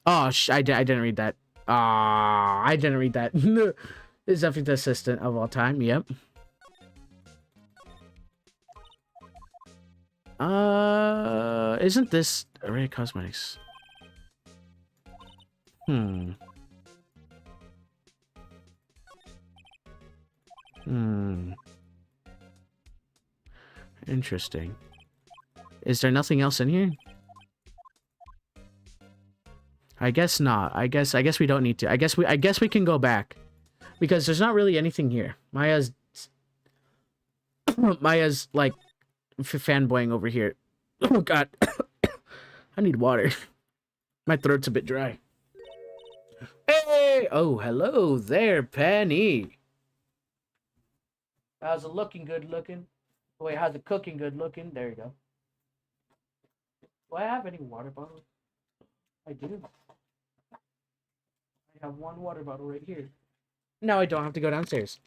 Oh, I didn't read that. I didn't read that. Is definitely the assistant of all time. Yep. Isn't this Array Cosmetics? Interesting. Is there nothing else in here? I guess not. I guess we don't need to. I guess we can go back. Because there's not really anything here. Maya's like fanboying over here. Oh god. I need water. My throat's a bit dry. Hey! Oh, hello there, Penny. How's it looking good looking? Wait, how's it cooking good looking? There you go. Do I have any water bottles? I do. I have one water bottle right here. Now I don't have to go downstairs.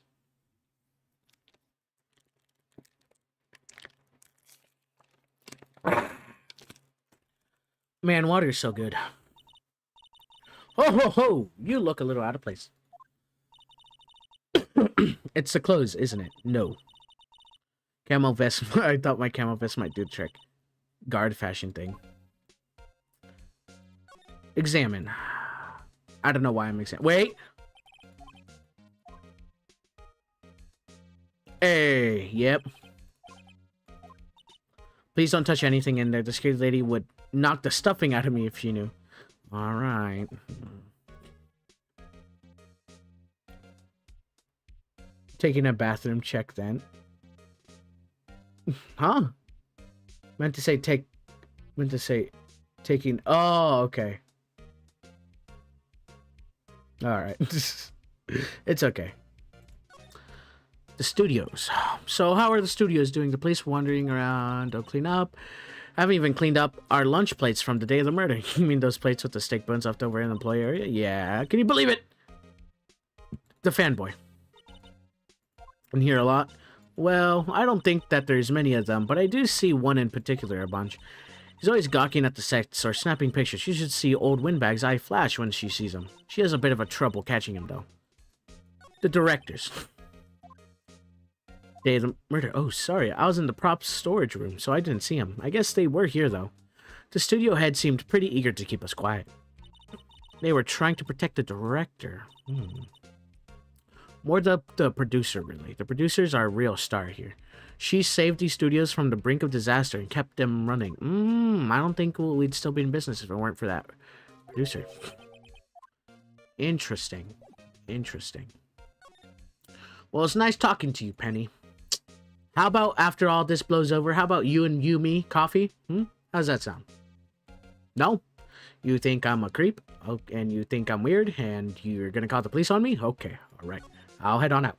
Man, water is so good. Ho ho ho! You look a little out of place. It's the clothes, isn't it? No. Camo vest. I thought my camo vest might do the trick. Guard fashion thing. Examine. I don't know why I'm examining. Wait! Hey, yep. Please don't touch anything in there. The security lady would knock the stuffing out of me if she knew. All right. Taking a bathroom check then. Huh? Meant to say taking. Oh, okay. All right. It's okay. The studios. So how are the studios doing? The police wandering around. Don't clean up. I haven't even cleaned up our lunch plates from the day of the murder. You mean those plates with the steak buns left over in the employee area? Yeah. Can you believe it? The fanboy. In here a lot? Well, I don't think that there's many of them, but I do see one in particular a bunch. He's always gawking at the sets or snapping pictures. You should see old Windbag's eye flash when she sees him. She has a bit of a trouble catching him, though. The directors. Day of the murder. Oh, sorry. I was in the props storage room, so I didn't see him. I guess they were here, though. The studio head seemed pretty eager to keep us quiet. They were trying to protect the director. More the producer, really. The producers are a real star here. She saved these studios from the brink of disaster and kept them running. I don't think we'd still be in business if it weren't for that producer. Interesting. Interesting. Well, it's nice talking to you, Penny. How about after all this blows over, how about you and me coffee? How's that sound? No? You think I'm a creep? Oh, and you think I'm weird? And you're gonna call the police on me? Okay, alright. I'll head on out.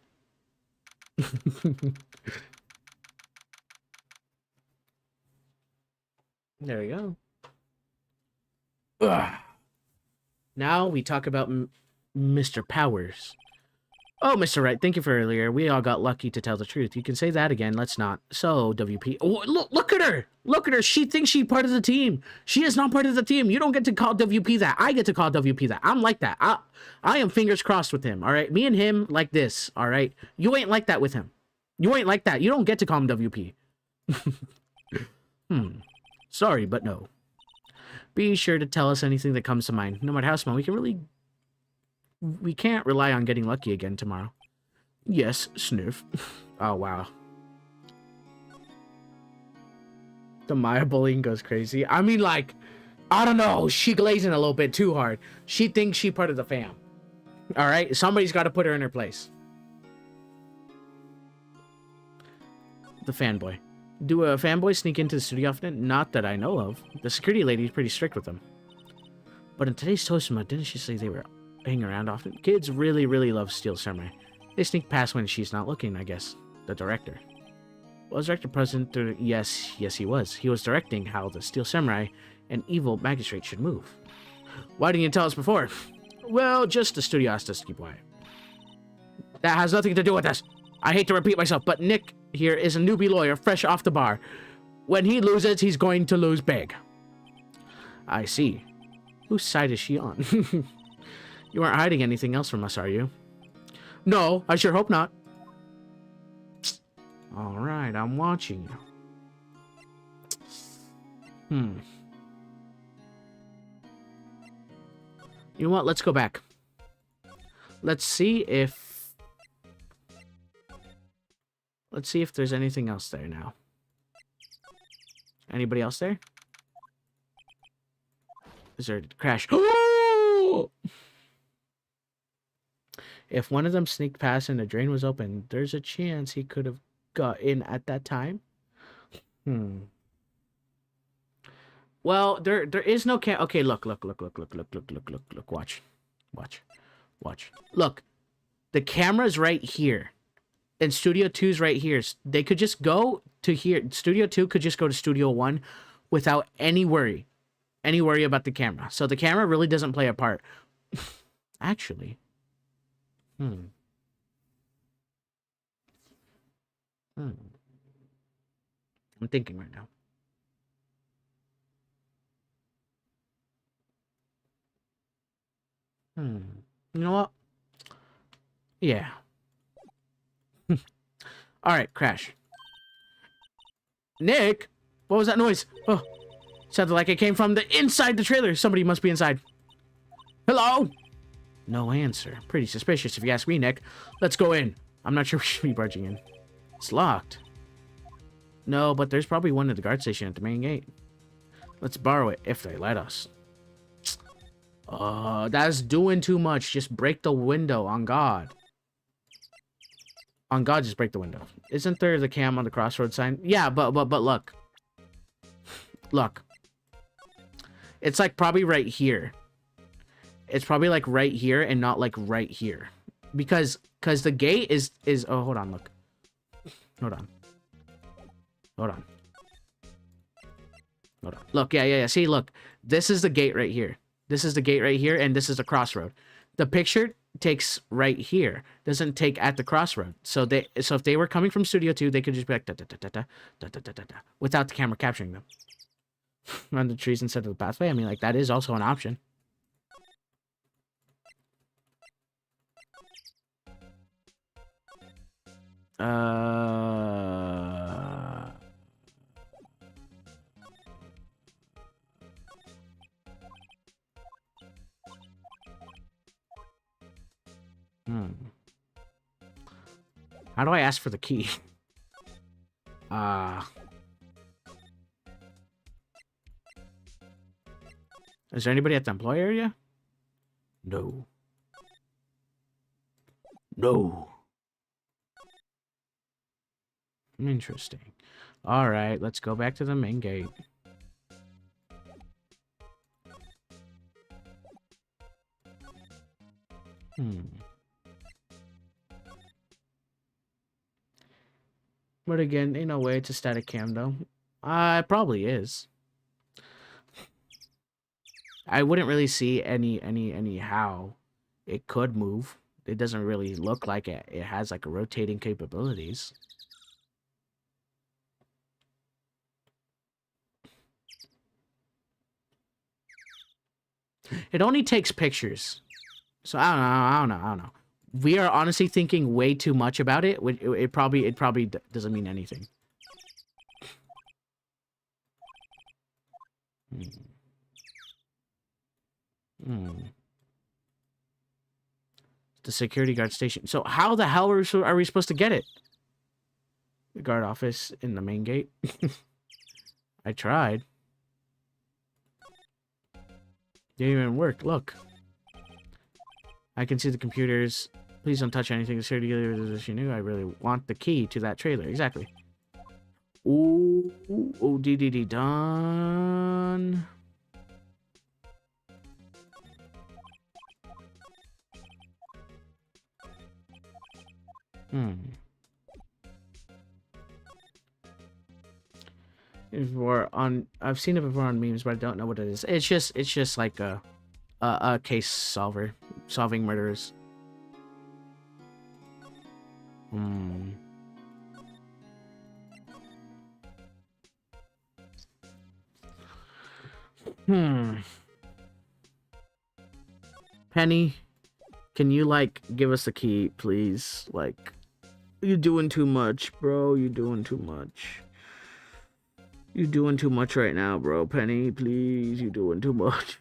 There we go. Ugh. Now we talk about Mr. Powers. Oh, Mr. Wright, thank you for earlier. We all got lucky to tell the truth. You can say that again. Let's not. So, WP. Oh, look at her. Look at her. She thinks she's part of the team. She is not part of the team. You don't get to call WP that. I get to call WP that. I'm like that. I am fingers crossed with him. All right. Me and him like this. All right. You ain't like that with him. You ain't like that. You don't get to call him WP. Sorry, but no. Be sure to tell us anything that comes to mind. No matter how small, we can't rely on getting lucky again tomorrow. Yes, sniff. Oh, wow. The Maya bullying goes crazy. I mean, like, I don't know. She glazing a little bit too hard. She thinks she's part of the fam. All right? Somebody's got to put her in her place. The fanboy. Do a fanboy sneak into the studio often? Not that I know of. The security lady's pretty strict with them. But in today's Toastma, didn't she say they were hanging around often? Kids really, really love Steel Samurai. They sneak past when she's not looking, I guess. The director. Was director present? Yes, he was. He was directing how the Steel Samurai and evil magistrate should move. Why didn't you tell us before? Well, just the studio asked us to keep quiet. That has nothing to do with us. I hate to repeat myself, but Nick here is a newbie lawyer fresh off the bar. When he loses, he's going to lose big. I see. Whose side is she on? You aren't hiding anything else from us, are you? No, I sure hope not. Alright, I'm watching you. You know what? Let's go back. Let's see if there's anything else there now. Anybody else there? Is there a crash? If one of them sneaked past and the drain was open, there's a chance he could have got in at that time. Well, there is no okay, look. Watch. Look. The camera's right here. And Studio 2's right here. They could just go to here. Studio 2 could just go to Studio 1 without any worry. Any worry about the camera. So the camera really doesn't play a part. Actually. I'm thinking right now. You know what? Yeah. Alright, crash. Nick? What was that noise? Oh, sounded like it came from the inside the trailer. Somebody must be inside. Hello? No answer. Pretty suspicious if you ask me, Nick. Let's go in. I'm not sure we should be barging in. It's locked. No, but there's probably one at the guard station at the main gate. Let's borrow it if they let us. That's doing too much. Just break the window, on God. On God, just break the window. Isn't there the cam on the crossroad sign? Yeah, but look. Look. It's like probably right here. It's probably like right here and not like right here. Because the gate is oh, hold on, look. Hold on. Hold on. Hold on. Look, yeah. See, look. This is the gate right here. This is the gate right here, and this is the crossroad. The picture takes right here. Doesn't take at the crossroad. So if they were coming from Studio 2, they could just be like da da da da da da da da da da without the camera capturing them. Run the trees instead of the pathway. I mean, like, that is also an option. How do I ask for the key? Is there anybody at the employee area? No. No. Interesting. All right, let's go back to the main gate. But again, ain't no way it's a static cam though. It probably is. I wouldn't really see any how it could move. It doesn't really look like it has like rotating capabilities. It only takes pictures. So I don't know. We are honestly thinking way too much about it. It probably doesn't mean anything. The security guard station. So how the hell are we supposed to get it? The guard office in the main gate. I tried. Didn't even work. Look. I can see the computers. Please don't touch anything. The security guard, as you knew, I really want the key to that trailer. Exactly. Ooh, DDD done. I've seen it before on memes, but I don't know what it is. It's just like a case solver, solving murderers. Penny, can you like give us the key, please? Like, you're doing too much, bro. You're doing too much. You're doing too much right now, bro. Penny, please. You're doing too much.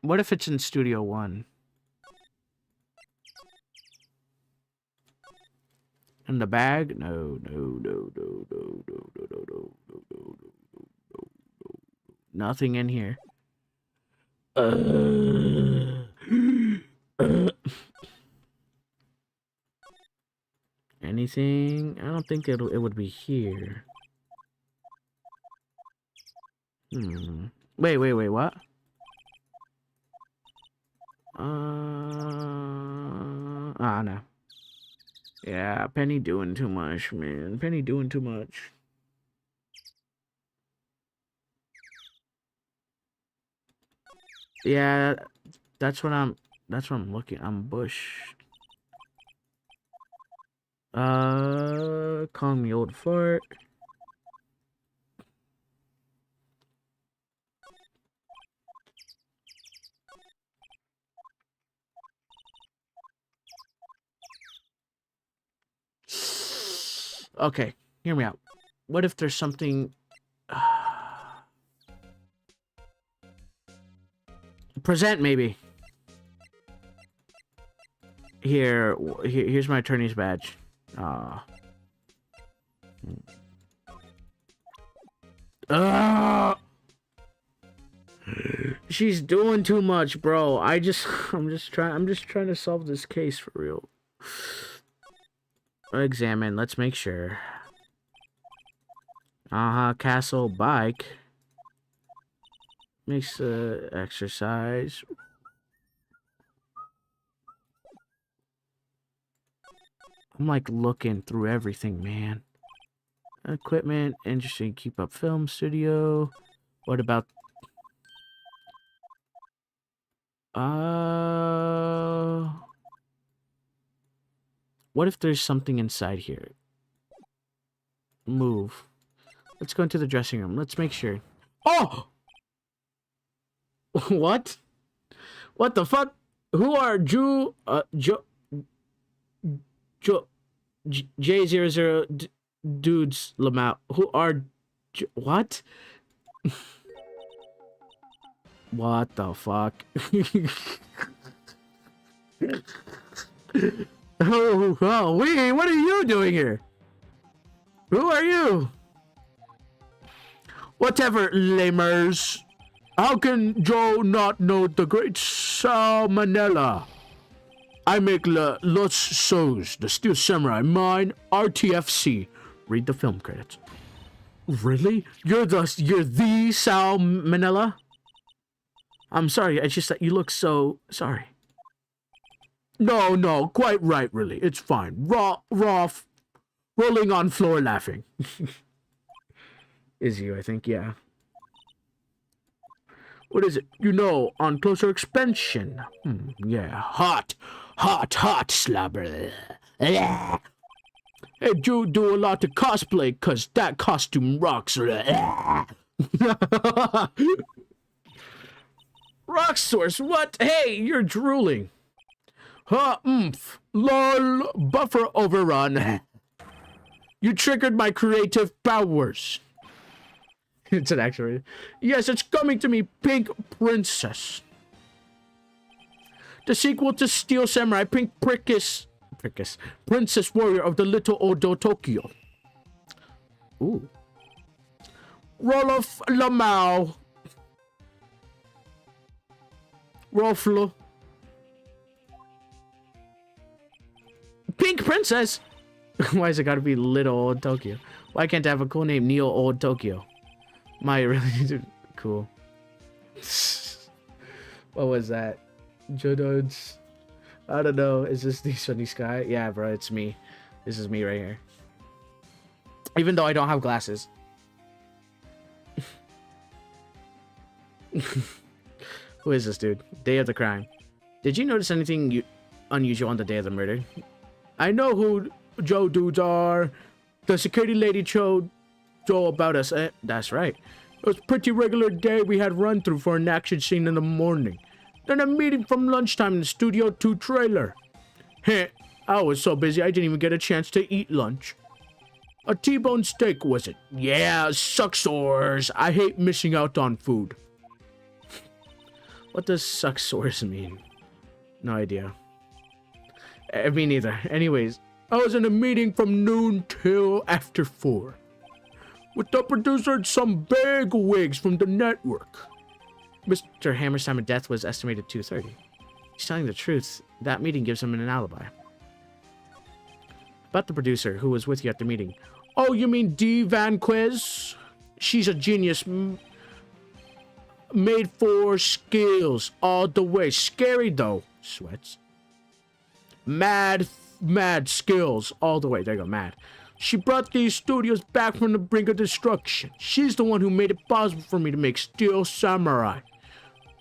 What if it's in Studio 1? In the bag? No. Nothing in here. Anything? I don't think it would be here. Wait, what? No. Yeah, Penny doing too much, man. Penny doing too much. Yeah, that's what I'm looking. I'm bushed. Calling me old fart. Okay, hear me out. What if there's something... Present, maybe. Here's my attorney's badge. She's doing too much, bro. I'm just trying to solve this case for real. Examine. Let's make sure. Castle bike. Makes the exercise. I'm like looking through everything, man. Equipment, interesting. Keep up film studio. What about? What if there's something inside here? Move. Let's go into the dressing room. Let's make sure. Oh! What? What the fuck? Who are J00 dudes Lamau? Who are what? What the fuck? Oh, wait, what are you doing here? Who are you? Whatever, lamers. How can Joe not know the great Salmonella? I make Los Shows, the Steel Samurai, mine, RTFC. Read the film credits. Really? You're the Salmonella? I'm sorry, it's just that you look so sorry. No, quite right, really. It's fine. Rolling on floor laughing. Is you, I think, yeah. What is it? On closer expansion. Yeah, hot, slobber. Hey, you do a lot of cosplay, cause that costume rocks. Rock source, what? Hey, you're drooling. Lol, buffer overrun. You triggered my creative powers. It's an actual. Yes, it's coming to me, Pink Princess. The sequel to Steel Samurai, Pink Princess Warrior of the Little Odo Tokyo. Ooh. Roloff Lamau. Rolflo. Pink Princess? Why is it gotta be Little Old Tokyo? Why can't I have a cool name? Neo Old Tokyo. My really cool. What was that? Jodo's. I don't know. Is this the sunny sky? Yeah, bro, it's me. This is me right here. Even though I don't have glasses. Who is this dude? Day of the crime. Did you notice anything unusual on the day of the murder? I know who Joe dudes are. The security lady told Joe about us. That's right. It was a pretty regular day we had run through for an action scene in the morning. Then a meeting from lunchtime in the Studio 2 trailer. Heh, I was so busy I didn't even get a chance to eat lunch. A T-bone steak, was it? Yeah, sucksores. I hate missing out on food. What does sucksores mean? No idea. Me neither. Anyways, I was in a meeting from noon till after 4. With the producer and some big wigs from the network. Mr. Hammer's time of death was estimated 2:30. He's telling the truth. That meeting gives him an alibi. About the producer who was with you at the meeting. Oh, you mean Dee Van Quez? She's a genius. Made for skills all the way. Scary though. Sweats. Mad skills all the way. There you go, mad. She brought these studios back from the brink of destruction. She's the one who made it possible for me to make Steel Samurai.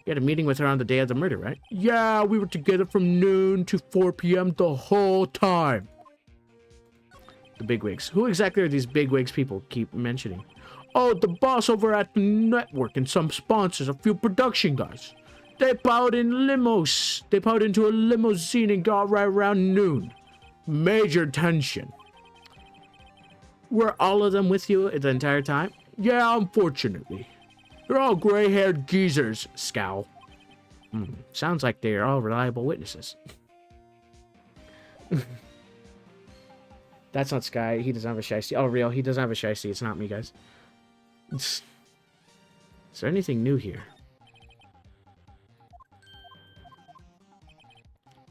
You had a meeting with her on the day of the murder, right? Yeah, we were together from noon to 4 p.m. the whole time. The bigwigs. Who exactly are these bigwigs people keep mentioning? Oh, the boss over at the network and some sponsors, a few production guys. They piled in limos. They piled into a limousine and got right around noon. Major tension. Were all of them with you the entire time? Yeah, unfortunately. They're all gray-haired geezers, scowl. Sounds like they're all reliable witnesses. That's not Sky. He doesn't have a Shiesty. Oh, real. He doesn't have a Shiesty. It's not me, guys. Is there anything new here?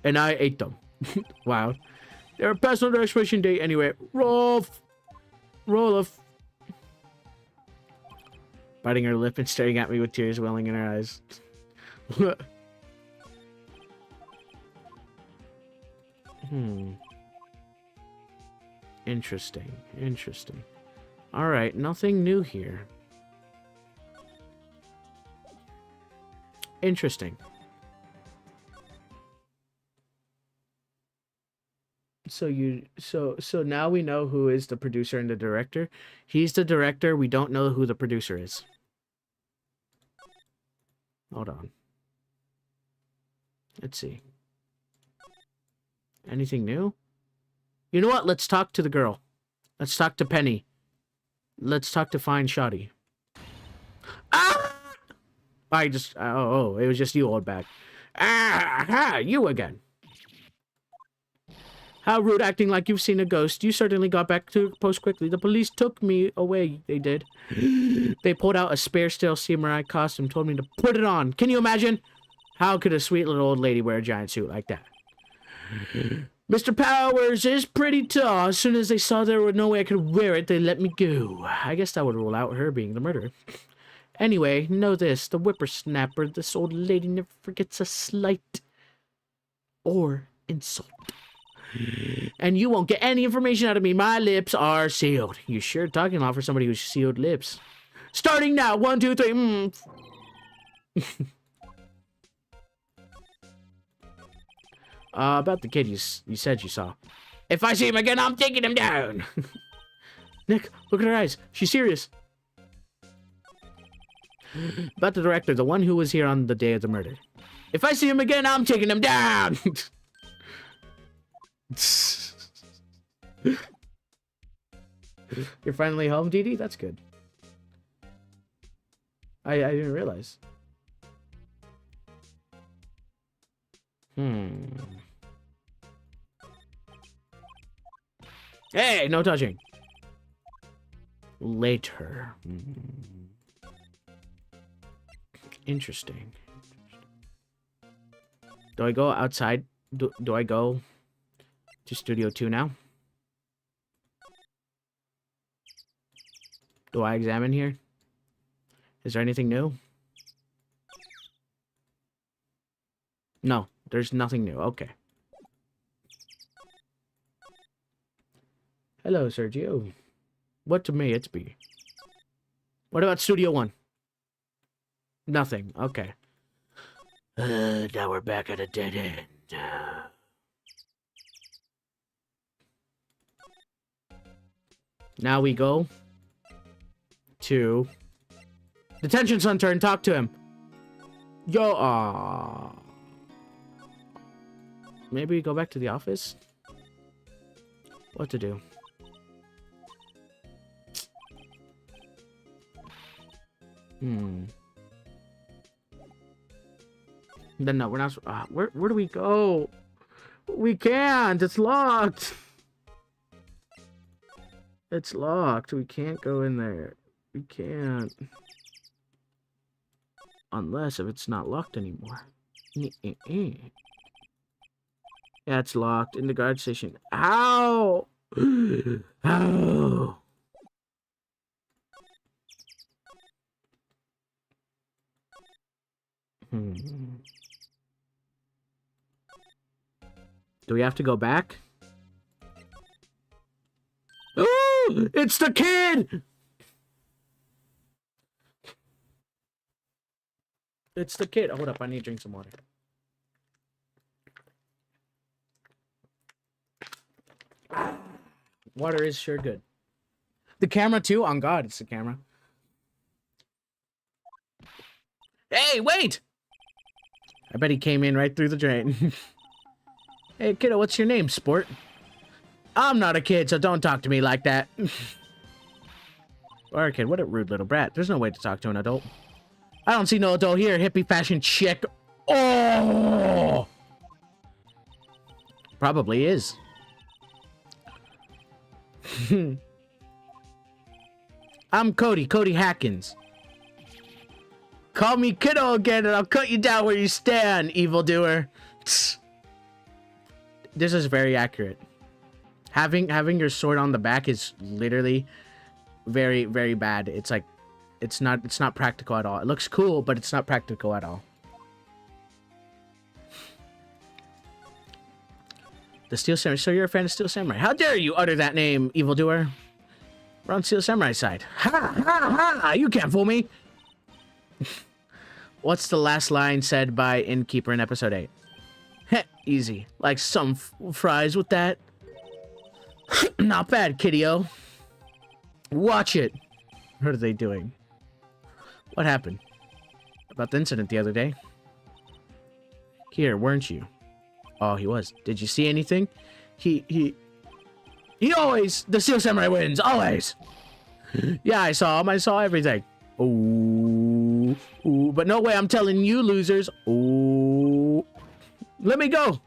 And I ate them. Wow. They're past on their expiration date anyway. Rolf! Rolf! Biting her lip and staring at me with tears welling in her eyes. Interesting. Interesting. Alright, nothing new here. Interesting. So now we know who is the producer and the director. He's the director. We don't know who the producer is. Hold on. Let's see. Anything new? You know what? Let's talk to the girl. Let's talk to Penny. Let's talk to Fine Shoddy. Ah! It was just you, old bag. Ah, you again. How rude, acting like you've seen a ghost. You certainly got back to the post quickly. The police took me away, they did. They pulled out a spare steel samurai costume, told me to put it on. Can you imagine? How could a sweet little old lady wear a giant suit like that? Mr. Powers is pretty tall. As soon as they saw there was no way I could wear it, they let me go. I guess that would rule out her being the murderer. Anyway, know this. The whippersnapper, this old lady never forgets a slight or insult. And you won't get any information out of me. My lips are sealed. You sure talking a lot for somebody who's sealed lips. Starting now. 1, 2, 3. About the kid you said you saw. If I see him again, I'm taking him down. Nick, look at her eyes. She's serious. About the director, the one who was here on the day of the murder. If I see him again, I'm taking him down. You're finally home, Dee Dee? That's good. I didn't realize. Hey, no touching. Later. Interesting. Do I go outside? Do I go to Studio 2 now? Do I examine here? Is there anything new? No, there's nothing new. Okay. Hello, Sergio. What to may it be? What about Studio 1? Nothing. Okay. Now we're back at a dead end. Now we go to Detention Center and talk to him. Yo, maybe we go back to the office? What to do? Then no, we're not. Where do we go? We can't. It's locked. It's locked. We can't go in there. We can't. Unless if it's not locked anymore. Yeah, it's locked in the guard station. Ow! Ow! Do we have to go back? Oh! It's the kid! It's the kid. Hold up, I need to drink some water. Water is sure good. The camera too? On God, it's the camera. Hey, wait! I bet he came in right through the drain. Hey, kiddo, what's your name, sport? I'm not a kid, so don't talk to me like that. Or a kid, what a rude little brat. There's no way to talk to an adult. I don't see no adult here, hippie fashion chick. Oh! Probably is. I'm Cody Hackins. Call me kiddo again and I'll cut you down where you stand, evildoer. This is very accurate. Having your sword on the back is literally very, very bad. It's like, it's not practical at all. It looks cool, but it's not practical at all. The Steel Samurai. So you're a fan of Steel Samurai. How dare you utter that name, evildoer? We're on Steel Samurai's side. Ha ha ha! You can't fool me! What's the last line said by Innkeeper in episode 8? Heh, easy. Like some fries with that. Not bad, kiddio. Watch it. What are they doing? What happened? About the incident the other day? Here, weren't you? Oh, he was. Did you see anything? He always, the Steel Samurai wins, always. Yeah, I saw him. I saw everything. Ooh, ooh, but no way, I'm telling you, losers. Ooh, let me go.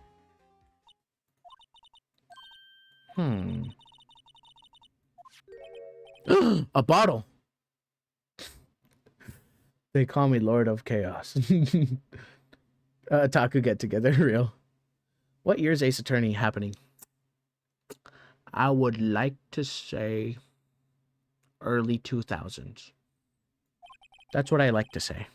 A bottle. They call me Lord of Chaos. Taku get together, real. What year is Ace Attorney happening? I would like to say early 2000s. That's what I like to say.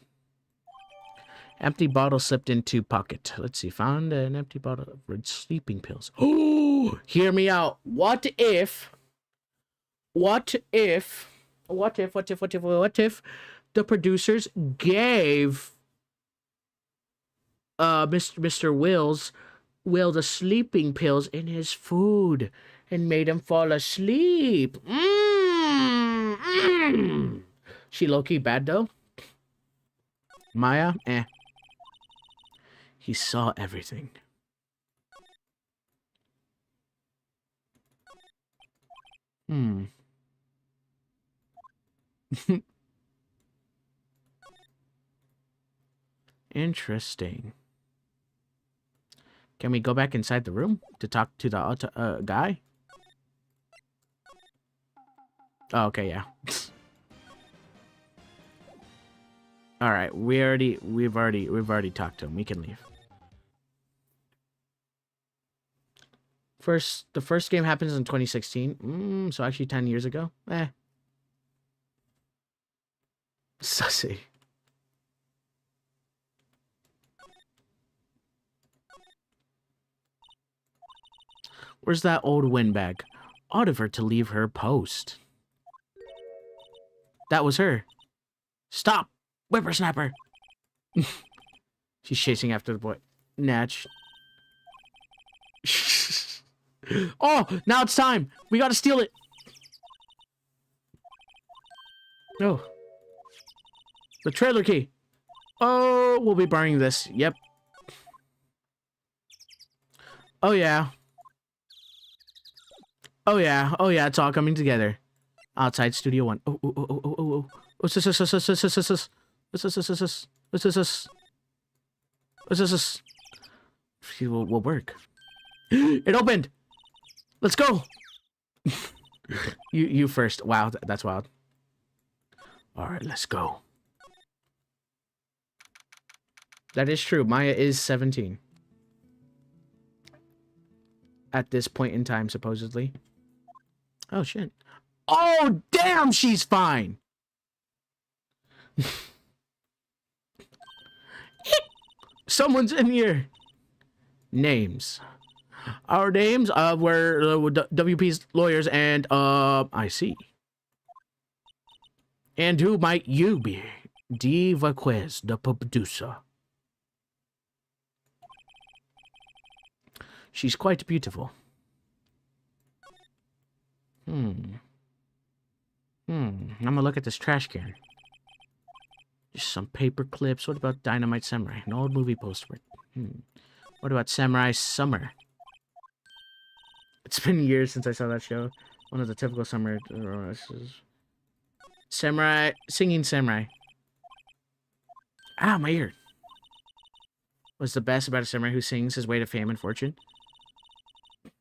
Empty bottle slipped into pocket. Let's see. Found an empty bottle of red sleeping pills. Oh, hear me out. What if the producers gave Mr. Will the sleeping pills in his food and made him fall asleep? She low-key bad though. Maya, eh. He saw everything. Interesting. Can we go back inside the room to talk to the guy? Oh, okay, yeah. All right, we've already talked to him. We can leave. The first game happens in 2016. So actually 10 years ago. Sussy. Where's that old windbag? Odd of her to leave her post. That was her. Stop, whippersnapper. She's chasing after the boy. Natch. Oh, now it's time. We gotta steal it. No. The trailer key. Oh, we'll be burning this. Yep. Oh, yeah. Oh, yeah. Oh, yeah. It's all coming together. Outside Studio 1. Oh. What's this? What's this? Will work. It opened. Let's go. You first. Wow, that's wild. All right, let's go. That is true. Maya is 17. At this point in time, supposedly. Oh, shit. Oh, damn, she's fine. Someone's in here. Names. Our names were WP's lawyers and I see. And who might you be? Diva Quez, the producer. She's quite beautiful. I'm gonna look at this trash can. Just some paper clips. What about Dynamite Samurai? An old movie poster. What about Samurai Summer? It's been years since I saw that show. One of the typical summer samurai singing samurai. Ah, my ear. What's the best about a samurai who sings his way to fame and fortune?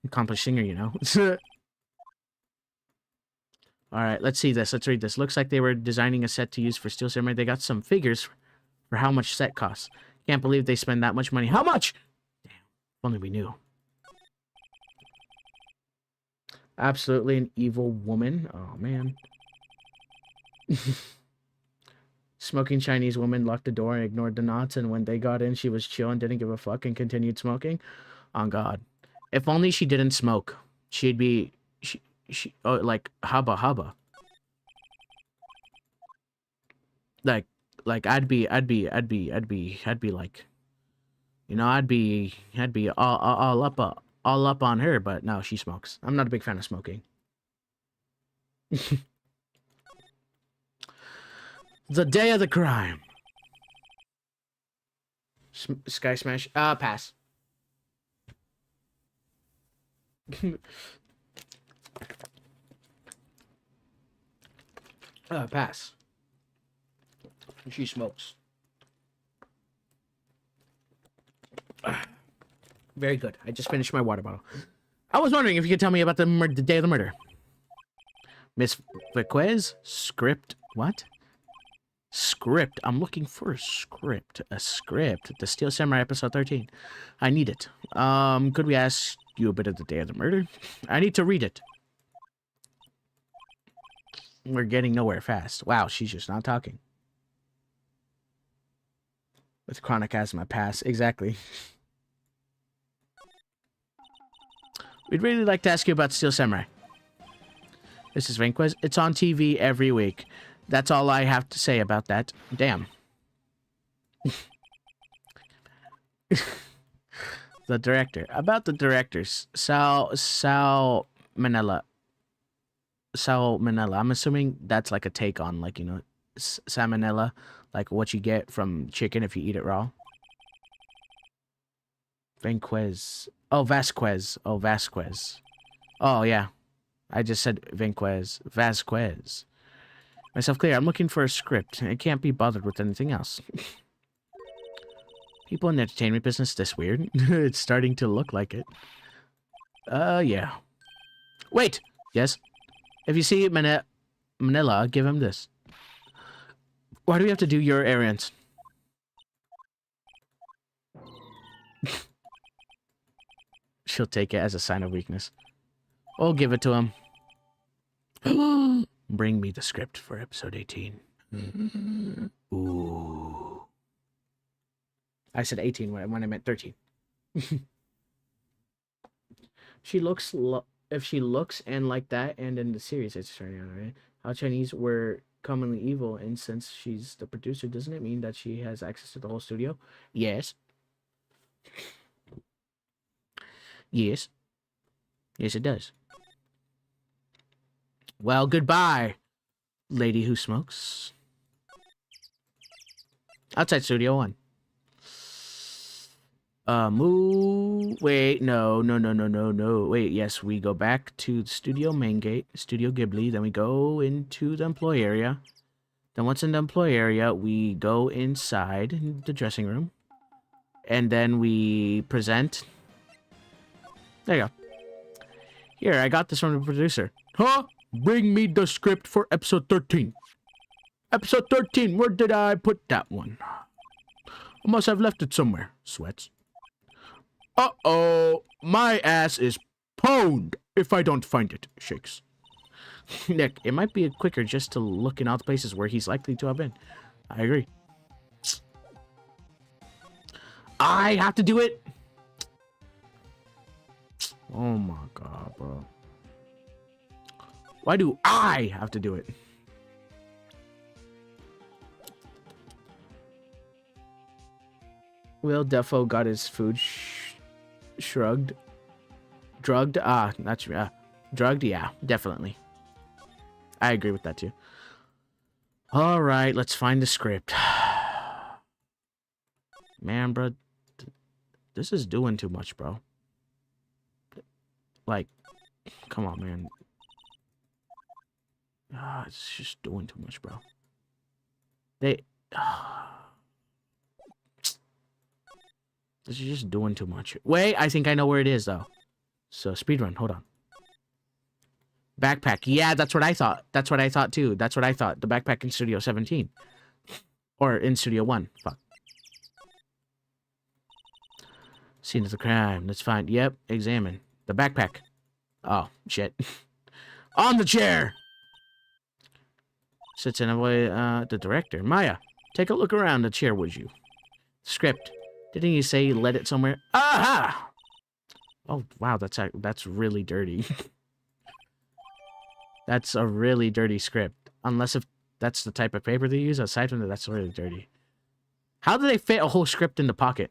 Accomplished singer, you know. All right, let's see this. Let's read this. Looks like they were designing a set to use for Steel Samurai. They got some figures for how much set costs. Can't believe they spend that much money. How much? Damn, if only we knew. Absolutely an evil woman. Oh, man. Smoking Chinese woman locked the door and ignored the knots, and when they got in, she was chill and didn't give a fuck and continued smoking. On God. If only she didn't smoke. She'd be... oh, like, hubba hubba. Like, I'd be like, you know, I'd be all up on her, but no, she smokes. I'm not a big fan of smoking. The day of the crime. Sky Smash. Pass. Pass. She smokes. Very good. I just finished my water bottle. I was wondering if you could tell me about the day of the murder. Miss Vequez? Script? What? Script. I'm looking for a script. A script. The Steel Samurai episode 13. I need it. Could we ask you a bit of the day of the murder? I need to read it. We're getting nowhere fast. Wow, she's just not talking. With chronic asthma, pass. Exactly. We'd really like to ask you about Steel Samurai. This is Vanquez. It's on TV every week. That's all I have to say about that. Damn. The director. About the directors. Sal Manella. Sal Manella. I'm assuming that's like a take on, like, you know, salmonella. Like what you get from chicken if you eat it raw. Vanquez. Oh, Vasquez. Oh, Vasquez. Oh, yeah. I just said Vanquez. Vasquez. Myself clear. I'm looking for a script. I can't be bothered with anything else. People in the entertainment business this weird? It's starting to look like it. Yeah. Wait! Yes? If you see Manila, give him this. Why do we have to do your errands? She'll take it as a sign of weakness. We'll give it to him. Bring me the script for episode 18. Ooh. I said 18 when I meant 13. She looks if she looks and like that, and in the series it's turning out, right? How Chinese were commonly evil, and since she's the producer, doesn't it mean that she has access to the whole studio? Yes. Yes. Yes, it does. Well, goodbye, lady who smokes. Outside Studio 1. Wait, no. Wait, yes, we go back to the studio main gate, Studio Ghibli, then we go into the employee area. Then once in the employee area, we go inside the dressing room. And then we present. There you go. Here, I got this from the producer. Huh? Bring me the script for episode 13. Episode 13, where did I put that one? I must have left it somewhere. Sweats. Uh-oh, my ass is pwned if I don't find it. Shakes. Nick, it might be quicker just to look in all the places where he's likely to have been. I agree. I have to do it. Oh my god, bro. Why do I have to do it? Will Defo got his food shrugged. Drugged? Not sure. Drugged? Yeah, definitely. I agree with that too. Alright, let's find the script. Man, bro. This is doing too much, bro. Like, come on, man. It's just doing too much, bro. This is just doing too much. Wait, I think I know where it is, though. So, speedrun, hold on. Backpack. Yeah, that's what I thought. That's what I thought too. That's what I thought. The backpack in Studio 17. Or in Studio 1. Fuck. Scene of the crime. Let's find. Yep. Examine. The backpack. Oh, shit. On the chair! Sits in a way, the director. Maya, take a look around the chair, would you? Script. Didn't you say you let it somewhere? Aha! Oh, wow, that's really dirty. That's a really dirty script. Unless if that's the type of paper they use. Aside from that, that's really dirty. How do they fit a whole script in the pocket?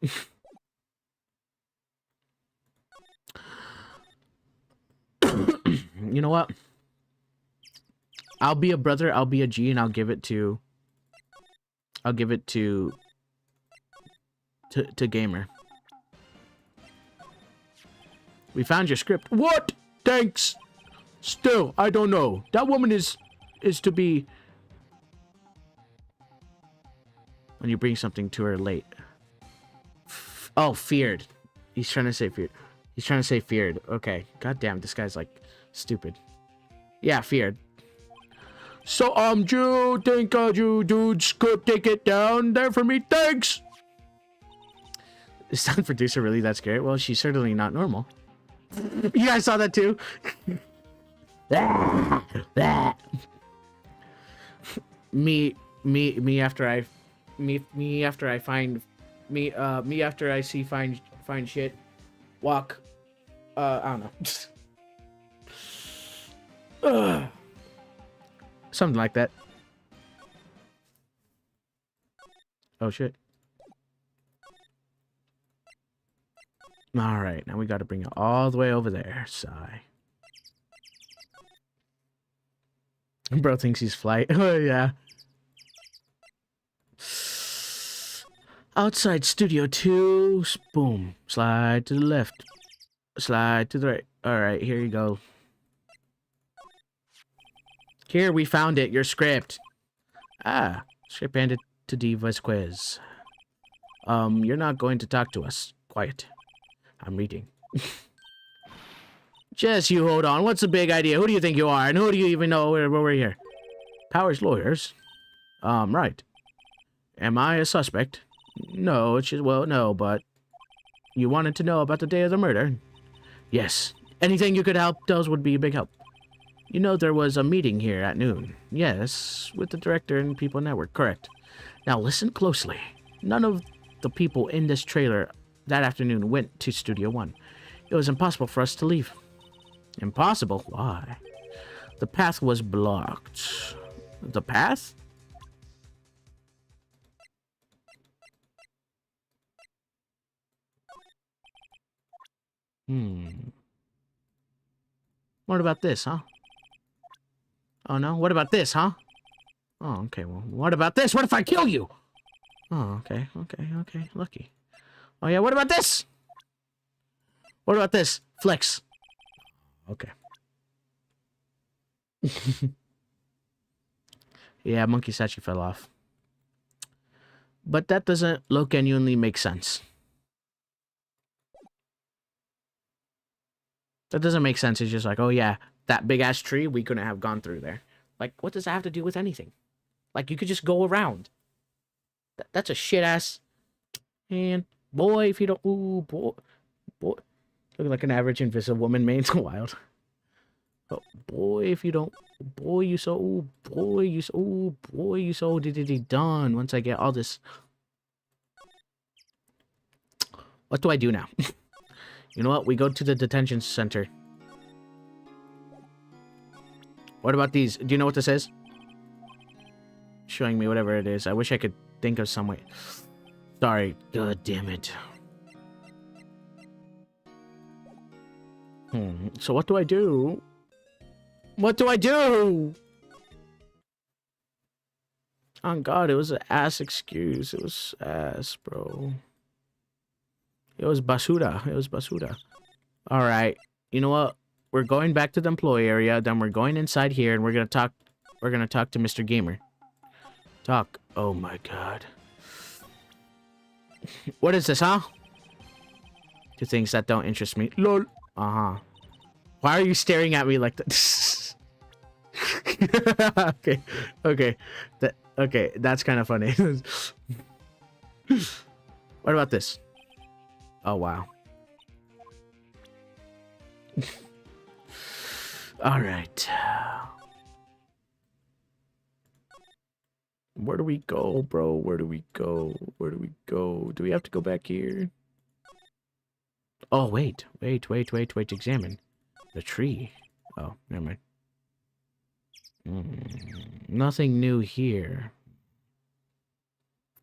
You know what? I'll be a brother, I'll be a G, and I'll give it to Gamer. We found your script. What? Thanks. Still, I don't know. That woman is to be when you bring something to her late. Oh, feared. He's trying to say feared. He's trying to say feared. Okay. God damn, this guy's like stupid. Yeah, feared. So, do you think you dudes could take it down there for me? Thanks! Is that producer really that scary? Well, she's certainly not normal. You guys saw that too? me after I see find shit. Walk. I don't know. Something like that. Oh shit. Alright, now we gotta bring it all the way over there. Sigh. Bro thinks he's flight. Oh yeah. Outside Studio 2. Boom. Slide to the left. Slide to the right. Alright, here you go. Here, we found it. Your script. Ah, script handed to D. Vasquez. You're not going to talk to us. Quiet. I'm reading. Just you hold on. What's the big idea? Who do you think you are? And who do you even know we're here? Powers lawyers. Right. Am I a suspect? No, it's just, well, no, but you wanted to know about the day of the murder? Yes. Anything you could help us would be a big help. You know there was a meeting here at noon. Yes, with the director and People Network. Correct. Now listen closely. None of the people in this trailer that afternoon went to Studio 1. It was impossible for us to leave. Impossible? Why? The path was blocked. The path? What about this, huh? Oh, no? What about this, huh? Oh, okay, well, what about this? What if I kill you? Oh, okay, lucky. Oh, yeah, what about this? What about this? Flex. Okay. Yeah, monkey statue fell off. But that doesn't look genuinely make sense. That doesn't make sense. It's just like, oh yeah, that big ass tree, we couldn't have gone through there. Like, what does that have to do with anything? Like, you could just go around. That's a shit ass. And boy, if you don't, ooh, boy, looking like an average invisible woman, man's wild. Oh, boy, if you don't, boy, you so, ooh, boy, you so, ooh, boy, you so done. Once I get all this, what do I do now? You know what? We go to the detention center. What about these? Do you know what this is? Showing me whatever it is. I wish I could think of some way. Sorry. God damn it. So what do I do? What do I do? Oh God, it was an ass excuse. It was ass, bro. It was basura. It was basura. All right. You know what? We're going back to the employee area. Then we're going inside here, and we're gonna talk. We're gonna talk to Mr. Gamer. Talk. Oh my God. What is this, huh? Two things that don't interest me. Lol. Uh-huh. Why are you staring at me like that? Okay, okay, okay. That's kind of funny. What about this? Oh wow. All right. Where do we go, bro? Where do we go? Where do we go? Do we have to go back here? Oh, wait. Examine the tree. Oh, never mind. Nothing new here.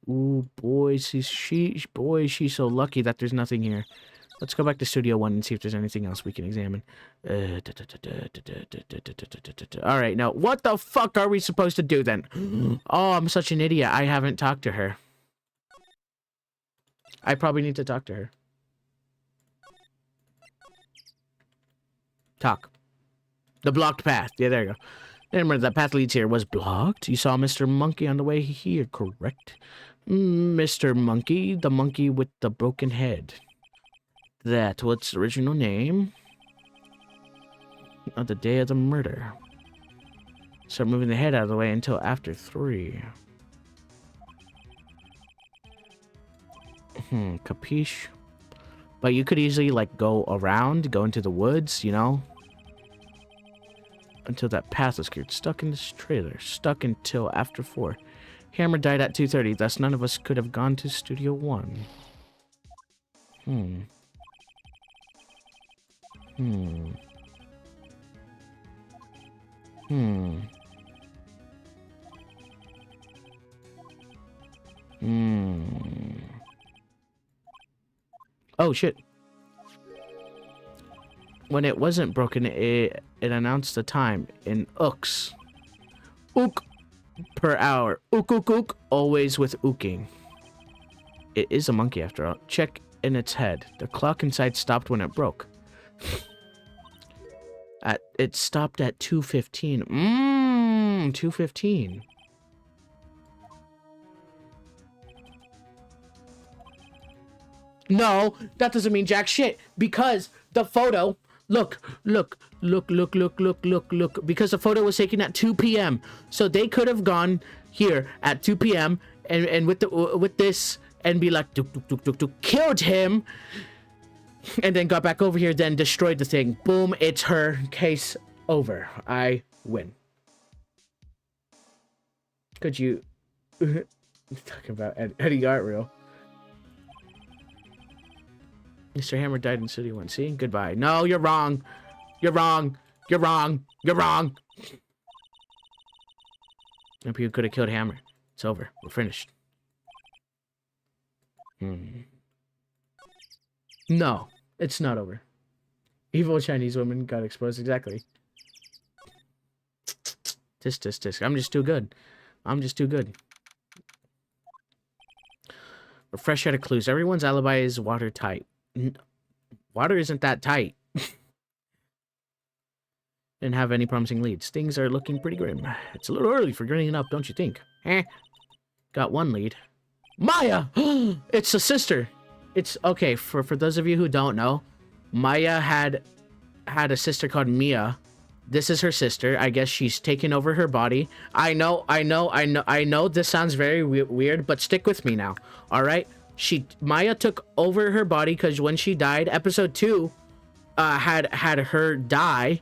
Ooh, boy, she's so lucky that there's nothing here. Let's go back to Studio 1 and see if there's anything else we can examine. Alright, now, what the fuck are we supposed to do then? Oh, I'm such an idiot. I haven't talked to her. I probably need to talk to her. Talk. The blocked path. Yeah, there you go. Remember, that path leads here was blocked. You saw Mr. Monkey on the way here, correct? Mr. Monkey, the monkey with the broken head. That what's the original name of the day of the murder. Start moving the head out of the way until after 3. Capiche? But you could easily, like, go around, go into the woods, you know? Until that path is cleared. Stuck in this trailer. Stuck until after 4. Hammer died at 2:30, thus none of us could have gone to Studio 1. Oh, shit. When it wasn't broken, it announced the time in ooks. Ook per hour. Ook, ook, ook. Always with ooking. It is a monkey after all. Check in its head. The clock inside stopped when it broke. It stopped at 2:15. 2:15. No, that doesn't mean jack shit. Because the photo, look. Because the photo was taken at 2 p.m. So they could have gone here at 2 p.m. and with this and be like, killed him. And then got back over here, then destroyed the thing. Boom, it's her. Case over. I win. Could you... talking about Eddie Gartrell. Mr. Hammer died in Studio 1. See? Goodbye. No, you're wrong. You're wrong. You're wrong. You're wrong. Maybe you could have killed Hammer. It's over. We're finished. No, it's not over. Evil Chinese woman got exposed. Exactly. Tisk. I'm just too good. I'm just too good. We're fresh out of clues. Everyone's alibi is watertight. Water isn't that tight. Didn't have any promising leads. Things are looking pretty grim. It's a little early for grinning up, don't you think? Got one lead. Maya! It's a sister. It's okay, for those of you who don't know, Maya had a sister called Mia. This is her sister. I guess she's taken over her body. I know this sounds very weird, but stick with me now. All right? Maya took over her body because when she died, episode 2 had her die,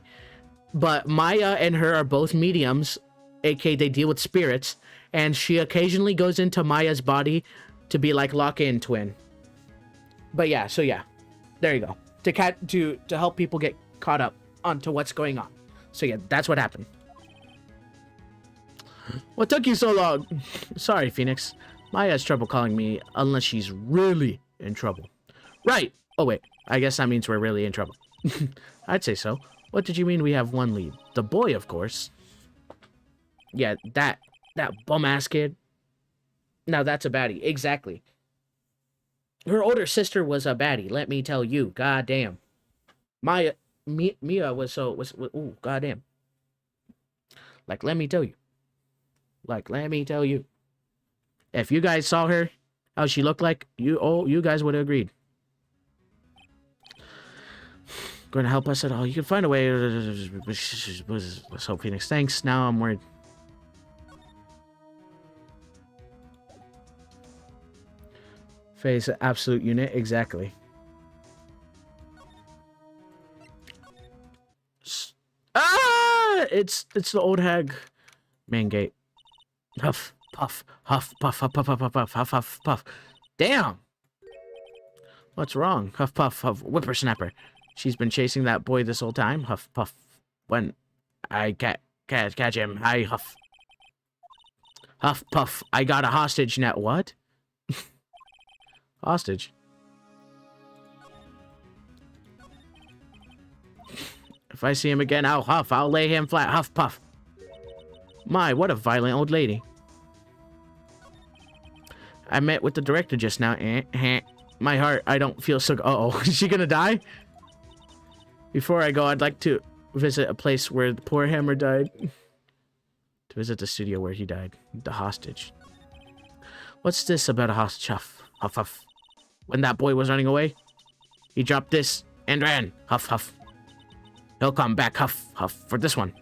but Maya and her are both mediums, aka they deal with spirits, and she occasionally goes into Maya's body to be like lock-in twin. But yeah, so yeah, there you go. To help people get caught up onto what's going on. So yeah, that's what happened. What took you so long? Sorry, Phoenix. Maya has trouble calling me unless she's really in trouble. Right. Oh wait, I guess that means we're really in trouble. I'd say so. What did you mean we have one lead? The boy, of course. Yeah, that bum-ass kid. Now that's a baddie. Exactly. Her older sister was a baddie, let me tell you. Goddamn. Mia was ooh, goddamn. Like, let me tell you. If you guys saw her, how she looked like, you guys would have agreed. going to help us at all. You can find a way. Let's hope, Phoenix. Thanks. Now I'm worried. Faye's an absolute unit. Exactly. Ah! It's the old hag. Main gate. Huff, puff, huff, puff, huff, puff, puff, puff, puff, huff, huff, puff. Damn! What's wrong? Huff, puff, huff, whippersnapper. She's been chasing that boy this whole time. Huff, puff. When I catch him, I huff. Huff, puff. I got a hostage net. What? Hostage? If I see him again, I'll huff. I'll lay him flat. Huff, puff. My, what a violent old lady. I met with the director just now. My heart, I don't feel so... Uh-oh. Is she gonna die? Before I go, I'd like to visit a place where the poor Hammer died. To visit the studio where he died. The hostage. What's this about a hostage? Huff, huff, huff. When that boy was running away, he dropped this and ran. Huff, huff. He'll come back. Huff, huff. For this one.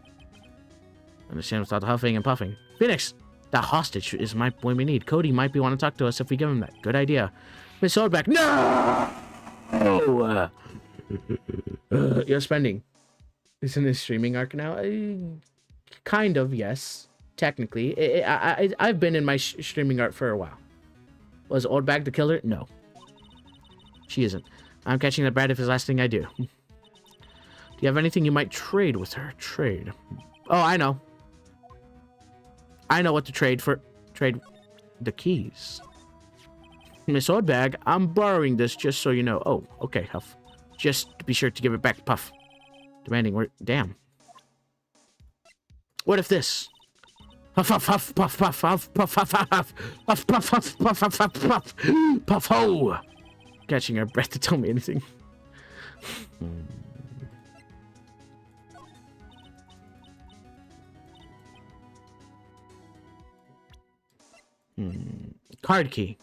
Understand without huffing and puffing. Phoenix! That hostage is my boy we need. Cody might be want to talk to us if we give him that. Good idea. Miss Oldback. No! Oh, you're spending. Isn't this streaming arc now? Kind of, yes. Technically. I've been in my streaming arc for a while. Was Oldback the killer? No. She isn't. I'm catching the brat if it's the last thing I do. Do you have anything you might trade with her? Trade. Oh, I know. I know what to trade for. Trade the keys. Miss Oldbag, I'm borrowing this just so you know. Oh, okay, Huff. Just be sure to give it back, Puff. Demanding work. Damn. What if this? Huff, huff, huff, puff, puff, huff, puff, huff, huff, huff, huff, puff, huff, puff, huff, huff, puff, puff, ho! Catching her breath to tell me anything. Card key.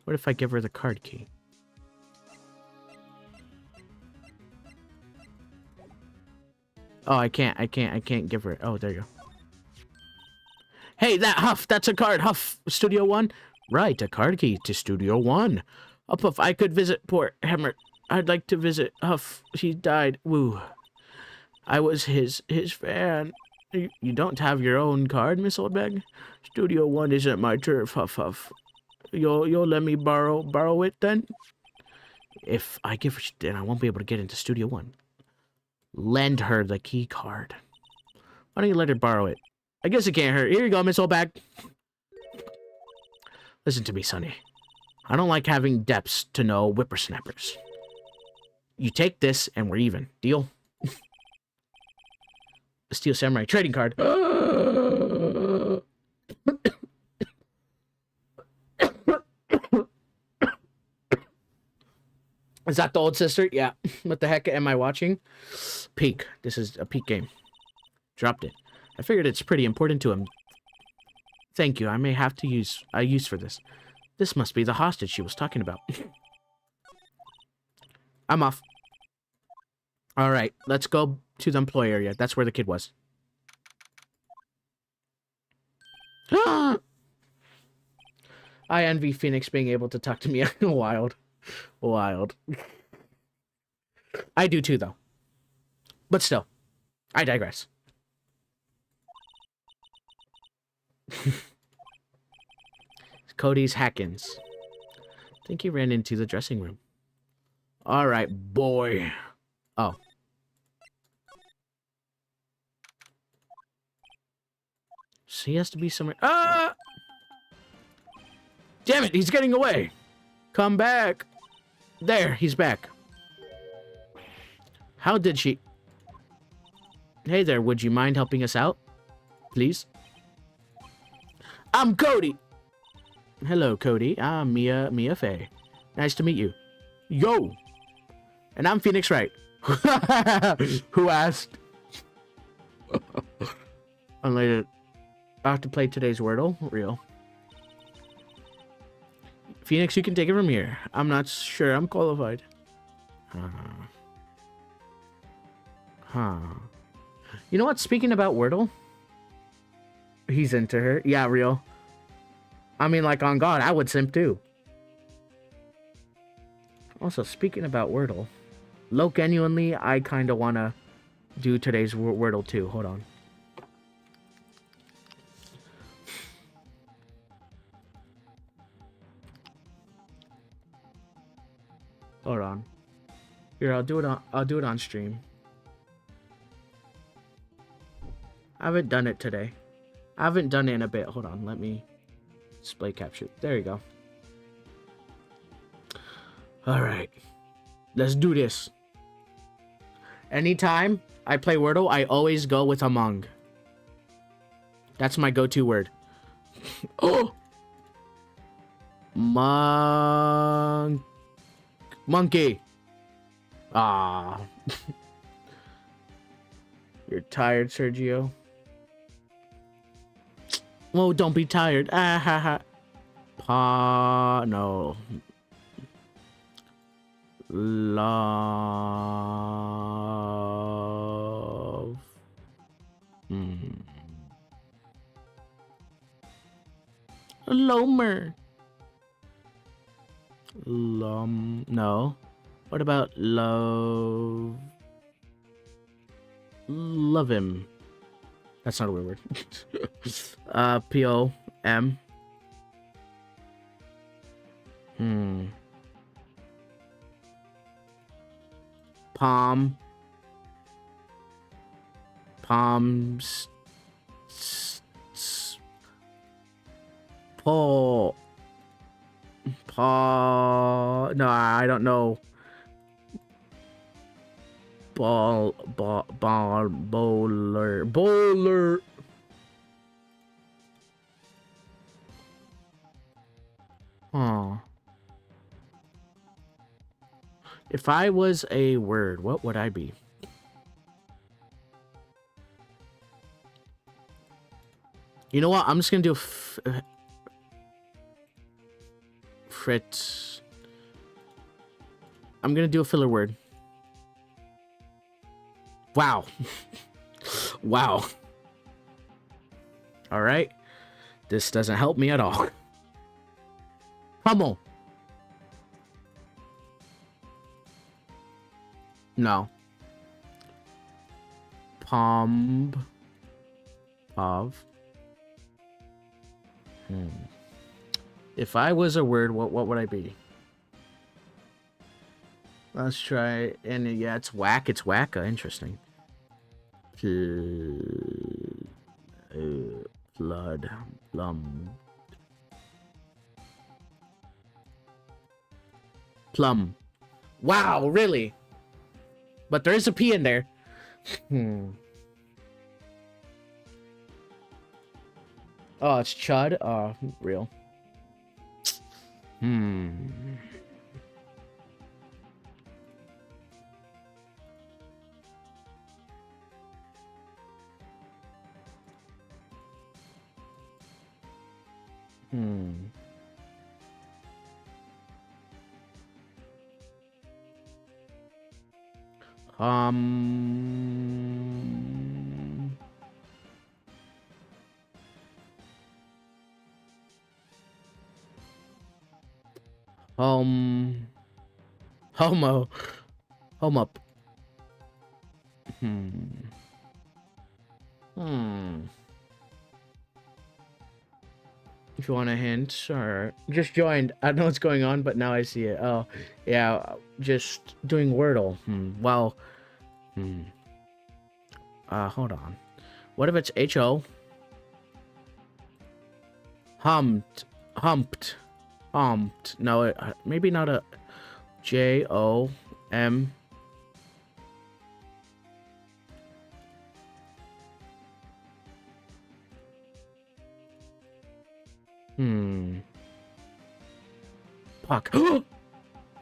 What if I give her the card key? Oh, I can't give her. Oh, there you go. Hey, that Huff, that's a card. Huff, Studio One? Right, a card key to Studio One. Up if I could visit poor Hammer. I'd like to visit Huff. He died. Woo. I was his fan. You don't have your own card, Miss Oldbag? Studio One isn't my turf, Huff Huff. You'll let me borrow it then? If I give her, then I won't be able to get into Studio One. Lend her the key card. Why don't you let her borrow it? I guess it can't hurt. Here you go, Miss Oldbag. Listen to me, Sonny. I don't like having depths to know whippersnappers. You take this and we're even. Deal? A Steel Samurai trading card. Is that the old sister? Yeah. What the heck am I watching? Peek. This is a Peek game. Dropped it. I figured it's pretty important to him. Thank you. I may have to use for this. This must be the hostage she was talking about. I'm off. All right. Let's go to the employee area. That's where the kid was. I envy Phoenix being able to talk to me. Wild. Wild. I do too, though. But still, I digress. Cody's Hackins. I think he ran into the dressing room. All right, boy. Oh. So he has to be somewhere. Ah! Damn it, he's getting away. Come back. There, he's back. How did she... Hey there, would you mind helping us out? Please? I'm Cody. Hello, Cody. I'm Mia Fey. Nice to meet you. Yo! And I'm Phoenix Wright. Who asked? I have to play today's Wordle. Real. Phoenix, you can take it from here. I'm not sure I'm qualified. Huh. You know what? Speaking about Wordle, he's into her. Yeah, real. I mean, like, on God, I would simp too. Also, speaking about Wordle, low genuinely, I kind of want to do today's Wordle too. Hold on. Hold on. Here, I'll do it on stream. I haven't done it today. I haven't done it in a bit. Hold on, let me display capture. There you go. All right. Let's do this. Anytime I play Wordle, I always go with Among. That's my go-to word. Oh! Monkey. Ah. You're tired, Sergio. Well, don't be tired. Ah ha ha. No. Love. Lomer. No. What about love? Love him. That's not a weird word. P-O-M. Palms. No, I don't know. Bowler. Huh. If I was a word, what would I be? You know what? I'm just gonna do Fritz. I'm gonna do a filler word. Wow. Wow. All right. This doesn't help me at all. Pummel. No. Pov. If I was a word, what would I be? Let's try. And yeah, it's whack. It's wacka. Interesting. Blood. Plum. Wow, really? But there is a P in there. Oh, it's Chud? Oh, real. Homo. Home up. If you want a hint, or just joined. I don't know what's going on, but now I see it. Oh, yeah, just doing Wordle. Well, hold on. What if it's H-O? Humped. No, maybe not a J-O-M. Fuck.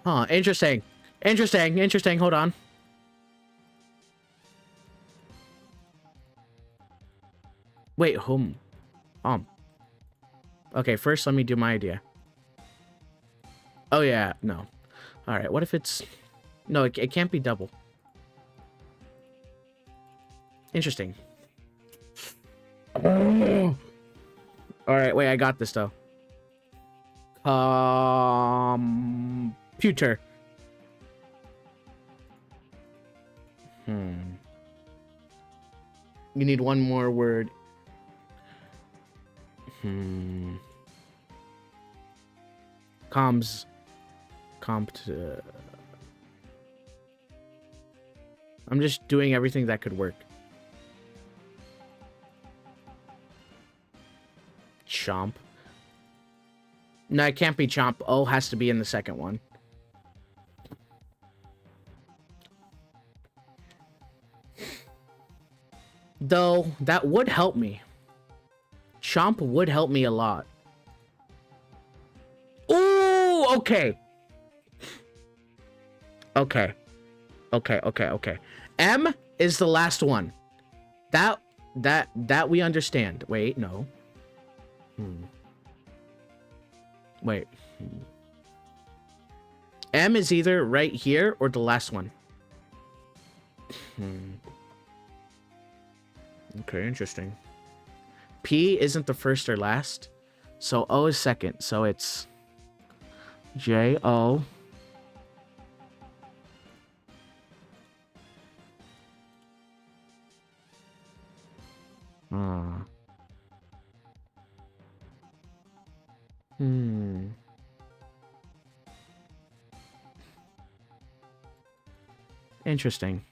Huh, interesting. Hold on. Wait, whom? Okay, first let me do my idea. Oh yeah, no. Alright, what if it's... No, it can't be double. Interesting. All right, wait, I got this though. Computer. You need one more word. Comms. I'm just doing everything that could work. Chomp. No, it can't be chomp. O has to be in the second one. Though, that would help me. Chomp would help me a lot. Ooh, okay. Okay. M is the last one. That we understand. Wait, no. Wait. M is either right here or the last one. Okay, interesting. P isn't the first or last. So O is second. So it's J-O. Interesting.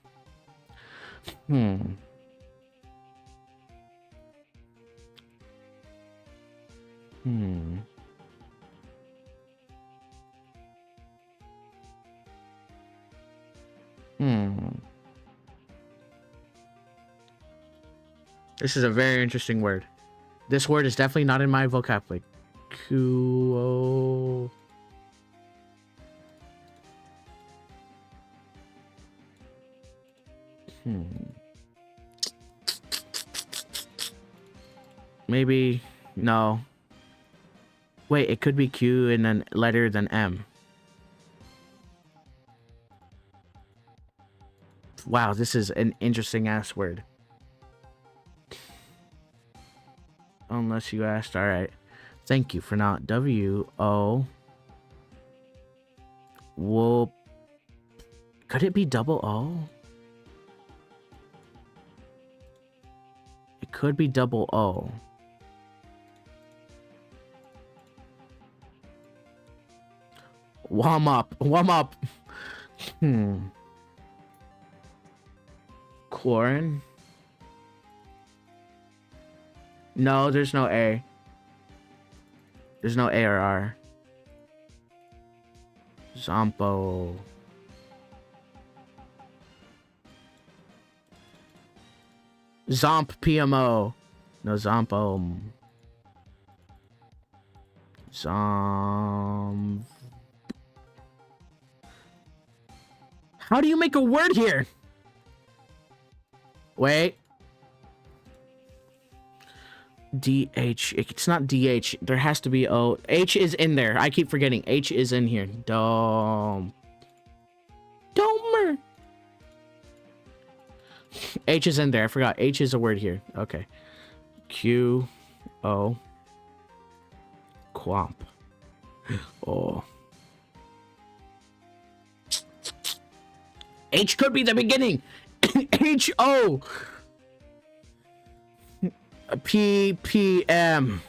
This is a very interesting word. This word is definitely not in my vocabulary. Q-O... Maybe... No. Wait, it could be Q and then letter then M. Wow, this is an interesting ass word. Unless you asked, alright. Thank you for not W-O... Whoop. Could it be double O? It could be double O. Warm up. Chlorine? No, there's no A. There's no A or R. Zompo. Zomp PMO. No, Zompo. How do you make a word here? Wait. DH. It's not DH. There has to be O. H is in there. I keep forgetting. H is in here. Domer. H is in there. I forgot. H is a word here. Okay. Q. O. Quamp. Oh. H could be the beginning. H-O. P-P-M.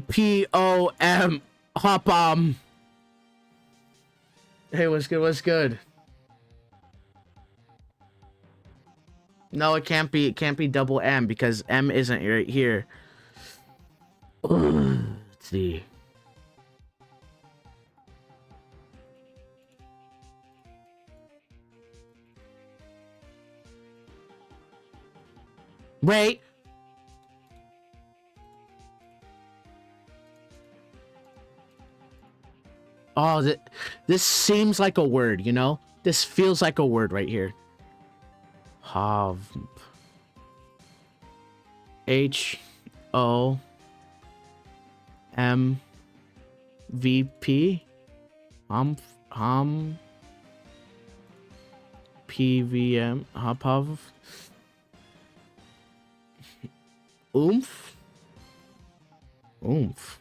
P-O-M. Hop. Hey, what's good? No, it can't be double M because M isn't right here. Let's see. Wait. Oh, this seems like a word, you know? This feels like a word right here. Hav. H-O-M-V-P. PVM. Hopov. Oomph. Oomph.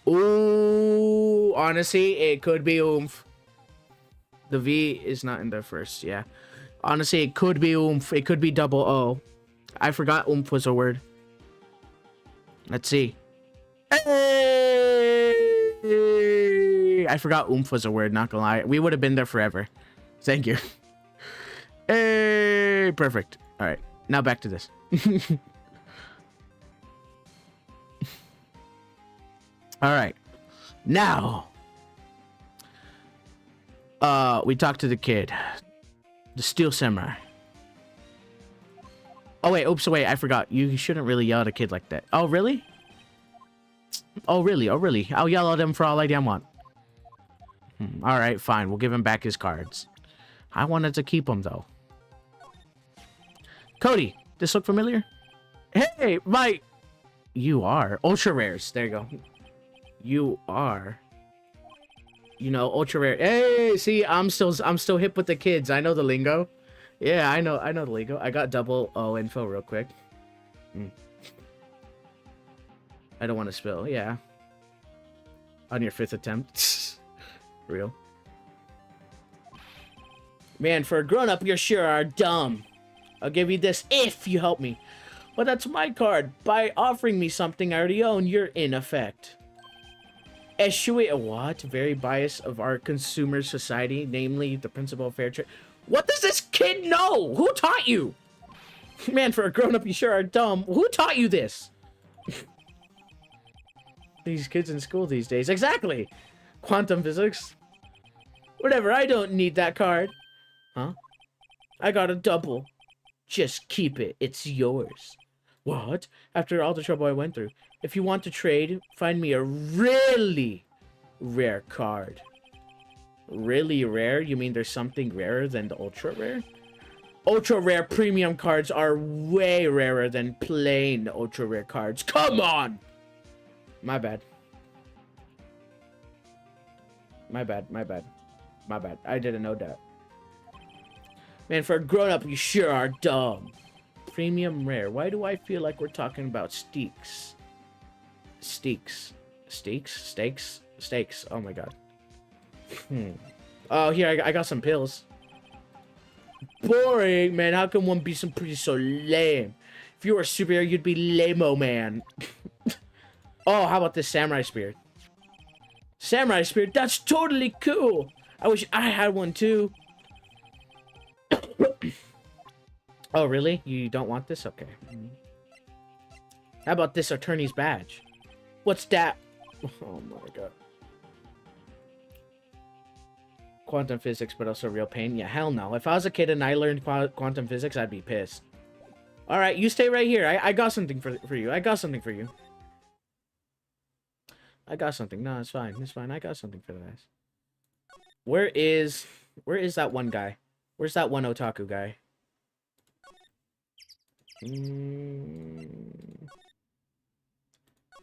Ooh, honestly, it could be oomph. The V is not in there first, yeah. Honestly, it could be oomph. It could be double O. I forgot oomph was a word. Let's see. Hey! I forgot oomph was a word, not gonna lie. We would have been there forever. Thank you. Hey! Perfect. Alright, now back to this. Alright. Now. We talked to the kid. The Steel Samurai. Oh, wait. Oops, wait. I forgot. You shouldn't really yell at a kid like that. Oh, really? Oh, really? Oh, really? I'll yell at him for all I damn want. Alright, fine. We'll give him back his cards. I wanted to keep them, though. Cody, this look familiar? Hey, Mike! You are. Ultra rares. There you go. You are. You know, ultra rare. Hey, see, I'm still hip with the kids. I know the lingo. Yeah, I know the lingo. I got double O info real quick. I don't want to spill. Yeah. On your 5th attempt. Real. Man, for a grown-up, you sure are dumb. I'll give you this if you help me. But that's my card. By offering me something I already own, you're in effect. Eschew what? Very biased of our consumer society, namely the principle of fair trade. What does this kid know? Who taught you? Man, for a grown-up, you sure are dumb. Who taught you this? These kids in school these days. Exactly. Quantum physics. Whatever, I don't need that card. Huh? I got a double. Just keep it. It's yours. What? After all the trouble I went through. If you want to trade, find me a really rare card. Really rare? You mean there's something rarer than the ultra rare? Ultra rare premium cards are way rarer than plain ultra rare cards. Come on! My bad. My bad. I didn't know that. Man, for a grown-up, you sure are dumb. Premium rare. Why do I feel like we're talking about steaks? Steaks. Oh my god. Oh, here, I got some pills. Boring, man. How can one be so lame? If you were a superhero, you'd be lame-o, man. Oh, how about this samurai spear? Samurai spear? That's totally cool. I wish I had one, too. Oh, really? You don't want this? Okay. How about this attorney's badge? What's that? Oh my god. Quantum physics, but also real pain? Yeah, hell no. If I was a kid and I learned quantum physics, I'd be pissed. Alright, you stay right here. I got something for you. I got something for you. I got something. No, it's fine. It's fine. I got something for that. Where is that one guy? Where's that one otaku guy?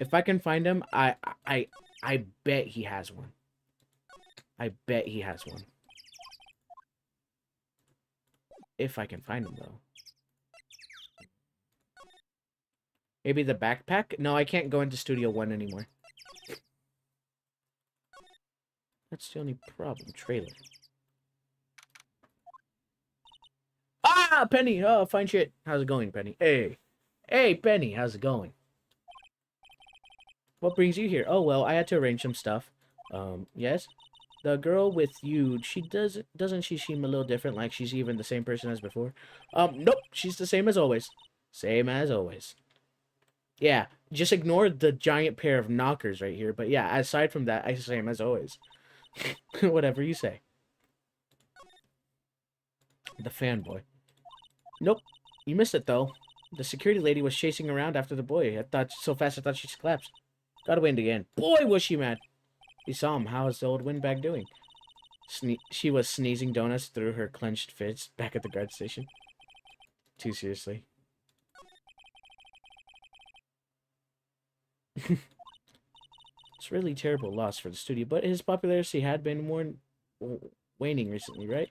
If I can find him, I bet he has one. I bet he has one. If I can find him, though. Maybe the backpack? No, I can't go into Studio 1 anymore. That's the only problem. Trailer. Ah, Penny! Oh, fine shit. How's it going, Penny? Hey. Hey, Penny, how's it going? What brings you here? Oh, well, I had to arrange some stuff. Yes? The girl with you, doesn't she seem a little different, like she's even the same person as before? Nope, she's the same as always. Same as always. Yeah, just ignore the giant pair of knockers right here, but yeah, aside from that, I same as always. Whatever you say. The fanboy. Nope, you missed it though. The security lady was chasing around after the boy. I thought so fast I thought she collapsed. Got away in the end. Boy, was she mad. You saw him. How is the old windbag doing? She was sneezing donuts through her clenched fists back at the guard station. Too seriously. It's really terrible loss for the studio, but his popularity had been waning recently, right?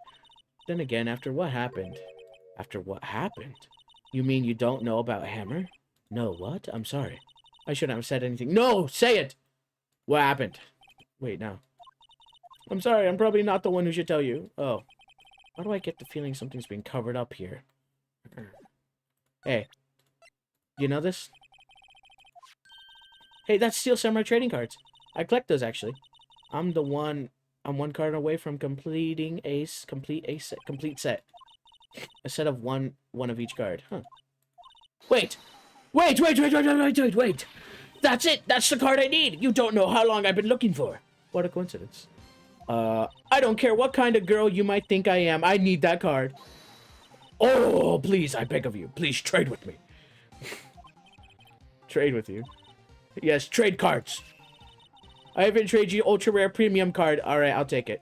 Then again, after what happened? After what happened? You mean you don't know about Hammer? No, what? I'm sorry. I shouldn't have said anything. No! Say it! What happened? Wait, now. I'm sorry, I'm probably not the one who should tell you. Oh. Why do I get the feeling something's being covered up here? Hey. You know this? Hey, that's Steel Samurai trading cards. I collect those, actually. I'm one card away from completing complete set. A set of one of each card. Huh. Wait! Wait! That's it! That's the card I need! You don't know how long I've been looking for! What a coincidence. I don't care what kind of girl you might think I am. I need that card. Oh, please, I beg of you. Please trade with me. Trade with you? Yes, trade cards. I even trade you ultra rare premium card. Alright, I'll take it.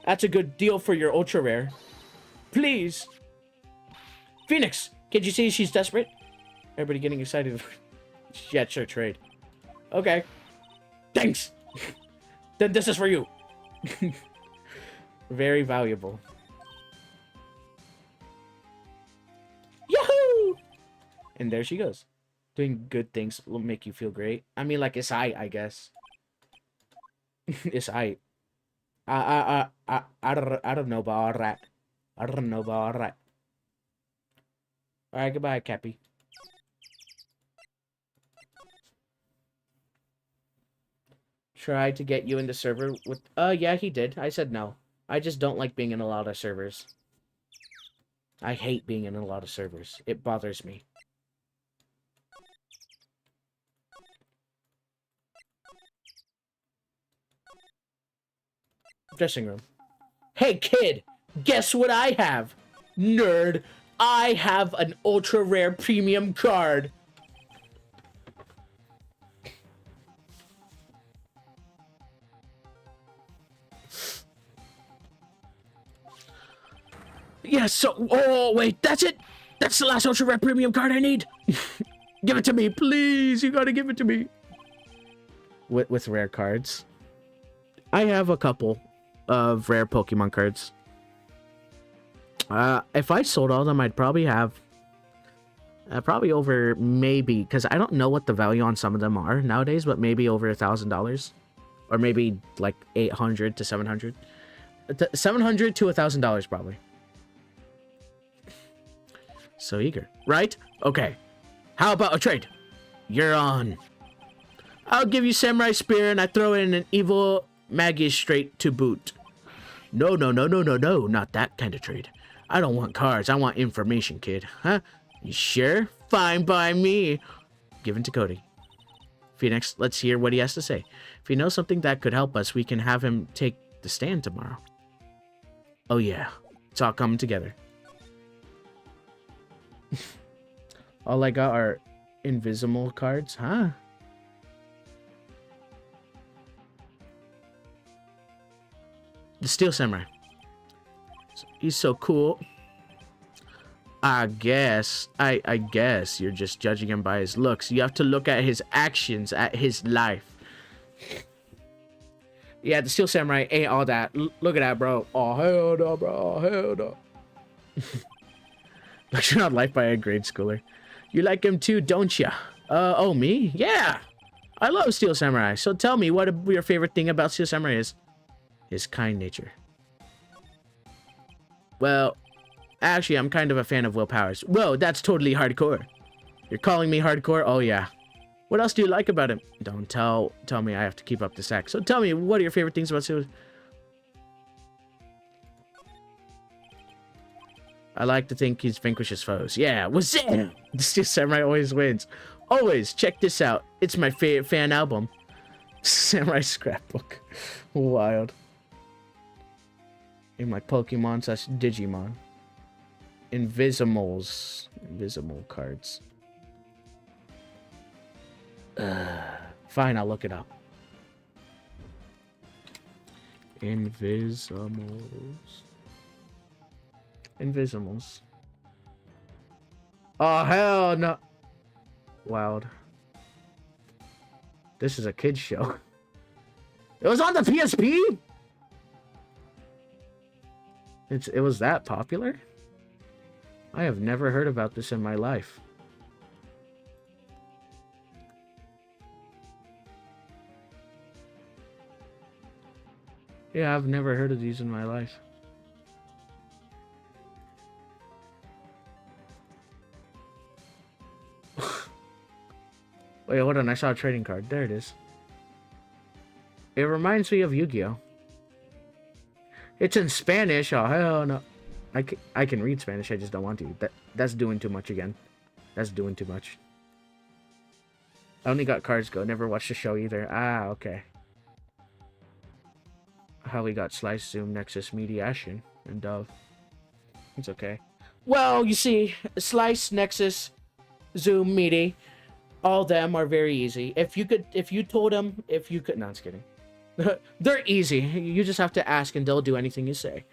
That's a good deal for your ultra rare. Please. Phoenix, can't you see she's desperate? Everybody getting excited. Yeah, sure, trade. Okay. Thanks. Then this is for you. Very valuable. Yahoo! And there she goes. Doing good things will make you feel great. I mean, like, it's I guess. It's I don't know about all that. I don't know about all that. Alright, goodbye, Cappy. Tried to get you in the server with... yeah, he did. I said no. I just don't like being in a lot of servers. I hate being in a lot of servers. It bothers me. Dressing room. Hey, kid! Guess what I have? Nerd! I have an ultra rare premium card! Yes, so... Oh, wait, that's it! That's the last ultra rare premium card I need! Give it to me, please! You gotta give it to me! With rare cards. I have a couple of rare Pokemon cards. If I sold all of them, I'd probably have... probably over, maybe... Because I don't know what the value on some of them are nowadays, but maybe over $1,000. Or maybe, like, 800 to 700. 700 to $1,000, probably. So eager. Right? Okay. How about a trade? You're on. I'll give you Samurai Spear and I throw in an evil Magish straight to boot. No, not that kind of trade. I don't want cards, I want information, kid. Huh? You sure? Fine by me. Given to Cody. Phoenix, let's hear what he has to say. If he knows something that could help us, we can have him take the stand tomorrow. Oh yeah, it's all coming together. All I got are invisible cards, huh? The Steel Samurai. He's so cool. I guess you're just judging him by his looks. You have to look at his actions, at his life. Yeah, the Steel Samurai ain't all that. Look at that, bro. Oh, hell no, bro. Hell no. Lecture on life by a grade schooler. You like him too, don't ya? Oh, me? Yeah. I love Steel Samurai. So tell me what your favorite thing about Steel Samurai is. His kind nature. Well, actually, I'm kind of a fan of Will Powers. Whoa, that's totally hardcore. You're calling me hardcore? Oh, yeah. What else do you like about him? Don't tell me I have to keep up this act. So tell me, what are your favorite things about Steel? I like to think he vanquishes foes. Yeah, what's it? The Steel Samurai always wins. Always. Check this out. It's my favorite fan album. Samurai Scrapbook. Wild. In my Pokemon / Digimon. Invisimals. Invisible cards. Fine, I'll look it up. Invisimals. Invisimals. Oh, hell no. Wild. This is a kid's show. It was on the PSP? It was that popular? I have never heard about this in my life. Yeah, I've never heard of these in my life. Wait, hold on. I saw a trading card. There it is. It reminds me of Yu-Gi-Oh! It's in Spanish. Oh, hell no. I can read Spanish. I just don't want to. That's doing too much again. That's doing too much. I only got Cards Go. Never watched the show either. Ah, okay. How we got Slice, Zoom, Nexus, Mediation, and Dove. It's okay. Well, you see, Slice, Nexus, Zoom, Medi, all them are very easy. If you told them, no, I'm just kidding. They're easy. You just have to ask and they'll do anything you say.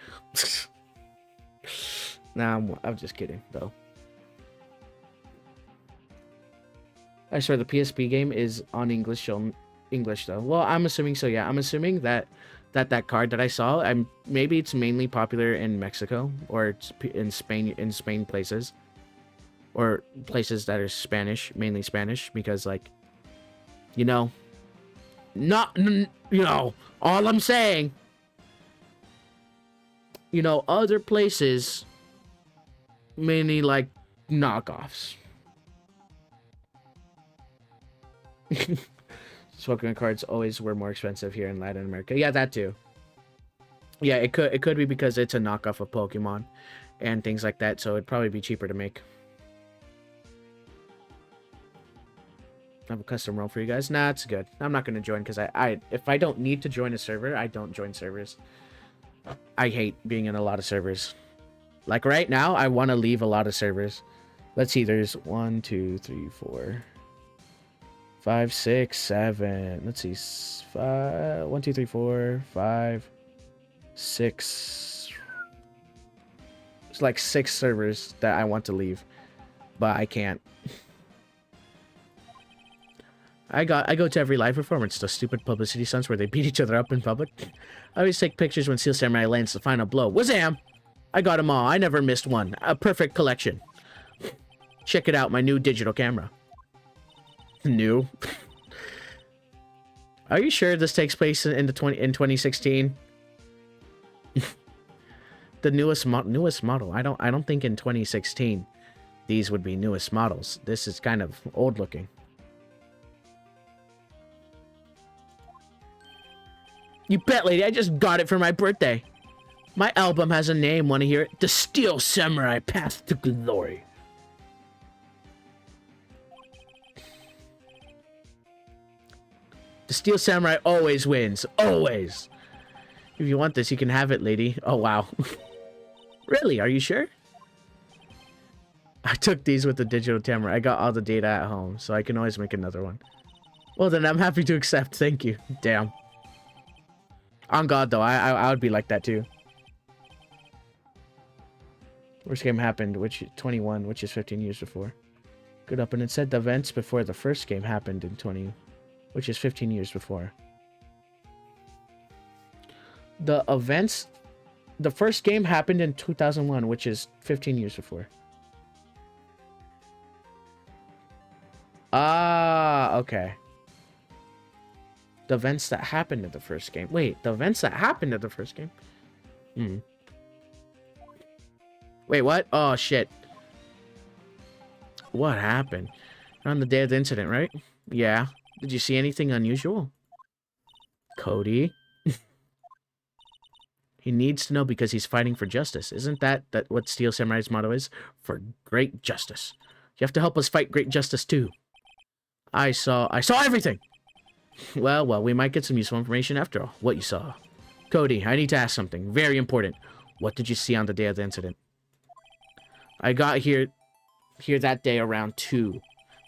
Nah, I'm just kidding, though. I swear the PSP game is on English, though. Well, I'm assuming so, yeah. I'm assuming that card that I saw, maybe it's mainly popular in Mexico or it's in Spain places, or places that are Spanish, mainly Spanish, because like, all I'm saying, other places mainly like knockoffs. Pokemon cards always were more expensive here in Latin America. Yeah, that too. Yeah, it could be because it's a knockoff of Pokemon and things like that, so it'd probably be cheaper to make. I have a custom role for you guys. Nah, it's good. I'm not gonna join because if I don't need to join a server, I don't join servers. I hate being in a lot of servers. Like right now, I want to leave a lot of servers. Let's see. There's 1, 2, 3, 4, 5, 6, 7. Let's see. 1, 2, 3, 4, 5, 6. It's like 6 servers that I want to leave, but I can't. I go to every live performance, those stupid publicity stunts where they beat each other up in public. I always take pictures when Steel Samurai lands the final blow. Wazam! I got them all. I never missed one. A perfect collection. Check it out, my new digital camera. New? Are you sure this takes place in 2016? The newest model. I don't think in 2016 these would be newest models. This is kind of old looking. You bet, lady. I just got it for my birthday. My album has a name. Want to hear it? The Steel Samurai Path to Glory. The Steel Samurai always wins. Always. If you want this, you can have it, lady. Oh, wow. Really? Are you sure? I took these with the digital camera. I got all the data at home, so I can always make another one. Well, then I'm happy to accept. Thank you. Damn. On God, though, I would be like that, too. Worst game happened, 21, which is 15 years before. Good up, and it said the events before the first game happened in 20, which is 15 years before. The events, the first game happened in 2001, which is 15 years before. Ah, okay. The events that happened in the first game. Wait, the events that happened in the first game? Wait, what? Oh, shit. What happened? On the day of the incident, right? Yeah. Did you see anything unusual? Cody? He needs to know because he's fighting for justice. Isn't that what Steel Samurai's motto is? For great justice. You have to help us fight great justice, too. I saw everything! Well, we might get some useful information after all. What you saw. Cody, I need to ask something. Very important. What did you see on the day of the incident? I got here that day around 2.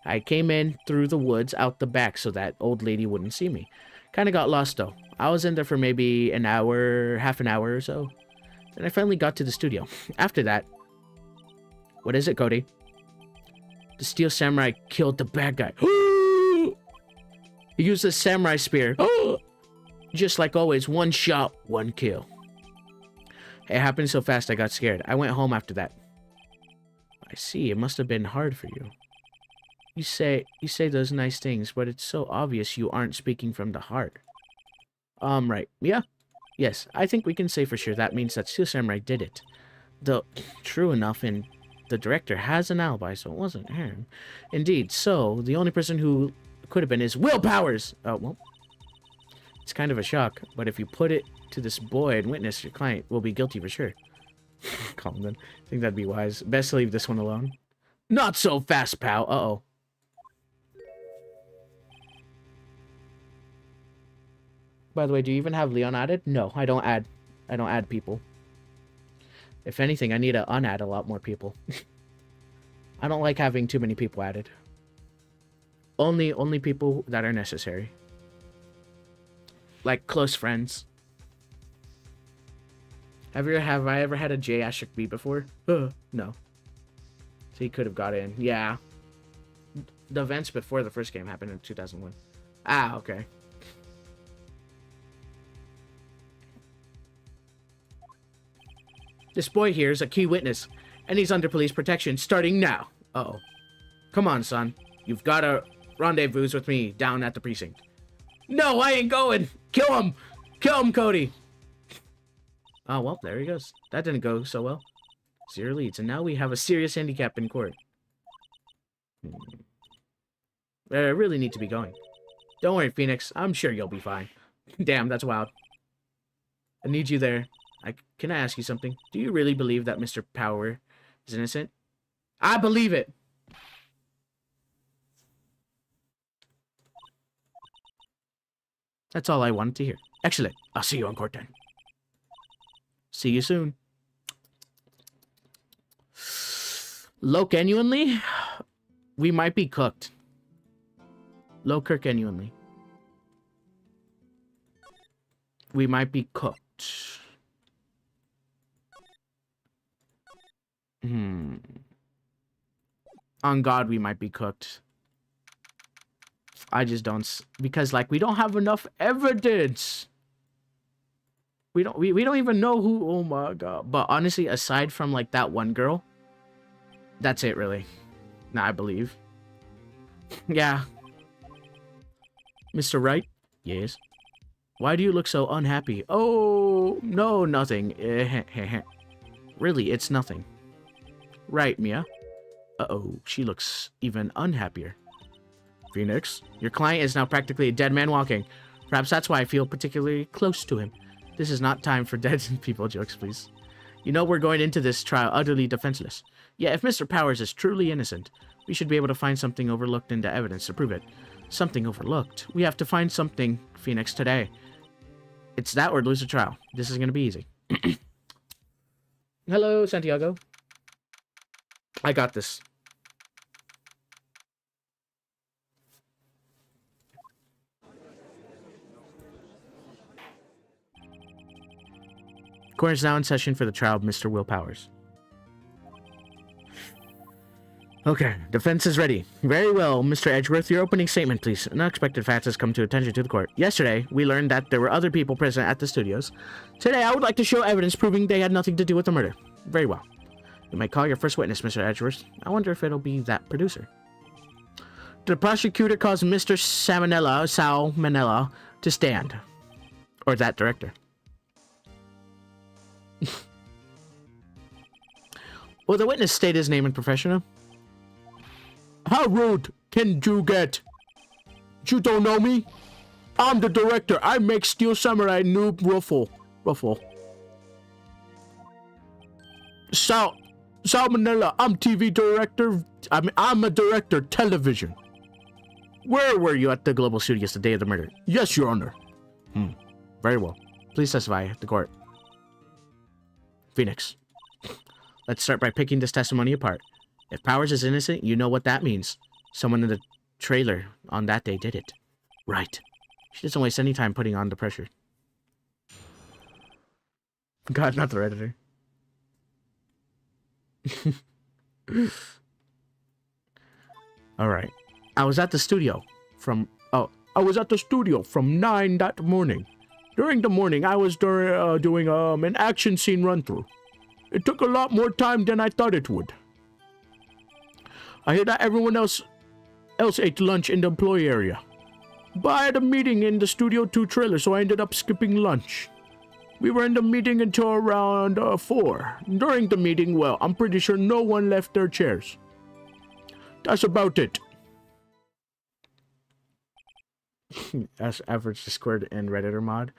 I came in through the woods out the back so that old lady wouldn't see me. Kind of got lost, though. I was in there for maybe an hour, half an hour or so. Then I finally got to the studio. After that... What is it, Cody? The Steel Samurai killed the bad guy. He used a samurai spear. Just like always, one shot, one kill. It happened so fast I got scared. I went home after that. I see. It must have been hard for you. You say those nice things, but it's so obvious you aren't speaking from the heart. Right. Yeah? Yes, I think we can say for sure that means that Steel Samurai did it. Though, true enough, and the director has an alibi, so it wasn't him. Indeed, so the only person who could have been is Will Powers! Oh, well. It's kind of a shock, but if you put it to this boy and witness, your client will be guilty for sure. Calm then. I think that'd be wise. Best to leave this one alone. Not so fast, pal. Uh-oh. By the way, do you even have Leon added? No, I don't add people. If anything, I need to unadd a lot more people. I don't like having too many people added. Only people that are necessary. Like close friends. Have I ever had a J Asterisk B before? No. So he could have got in. Yeah. The events before the first game happened in 2001. Ah, okay. This boy here is a key witness, and he's under police protection starting now. Uh-oh. Come on, son. You've got to rendezvous with me down at the precinct. No, I ain't going! Kill him! Kill him, Cody! Oh, well, there he goes. That didn't go so well. 0 leads, and now we have a serious handicap in court. I really need to be going. Don't worry, Phoenix. I'm sure you'll be fine. Damn, that's wild. I need you there. Can I ask you something? Do you really believe that Mr. Power is innocent? I believe it! That's all I wanted to hear. Excellent. I'll see you on court then. See you soon. Low genuinely, we might be cooked. Low Kirk genuinely. We might be cooked. On God, we might be cooked. I just don't, because like we don't have enough evidence. We don't even know who. Oh my God! But honestly, aside from like that one girl, that's it really. Nah, I believe. Yeah. Mr. Wright? Yes. Why do you look so unhappy? Oh no, nothing. Really, it's nothing. Right, Mia? Uh-oh, she looks even unhappier. Phoenix, your client is now practically a dead man walking. Perhaps that's why I feel particularly close to him. This is not time for dead people jokes, please. You know we're going into this trial utterly defenseless. Yeah, if Mr. Powers is truly innocent, we should be able to find something overlooked into evidence to prove it. Something overlooked. We have to find something, Phoenix, today. It's that or lose the trial. This is going to be easy. Hello, Santiago. I got this. Court is now in session for the trial of Mr. Will Powers. Okay, defense is ready. Very well, Mr. Edgeworth, your opening statement, please. An unexpected fact has come to attention to the court. Yesterday, we learned that there were other people present at the studios. Today, I would like to show evidence proving they had nothing to do with the murder. Very well. You may call your first witness, Mr. Edgeworth. I wonder if it'll be that producer. The prosecutor calls Mr. Sal Manella, to stand. Or that director. Will the witness state his name and profession? How rude can you get? You don't know me? I'm the director. I make Steel Samurai Noob Ruffle. Salmonella, I'm TV director. I'm a director, television. Where were you at the Global Studios the day of the murder? Yes, Your Honor. Very well. Please testify at the court. Phoenix. Let's start by picking this testimony apart. If Powers is innocent, you know what that means. Someone in the trailer on that day did it. Right. She doesn't waste any time putting on the pressure. God, not the Redditor. Alright. I was at the studio from 9 that morning. During the morning, I was doing an action scene run-through. It took a lot more time than I thought it would. I hear that everyone else ate lunch in the employee area. But I had a meeting in the Studio 2 trailer, so I ended up skipping lunch. We were in the meeting until around 4. During the meeting, well, I'm pretty sure no one left their chairs. That's about it. That's average Discord and Redditor mod.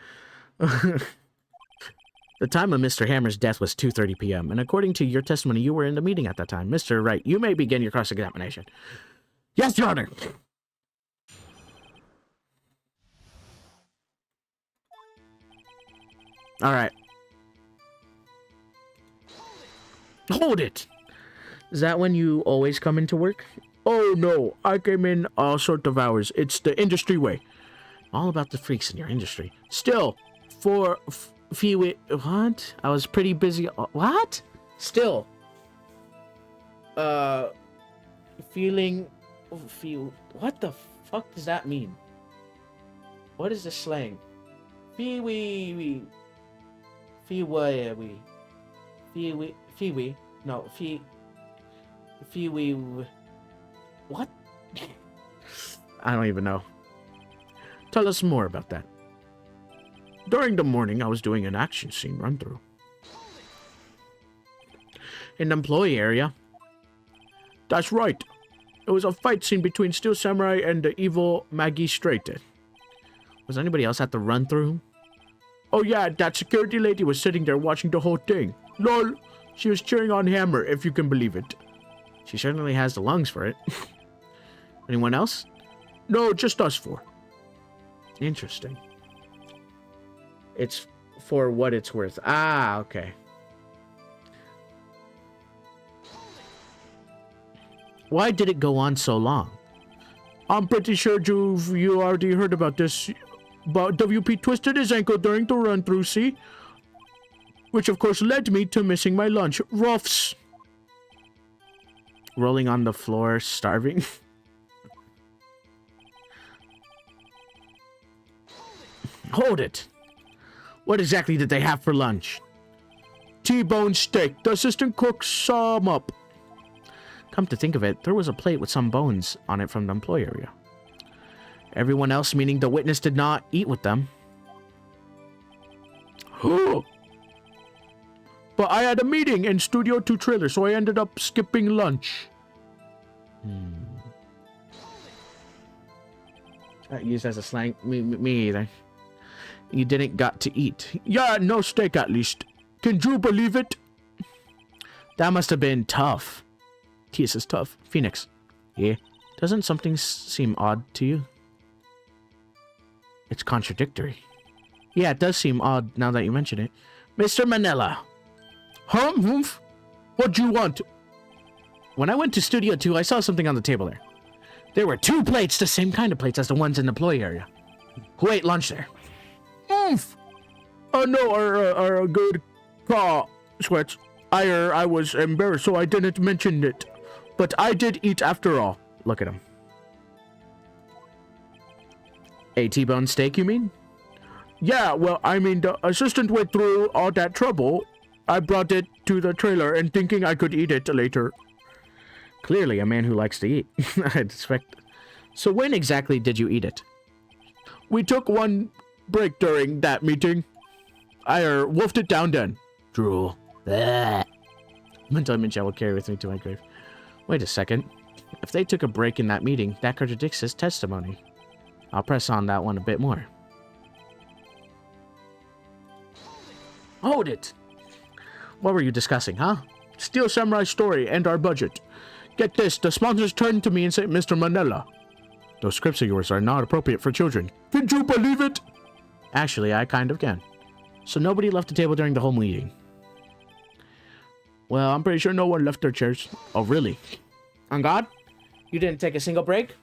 The time of Mr. Hammer's death was 2:30 p.m., and according to your testimony, you were in the meeting at that time. Mr. Wright, you may begin your cross-examination. Yes, Your Honor. All right. Hold it. Is that when you always come into work? Oh no, I came in all sort of hours. It's the industry way. All about the freaks in your industry. Still, for Few... What? I was pretty busy... What? Still. Feeling... Feel... What the fuck does that mean? What is this slang? Fee-wee... Fee-wee... Fee-wee... Fee-wee... No, fee... Fee-wee... What? I don't even know. Tell us more about that. During the morning, I was doing an action scene run-through. In the employee area? That's right. It was a fight scene between Steel Samurai and the evil Magistrate. Was anybody else at the run-through? Oh yeah, that security lady was sitting there watching the whole thing. Lol. She was cheering on Hammer, if you can believe it. She certainly has the lungs for it. Anyone else? No, just us 4. Interesting. It's for what it's worth. Ah, okay. Why did it go on so long? I'm pretty sure you already heard about this. But WP twisted his ankle during the run-through, see? Which of course led me to missing my lunch. Roughs. Rolling on the floor, starving. Hold it. What exactly did they have for lunch? T-bone steak. The assistant cook saw 'em up. Come to think of it, there was a plate with some bones on it from the employee area. Everyone else, meaning the witness, did not eat with them. But I had a meeting in Studio 2 trailer, so I ended up skipping lunch. Used as a slang. Me either. You didn't got to eat. Yeah, no steak at least. Can you believe it? That must have been tough. Yes, is tough. Phoenix. Yeah? Doesn't something seem odd to you? It's contradictory. Yeah, it does seem odd now that you mention it. Mr. Manila. Humph? What do you want? When I went to Studio 2, I saw something on the table there. There were 2 plates, the same kind of plates as the ones in the employee area. Who ate lunch there? Humph! No, our good call, Sweats. I was embarrassed, so I didn't mention it. But I did eat after all. Look at him. A T-bone steak, you mean? Yeah, well, I mean, the assistant went through all that trouble. I brought it to the trailer and thinking I could eat it later. Clearly a man who likes to eat. I'd expect. So when exactly did you eat it? We took one break during that meeting. I wolfed it down then. Drool. Mental image I will carry with me to my grave. Wait a second. If they took a break in that meeting, that contradicts his testimony. I'll press on that one a bit more. Hold it. What were you discussing, huh? Steel Samurai story and our budget. Get this, the sponsors turned to me and said, Mr. Manila, those scripts of yours are not appropriate for children. Can you believe it? Actually, I kind of can. So nobody left the table during the whole meeting. Well, I'm pretty sure no one left their chairs. Oh, really? On God? You didn't take a single break?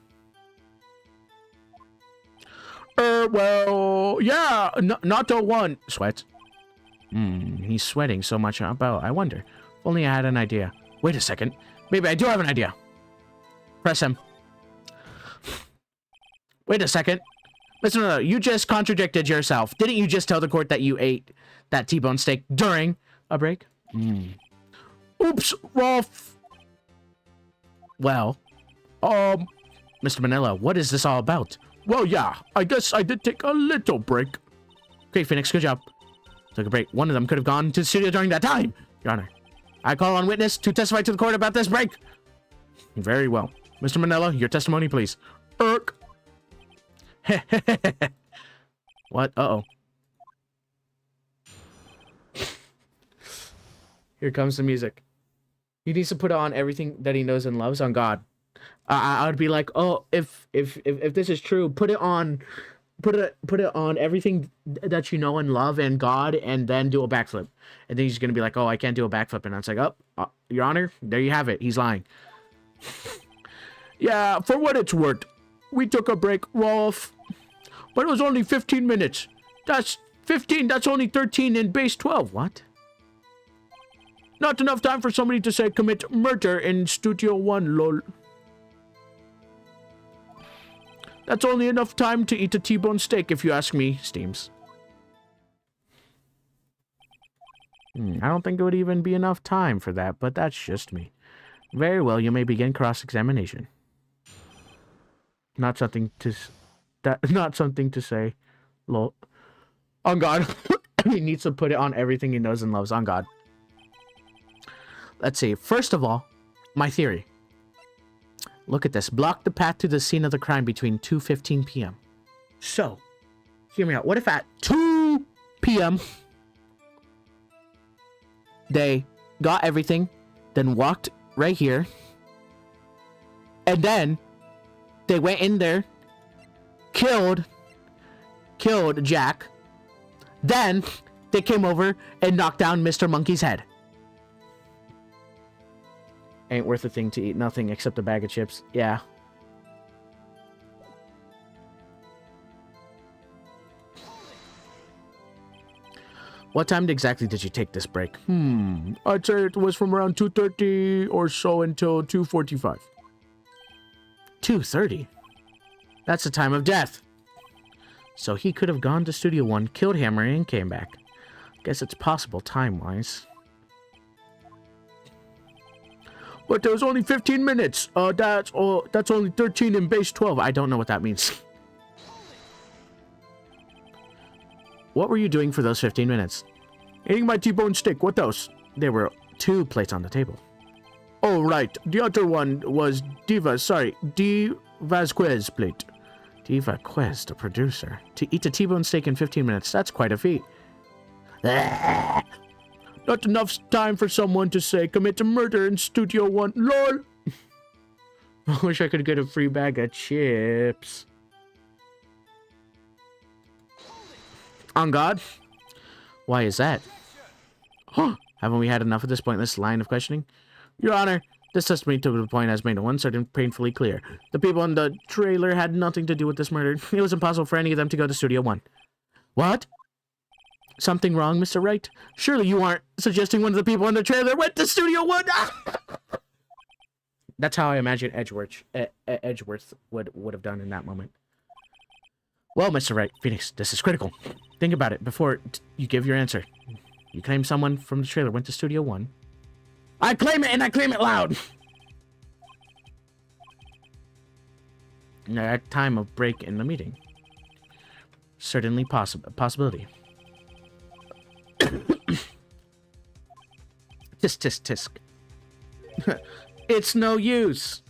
Well, yeah, not a one. Sweat. He's sweating so much about. I wonder. If only I had an idea. Wait a second. Maybe I do have an idea. Press him. Wait a second. Listen, no, you just contradicted yourself. Didn't you just tell the court that you ate that T-bone steak during a break? Oops, Rolf. Well, Mr. Manila, what is this all about? Well, yeah, I guess I did take a little break. Great, Phoenix, good job. Took a break. One of them could have gone to the studio during that time. Your Honor, I call on witness to testify to the court about this break. Very well. Mr. Manila, your testimony, please. Irk. What? Uh-oh. Here comes the music. He needs to put on everything that he knows and loves on God. I would be like, oh, if this is true, put it on everything that you know and love and God, and then do a backflip. And then he's gonna be like, oh, I can't do a backflip, and it's like, oh, Your Honor, there you have it. He's lying. Yeah, for what it's worth, we took a break, Rolf. But it was only 15 minutes. That's 15, that's only 13 in base 12. What? Not enough time for somebody to say commit murder in Studio 1, lol. That's only enough time to eat a T-bone steak, if you ask me, Steams. I don't think it would even be enough time for that, but that's just me. Very well, you may begin cross-examination. Not something to say, lol. On God. He needs to put it on everything he knows and loves, on God. Let's see. First of all, my theory. Look at this. Block the path to the scene of the crime between 2:15 p.m. So, hear me out. What if at 2 p.m. they got everything, then walked right here, and then they went in there, killed Jack, then they came over and knocked down Mr. Monkey's head. Ain't worth a thing to eat. Nothing except a bag of chips. Yeah. What time exactly did you take this break? I'd say it was from around 2:30 or so until 2:45. 2:30? That's the time of death. So he could have gone to Studio 1, killed Hammer, and came back. Guess it's possible time-wise. But there was only 15 minutes. That's only 13 in base 12. I don't know what that means. What were you doing for those 15 minutes? Eating my T-bone steak. What else? There were 2 plates on the table. Oh, right. The other one was Diva's plate. Diva Quest, the producer. To eat a T-bone steak in 15 minutes, that's quite a feat. Not enough time for someone to say commit murder in Studio 1. LOL. I wish I could get a free bag of chips. On God? Why is that? Huh? Haven't we had enough of this pointless line of questioning? Your Honor, this testimony to the point has made one certain painfully clear. The people in the trailer had nothing to do with this murder. It was impossible for any of them to go to Studio 1. What? Something wrong, Mr. Wright? Surely you aren't suggesting one of the people in the trailer went to Studio 1? That's how I imagine Edgeworth would have done in that moment. Well, Mr. Wright, Phoenix, this is critical. Think about it before you give your answer. You claim someone from the trailer went to Studio 1. I claim it, and I claim it loud! At time of break in the meeting. Certainly possibility. Tisk, tisk, tisk. It's no use.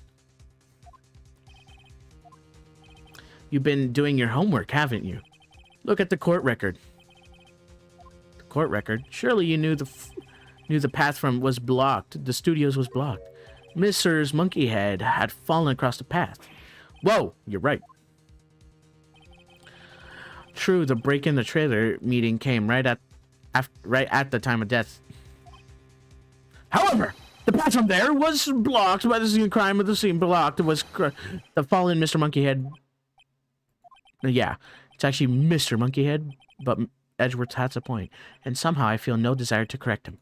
You've been doing your homework, haven't you? Look at the court record. The court record? Surely you knew the path from was blocked. The studios was blocked. Mrs. Monkeyhead had fallen across the path. Whoa, you're right. True, the break in the trailer meeting came right at the time of death. However, the path from there was blocked by the scene of crime of the scene blocked. It was the fallen Mr. Monkeyhead. Yeah, it's actually Mr. Monkeyhead, but Edgeworth has a point, and somehow I feel no desire to correct him.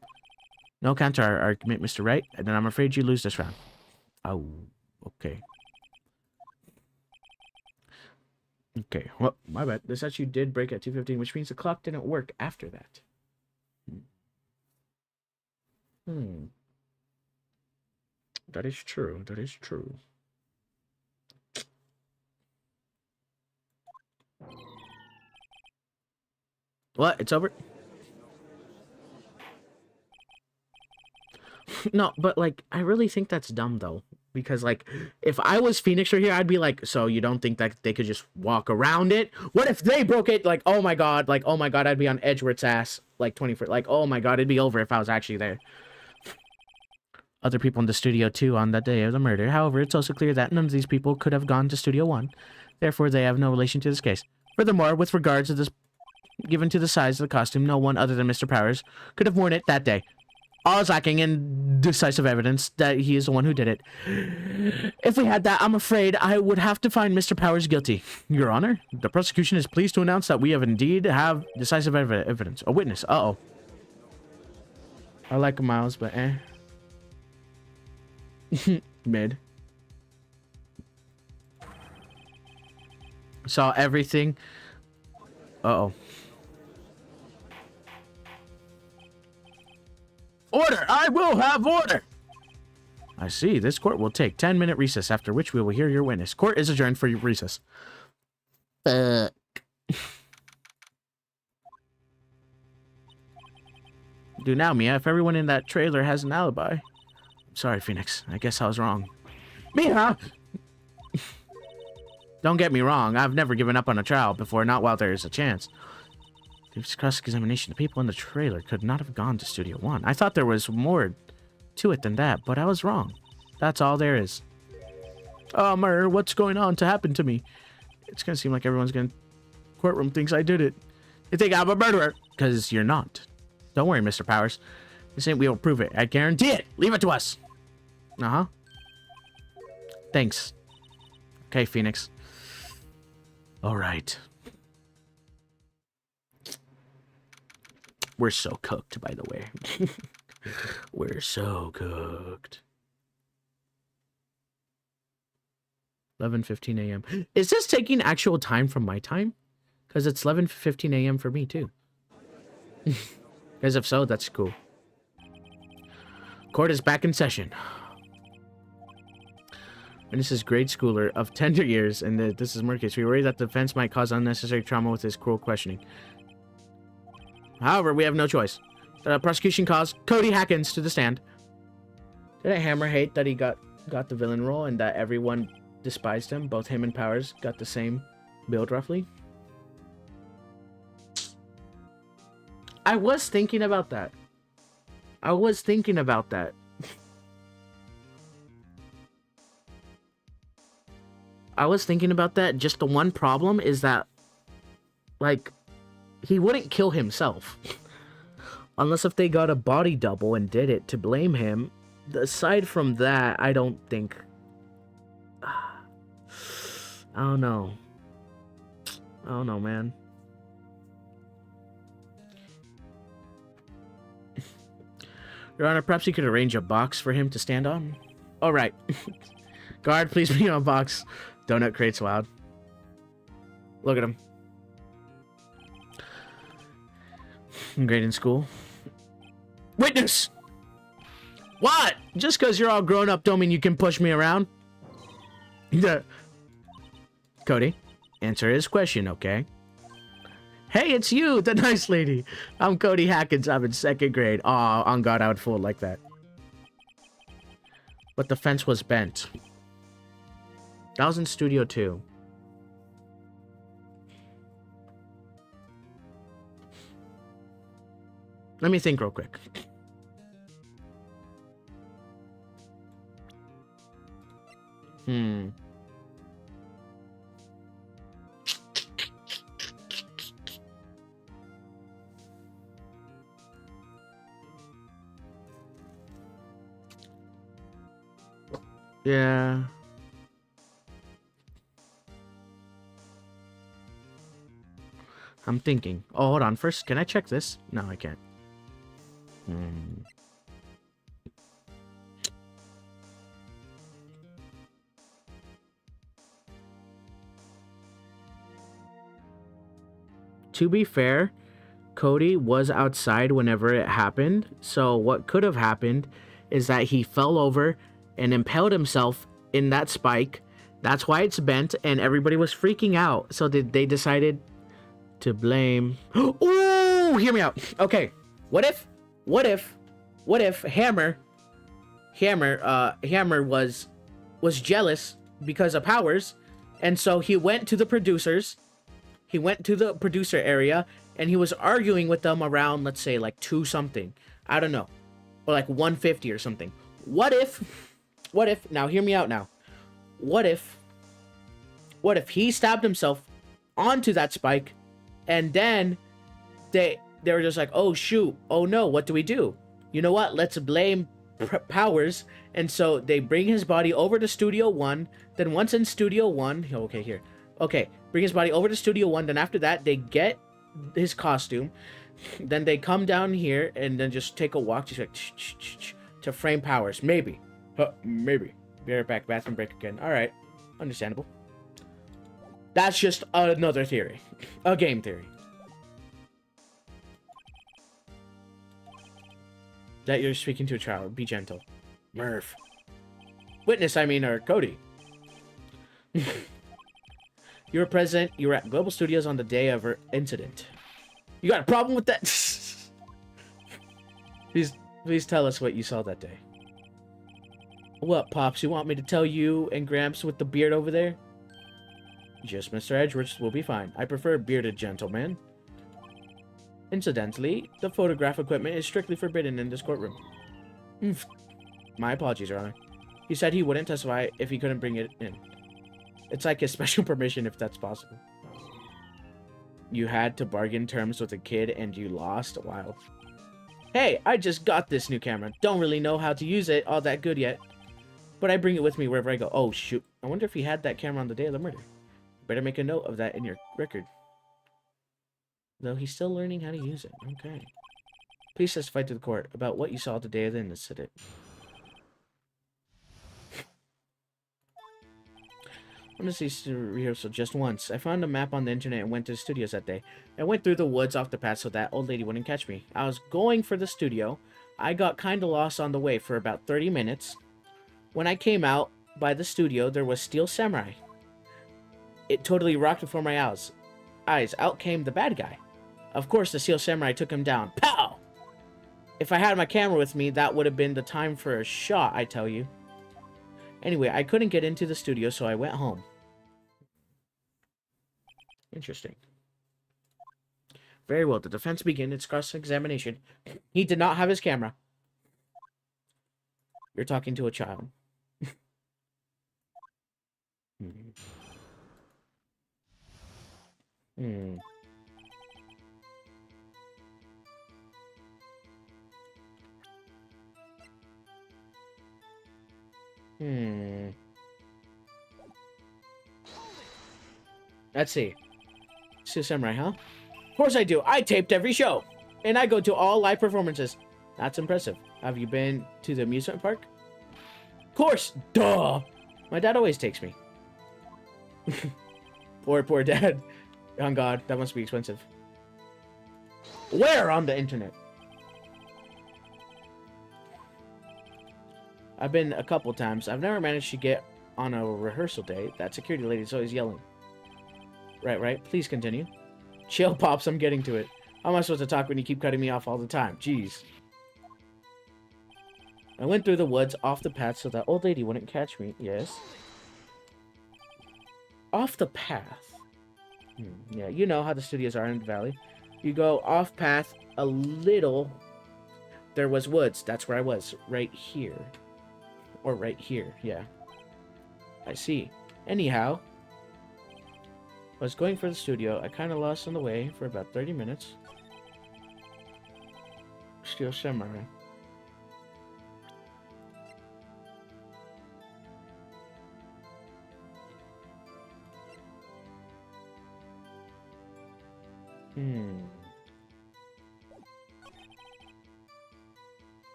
No counter argument, Mr. Wright, and then I'm afraid you lose this round. Oh, okay. Okay, well, my bad. This actually did break at 2:15, which means the clock didn't work after that. Hmm. That is true. That is true. What? It's over? No, but like, I really think that's dumb though. Because like, if I was Phoenix right here, I'd be like, so you don't think that they could just walk around it? What if they broke it? Like, oh my god, I'd be on Edgeworth's ass like 24. Like, oh my god, it'd be over if I was actually there. Other people in the studio too on that day of the murder. However, it's also clear that none of these people could have gone to Studio 1. Therefore, they have no relation to this case. Furthermore, with regards to this, given to the size of the costume, no one other than Mr. Powers could have worn it that day. All is lacking in decisive evidence that he is the one who did it. If we had that, I'm afraid I would have to find Mr. Powers guilty. Your Honor, the prosecution is pleased to announce that we have indeed have decisive evidence. A witness. Uh-oh. I like Miles, but eh. Mid. Saw everything. Uh-oh. Order! I will have order! I see. This court will take 10-minute recess, after which we will hear your witness. Court is adjourned for your recess. Do now, Mia, if everyone in that trailer has an alibi. Sorry, Phoenix. I guess I was wrong. Mia! Don't get me wrong. I've never given up on a trial before, not while there is a chance. This cross-examination, the people in the trailer could not have gone to Studio 1. I thought there was more to it than that, but I was wrong. That's all there is. Murr, what's going on to happen to me? It's gonna seem like everyone's gonna courtroom thinks I did it. They think I'm a murderer, because you're not. Don't worry, Mr. Powers. This ain't we'll prove it. I guarantee it. Leave it to us. Uh-huh. Thanks. Okay, Phoenix. All right. We're so cooked, by the way. We're so cooked. 11:15 a.m. Is this taking actual time from my time? Because it's 11:15 a.m. for me, too. Because if so, that's cool. Court is back in session. And this is grade schooler of tender years, and this is Marcus. We worry that the defense might cause unnecessary trauma with his cruel questioning. However, we have no choice. The prosecution calls Cody Hackins to the stand. Didn't Hammer hate that he got the villain role and that everyone despised him? Both him and Powers got the same build, roughly. I was thinking about that. I was thinking about that. I was thinking about that. Just the one problem is that, like, he wouldn't kill himself. Unless if they got a body double and did it to blame him. Aside from that, I don't think... I don't know. I don't know, man. Your Honor, perhaps you could arrange a box for him to stand on? All right. Guard, please bring him a box. Donut crate's wild. Look at him. Great in school. Witness! What? Just because you're all grown up don't mean you can push me around. Cody, answer his question, okay? Hey, it's you, the nice lady. I'm Cody Hackins. I'm in 2nd grade. Aw, on God, I would fool it like that. But the fence was bent. That was in Studio 2. Let me think real quick. Yeah. I'm thinking. Oh, hold on. First, can I check this? No, I can't. to be fair, Cody was outside whenever it happened. So what could have happened is that he fell over and impaled himself in that spike. That's why it's bent, and everybody was freaking out. So they decided to blame. Ooh, hear me out. Okay, what if Hammer was jealous because of Powers, and so he went to the producers. He went to the producer area, and he was arguing with them around, let's say, like 2 something. I don't know, or like 150 or something. What if? Now hear me out. Now, what if he stabbed himself onto that spike, and then they were just like, oh shoot, oh no, what do we do? You know what? Let's blame Powers. And so they bring his body over to Studio One. Then once in Studio One, bring his body over to Studio One. Then after that, they get his costume. Then they come down here and then just take a walk, just like to frame Powers. Maybe. Maybe. Be right back. Bathroom break again. All right. Understandable. That's just another theory. A game theory. That you're speaking to a child. Be gentle. Murph. Witness, or Cody. You were present. You were at Global Studios on the day of her incident. You got a problem with that? Please tell us what you saw that day. What, Pops? You want me to tell you and Gramps with the beard over there? Just Mr. Edgeworth will be fine. I prefer bearded gentlemen. Incidentally, the photograph equipment is strictly forbidden in this courtroom. My apologies, Your Honor. He said he wouldn't testify if he couldn't bring it in. It's like his special permission if that's possible. You had to bargain terms with a kid and you lost? Wow. Hey, I just got this new camera. Don't really know how to use it all that good yet. But I bring it with me wherever I go. Oh, shoot. I wonder if he had that camera on the day of the murder. Better make a note of that in your record. Though he's still learning how to use it. Okay. Please testify to the court about what you saw the day of the incident. I want to see rehearsal just once. I found a map on the internet and went to the studios that day. I went through the woods off the path so that old lady wouldn't catch me. I was going for the studio. I got kinda lost on the way for about 30 minutes. When I came out by the studio, there was Steel Samurai. It totally rocked before my eyes. Out came the bad guy. Of course, the Steel Samurai took him down. Pow! If I had my camera with me, that would have been the time for a shot, I tell you. Anyway, I couldn't get into the studio, so I went home. Interesting. Very well, the defense began its cross-examination. He did not have his camera. You're talking to a child. Let's see. Steel Samurai, huh? Of course I do. I taped every show. And I go to all live performances. That's impressive. Have you been to the amusement park? Of course. Duh. My dad always takes me. Poor dad. Oh God, that must be expensive. Where on the internet? I've been a couple times. I've never managed to get on a rehearsal day. That security lady's always yelling. Right. Please continue. Chill, Pops. I'm getting to it. How am I supposed to talk when you keep cutting me off all the time? Jeez. I went through the woods off the path so that old lady wouldn't catch me. Yes. Off the path. Yeah, you know how the studios are in the valley. You go off path a little. There was woods. That's where I was. Right here. Or right here. Yeah. I see. Anyhow. I was going for the studio. I kind of lost on the way for about 30 minutes. Steel Samurai.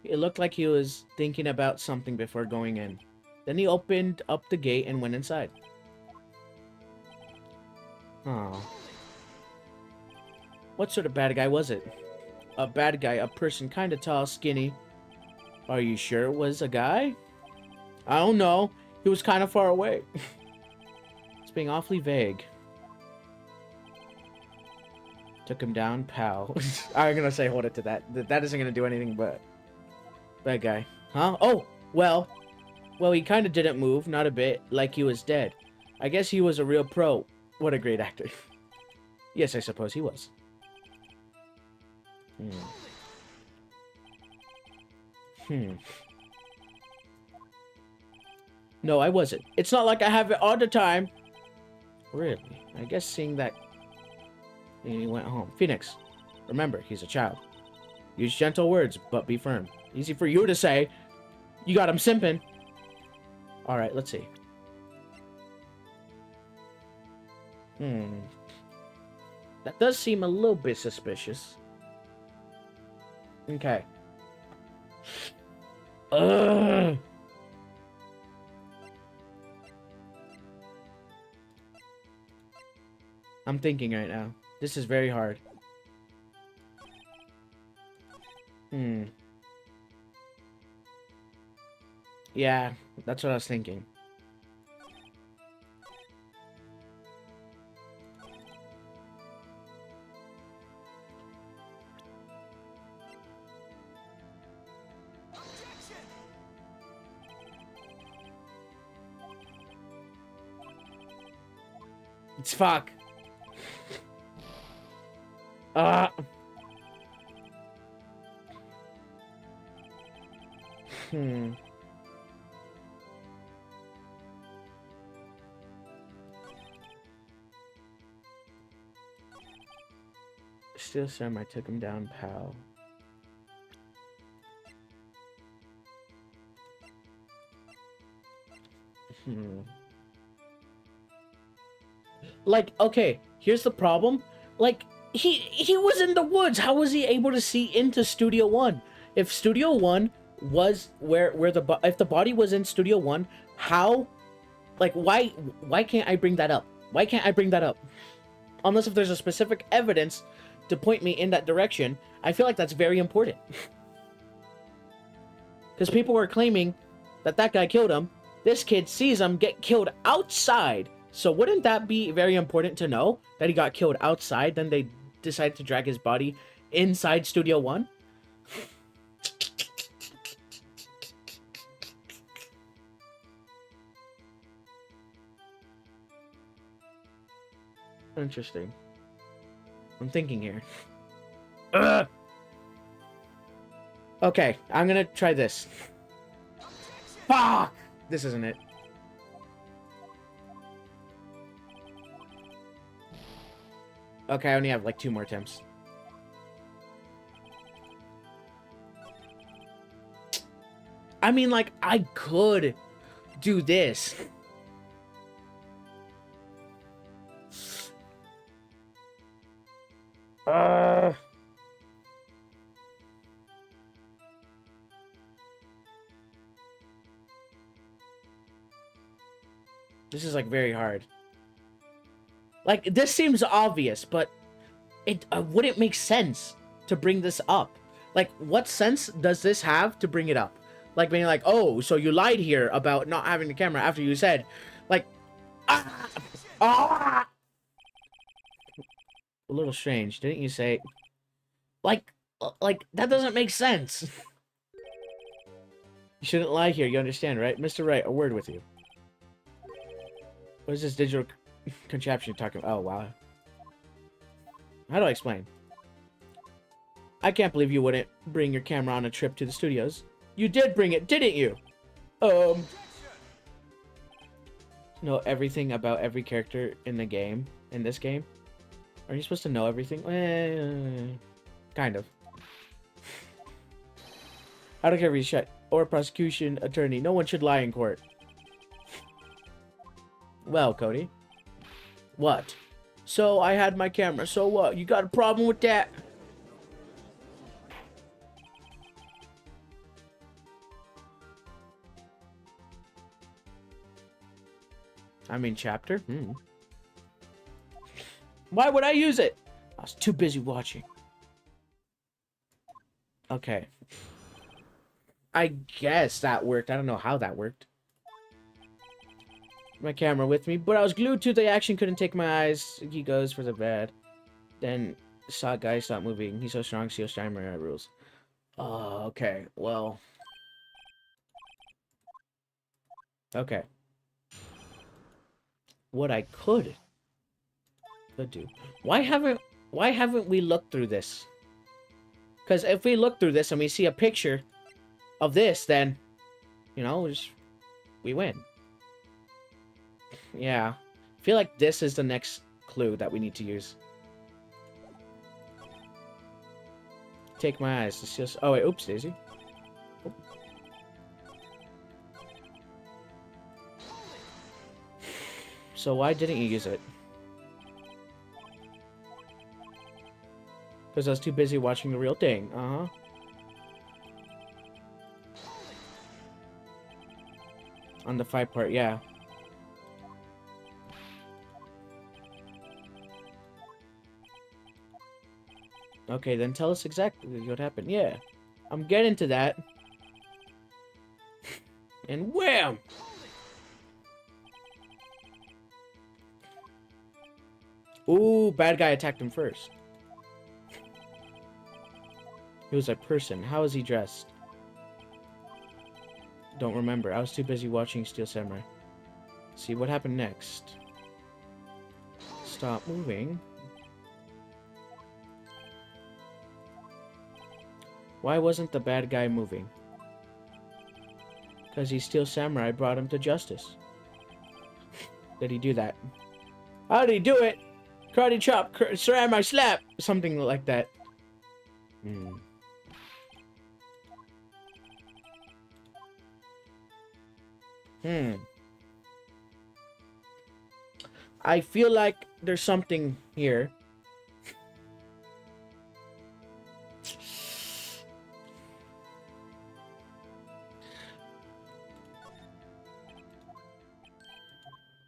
It looked like he was thinking about something before going in. Then he opened up the gate and went inside. Oh. What sort of bad guy was it? A bad guy, a person kinda tall, skinny. Are you sure it was a guy? I don't know. He was kinda far away. It's being awfully vague. Took him down, pal. I'm gonna say hold it to that. That isn't gonna do anything but... Bad guy. Huh? Oh! Well, he kinda didn't move, not a bit, like he was dead. I guess he was a real pro. What a great actor. Yes, I suppose he was. No, I wasn't. It's not like I have it all the time. Really? I guess seeing that... And he went home. Phoenix, remember, he's a child. Use gentle words, but be firm. Easy for you to say. You got him simping. Alright, let's see. That does seem a little bit suspicious. Okay. Ugh. I'm thinking right now. This is very hard. Yeah, that's what I was thinking. It's fuck. Still Sam, I took him down, pal. Like, okay, here's the problem. Like, he was in the woods. How was he able to see into Studio One? If Studio One was if the body was in Studio One, how, like, why can't I bring that up? Why can't I bring that up? Unless if there's a specific evidence to point me in that direction, I feel like that's very important. Because people were claiming that guy killed him. This kid sees him get killed outside. So wouldn't that be very important to know? That he got killed outside, then they decided to drag his body inside Studio One? Interesting. I'm thinking here. Ugh. Okay, I'm gonna try this. Fuck! This isn't it. Okay, I only have like 2 more attempts. I mean, like, I could do this. This is like very hard. Like, this seems obvious, but it wouldn't make sense to bring this up. Like, what sense does this have to bring it up? Like, being like, oh, so you lied here about not having the camera after you said, like, a little strange, didn't you say? Like, that doesn't make sense. You shouldn't lie here, you understand, right? Mr. Wright, a word with you. What is this digital contraption you're talking about? Oh, wow. How do I explain? I can't believe you wouldn't bring your camera on a trip to the studios. You did bring it, didn't you? Know everything about every character in the game, in this game? Are you supposed to know everything? Kind of. I don't care if he's shut or a prosecution attorney. No one should lie in court. Well, Cody. What? So I had my camera. So what? You got a problem with that? I mean, chapter? Why would I use it? I was too busy watching. Okay. I guess that worked. I don't know how that worked. My camera with me, but I was glued to the action, couldn't take my eyes. He goes for the bed. Then saw guy stop moving. He's so strong, Steel Steimer rules. Oh, okay. Well. Okay. What I could do. Why haven't we looked through this? Because if we look through this and we see a picture of this, then, you know, we win. Yeah. I feel like this is the next clue that we need to use. Take my eyes. It's just... Oh, wait. Oops, Daisy. Oh. So why didn't you use it? Because I was too busy watching the real thing. Uh-huh. On the fight part, yeah. Okay, then tell us exactly what happened. Yeah. I'm getting to that. And wham! Ooh, bad guy attacked him first. He was a person. How is he dressed? Don't remember. I was too busy watching Steel Samurai. See what happened next. Stop moving. Why wasn't the bad guy moving? Because he's Steel Samurai brought him to justice. Did he do that? How did he do it? Karate chop, samurai slap, something like that. I feel like there's something here.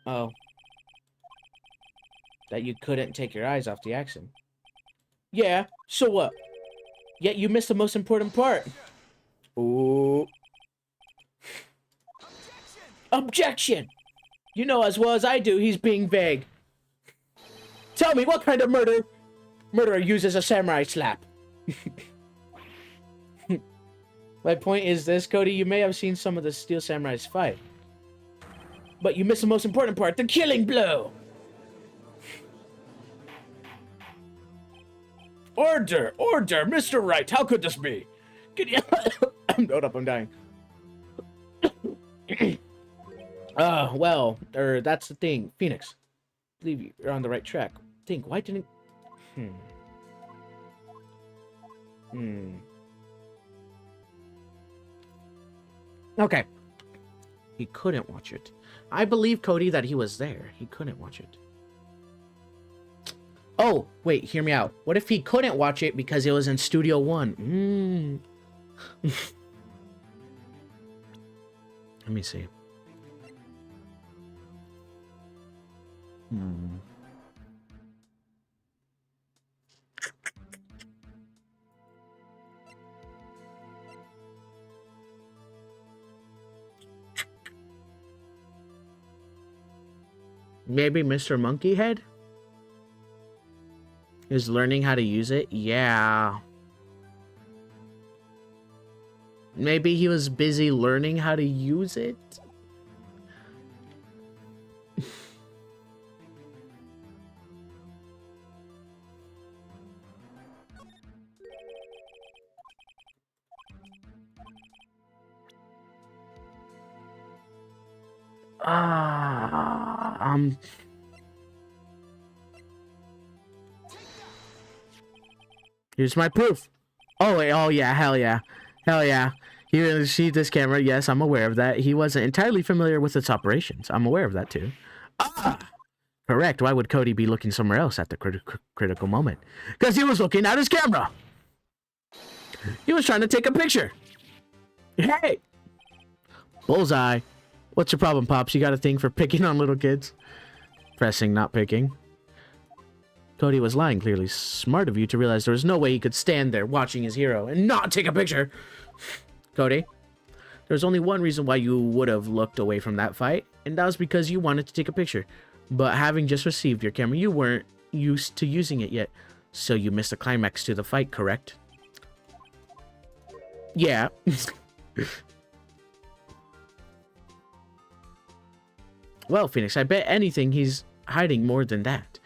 Oh. That you couldn't take your eyes off the action. Yeah, so what? Yet you missed the most important part. Ooh. Objection! You know as well as I do he's being vague. Tell me, what kind of murderer uses a samurai slap? My point is this, Cody, you may have seen some of the Steel Samurais fight. But you missed the most important part, the killing blow! Order! Order! Mr. Wright, how could this be? Can you... Hold up, I'm dying. Well, that's the thing. Phoenix, I believe you're on the right track. Think, why didn't... Okay. He couldn't watch it. I believe, Cody, that he was there. He couldn't watch it. Oh, wait, hear me out. What if he couldn't watch it because it was in Studio One? Let me see. Maybe Mr. Monkey Head is learning how to use it? Yeah. Maybe he was busy learning how to use it? Here's my proof. Oh, wait, oh yeah, hell yeah. Hell yeah. He received this camera. Yes, I'm aware of that. He wasn't entirely familiar with its operations. I'm aware of that too. Correct. Why would Cody be looking somewhere else at the critical moment? Because he was looking at his camera. He was trying to take a picture. Hey! Bullseye. What's your problem, Pops? You got a thing for picking on little kids? Pressing, not picking. Cody was lying, clearly. Smart of you to realize there was no way he could stand there watching his hero and not take a picture. Cody, there's only one reason why you would have looked away from that fight, and that was because you wanted to take a picture. But having just received your camera, you weren't used to using it yet, so you missed the climax to the fight, correct? Yeah. Well, Phoenix, I bet anything he's hiding more than that.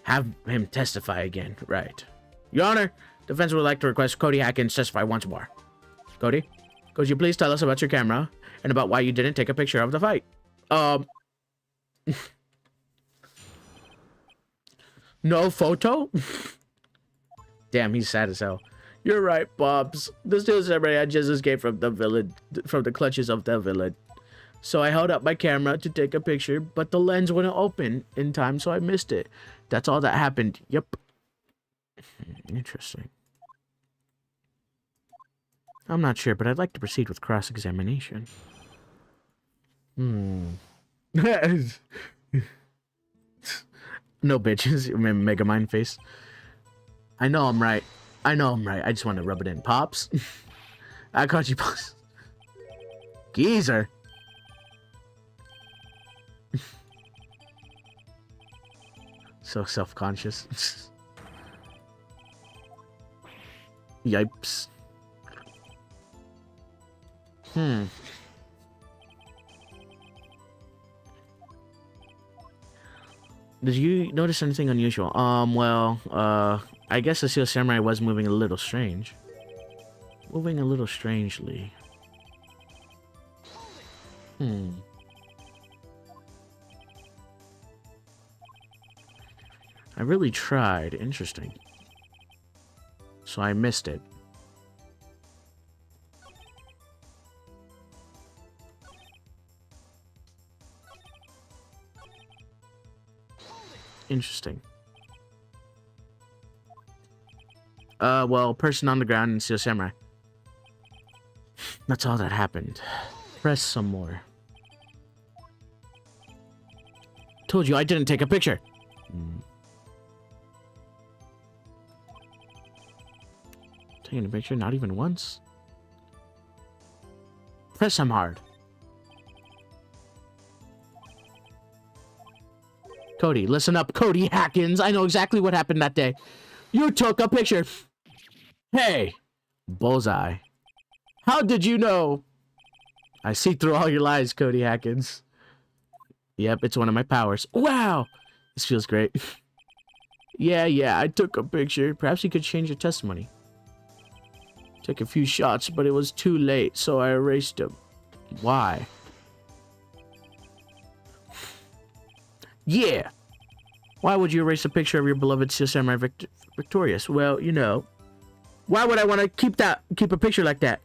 Have him testify again. Right. Your Honor, defense would like to request Cody Hackins testify once more. Cody, could you please tell us about your camera and about why you didn't take a picture of the fight? No photo? Damn, he's sad as hell. You're right, Pops. The Steel Samurai I just escaped from the clutches of the villain. So I held up my camera to take a picture, but the lens wouldn't open in time, so I missed it. That's all that happened. Yep. Interesting. I'm not sure, but I'd like to proceed with cross-examination. No bitches. Megamind face. I know I'm right. I know I'm right. I just want to rub it in. Pops? I caught you, Pops. Geezer. So self-conscious. Yipes. Did you notice anything unusual? I guess the Steel Samurai was moving a little strange. Moving a little strangely. I really tried. Interesting. So I missed it. Interesting. Well, person on the ground and Steel Samurai. That's all that happened. Press some more. Told you I didn't take a picture. Taking a picture, not even once. Press him hard. Cody, listen up, Cody Hackins. I know exactly what happened that day. You took a picture. Hey, Bullseye. How did you know? I see through all your lies, Cody Hackins. Yep, it's one of my powers. Wow, this feels great. Yeah, I took a picture. Perhaps you could change your testimony. Took a few shots, but it was too late, so I erased them. Why? Yeah. Why would you erase a picture of your beloved Steel Samurai victorious? Well, you know. Why would I want to keep a picture like that?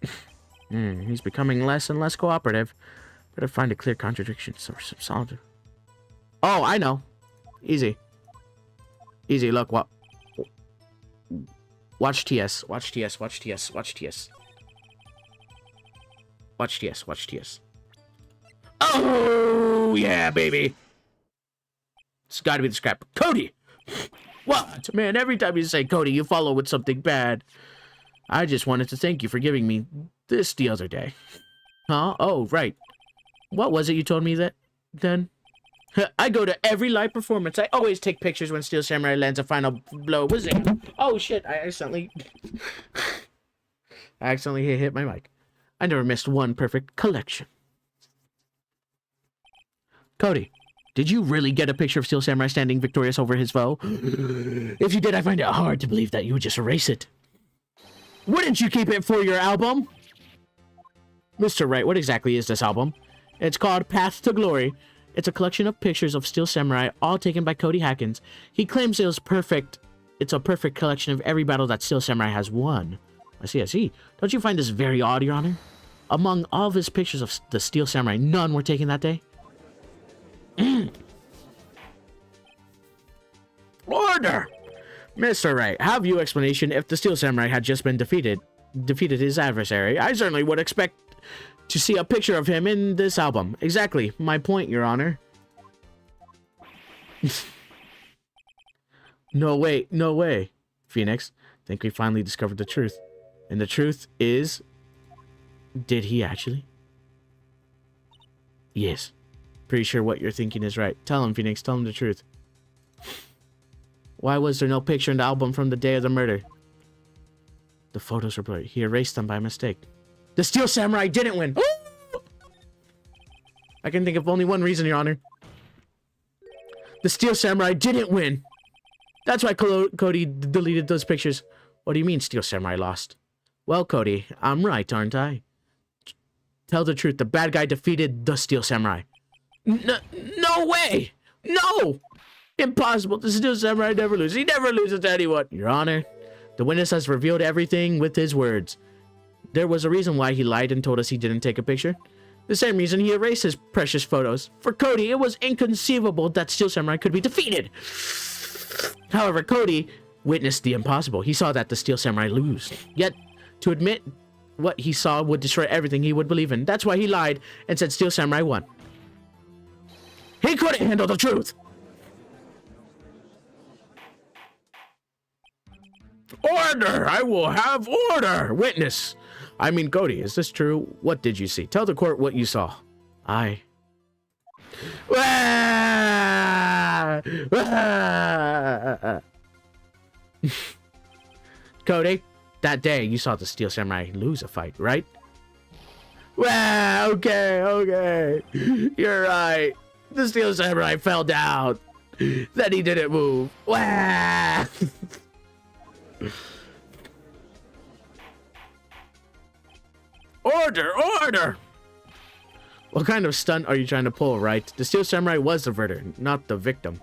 He's becoming less and less cooperative. Better find a clear contradiction or some solid. Oh, I know. Easy. Easy, look, what? Watch TS. Watch TS. Watch TS. Watch TS. Watch TS. Watch TS. Oh, yeah, baby. It's gotta be the scrap. Cody! What? Man, every time you say Cody, you follow with something bad. I just wanted to thank you for giving me this the other day. Huh? Oh, right. What was it you told me that then? I go to every live performance. I always take pictures when Steel Samurai lands a final blow. Was it? Oh, shit. I accidentally hit my mic. I never missed one perfect collection. Cody, did you really get a picture of Steel Samurai standing victorious over his foe? If you did, I find it hard to believe that you would just erase it. Wouldn't you keep it for your album? Mr. Wright, what exactly is this album? It's called Path to Glory. It's a collection of pictures of Steel Samurai, all taken by Cody Hackins. He claims it was perfect. It's a perfect collection of every battle that Steel Samurai has won. I see. Don't you find this very odd, Your Honor? Among all of his pictures of the Steel Samurai, none were taken that day? Order! Mr. Wright, have you explanation if the Steel Samurai had just been defeated his adversary? I certainly would expect to see a picture of him in this album. Exactly my point, Your Honor. No way. Phoenix, think we finally discovered the truth. And the truth is, did he actually? Yes. Pretty sure what you're thinking is right. Tell him, Phoenix, tell him the truth. Why was there no picture in the album from the day of the murder? The photos were blurry. He erased them by mistake. The Steel Samurai didn't win. Ooh! I can think of only one reason, Your Honor. The Steel Samurai didn't win. That's why Cody deleted those pictures. What do you mean Steel Samurai lost? Well, Cody, I'm right, aren't I? Tell the truth. The bad guy defeated the Steel Samurai. No way! No! Impossible. The Steel Samurai never loses. He never loses to anyone. Your Honor, the witness has revealed everything with his words. There was a reason why he lied and told us he didn't take a picture. The same reason he erased his precious photos. For Cody, it was inconceivable that Steel Samurai could be defeated. However, Cody witnessed the impossible. He saw that the Steel Samurai lose. Yet, to admit what he saw would destroy everything he would believe in. That's why he lied and said Steel Samurai won. He couldn't handle the truth. Order! I will have order! Witness! I mean, Cody, is this true? What did you see? Tell the court what you saw. I... Cody, that day you saw the Steel Samurai lose a fight, right? Okay. You're right. The Steel Samurai fell down. Then he didn't move. Order! What kind of stunt are you trying to pull, right? The Steel Samurai was the murderer, not the victim.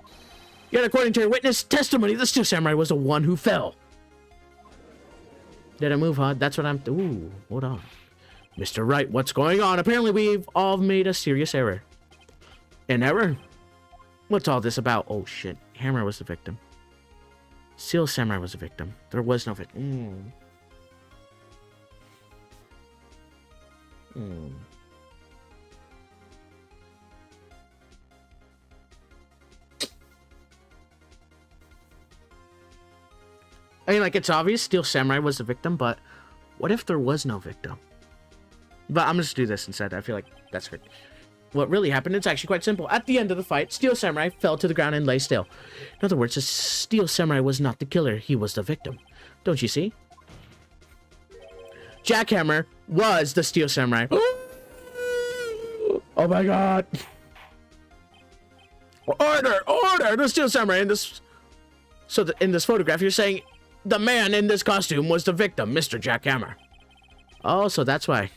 Yet according to your witness testimony, the Steel Samurai was the one who fell. Did I move, huh? That's what I'm... Ooh, hold on. Mr. Wright, what's going on? Apparently we've all made a serious error. An error? What's all this about? Oh, shit. Hammer was the victim. Steel Samurai was the victim. There was no victim. I mean, like, it's obvious Steel Samurai was the victim, but what if there was no victim? But I'm just do this instead. I feel like that's good. What really happened, it's actually quite simple. At the end of the fight, Steel Samurai fell to the ground and lay still. In other words, the Steel Samurai was not the killer. He was the victim. Don't you see? Jackhammer was the Steel Samurai. Oh my god. Order! The Steel Samurai in this... So in this photograph, you're saying the man in this costume was the victim, Mr. Jackhammer. Oh, so that's why.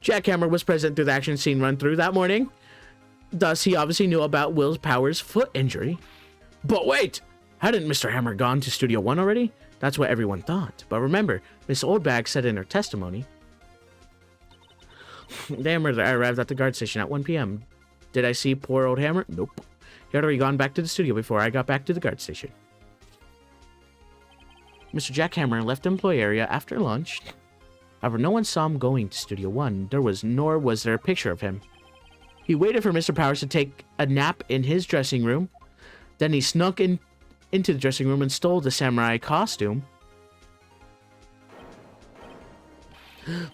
Jackhammer was present through the action scene run-through that morning. Thus, he obviously knew about Will Powers' foot injury. But wait! Hadn't Mr. Hammer gone to Studio One already? That's what everyone thought. But remember, Miss Oldbag said in her testimony... The Hammer arrived at the guard station at 1 p.m. Did I see poor old Hammer? Nope. He had already gone back to the studio before I got back to the guard station. Mr. Jackhammer left the employee area after lunch. However, no one saw him going to Studio One. Nor was there a picture of him. He waited for Mr. Powers to take a nap in his dressing room. Then he snuck into the dressing room and stole the samurai costume.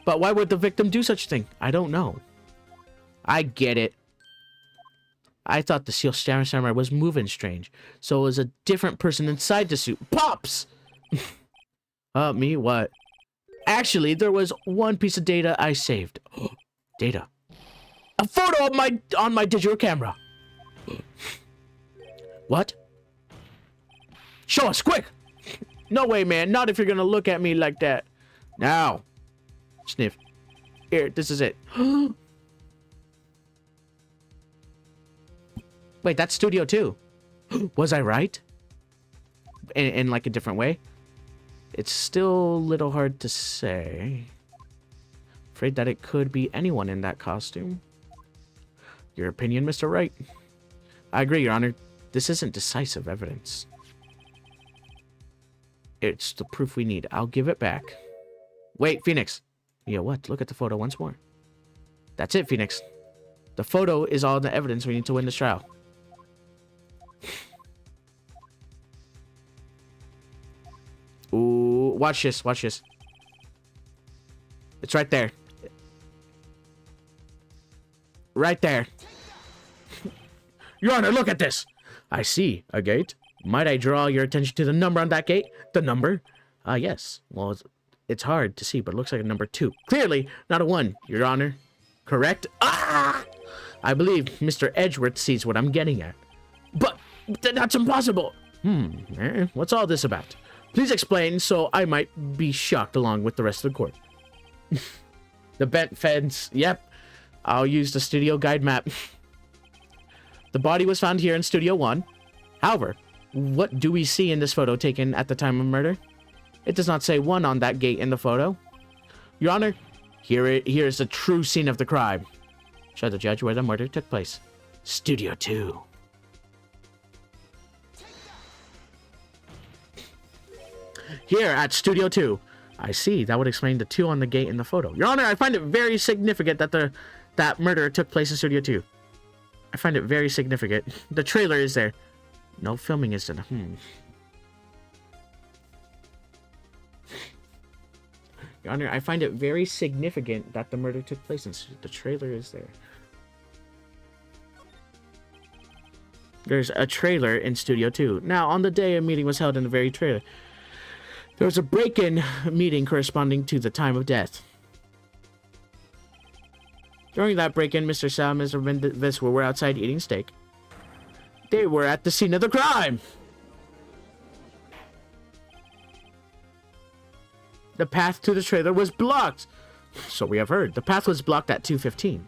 But why would the victim do such a thing? I don't know. I get it. I thought the Steel Samurai was moving strange, so it was a different person inside the suit. Pops! Me? What? Actually, there was one piece of data I saved. Data. A photo of on my digital camera. What? Show us, quick! No way, man. Not if you're gonna look at me like that. Now. Sniff. Here, this is it. Wait, that's Studio 2. Was I right? In like a different way? It's still a little hard to say. Afraid that it could be anyone in that costume. Your opinion, Mr. Wright? I agree, Your Honor. This isn't decisive evidence. It's the proof we need. I'll give it back. Wait, Phoenix. Yeah, what? Look at the photo once more. That's it, Phoenix. The photo is all the evidence we need to win this trial. Ooh, watch this, watch this. It's right there. Right there. Your Honor, look at this. I see. A gate? Might I draw your attention to the number on that gate? The number? Yes. Well, it's hard to see, but it looks like a number 2. Clearly, not a 1, Your Honor. Correct? Ah! I believe Mr. Edgeworth sees what I'm getting at. But that's impossible. What's all this about? Please explain so I might be shocked along with the rest of the court. The bent fence. Yep. I'll use the studio guide map. The body was found here in Studio 1. However, what do we see in this photo taken at the time of murder? It does not say 1 on that gate in the photo. Your Honor, here is the true scene of the crime. Show the judge where the murder took place. Studio 2. Here at Studio 2. I see. That would explain the 2 on the gate in the photo. Your Honor, I find it very significant that that murder took place in Studio 2. I find it very significant. The trailer is there. No filming is done. Your Honor, I find it very significant that the murder took place in the trailer is there. There's a trailer in Studio 2. Now, on the day a meeting was held in the very trailer, there was a break-in meeting corresponding to the time of death. During that break-in, Mr. Sam and Mr. Viswell were outside eating steak. They were at the scene of the crime! The path to the trailer was blocked! So we have heard. The path was blocked at 2:15.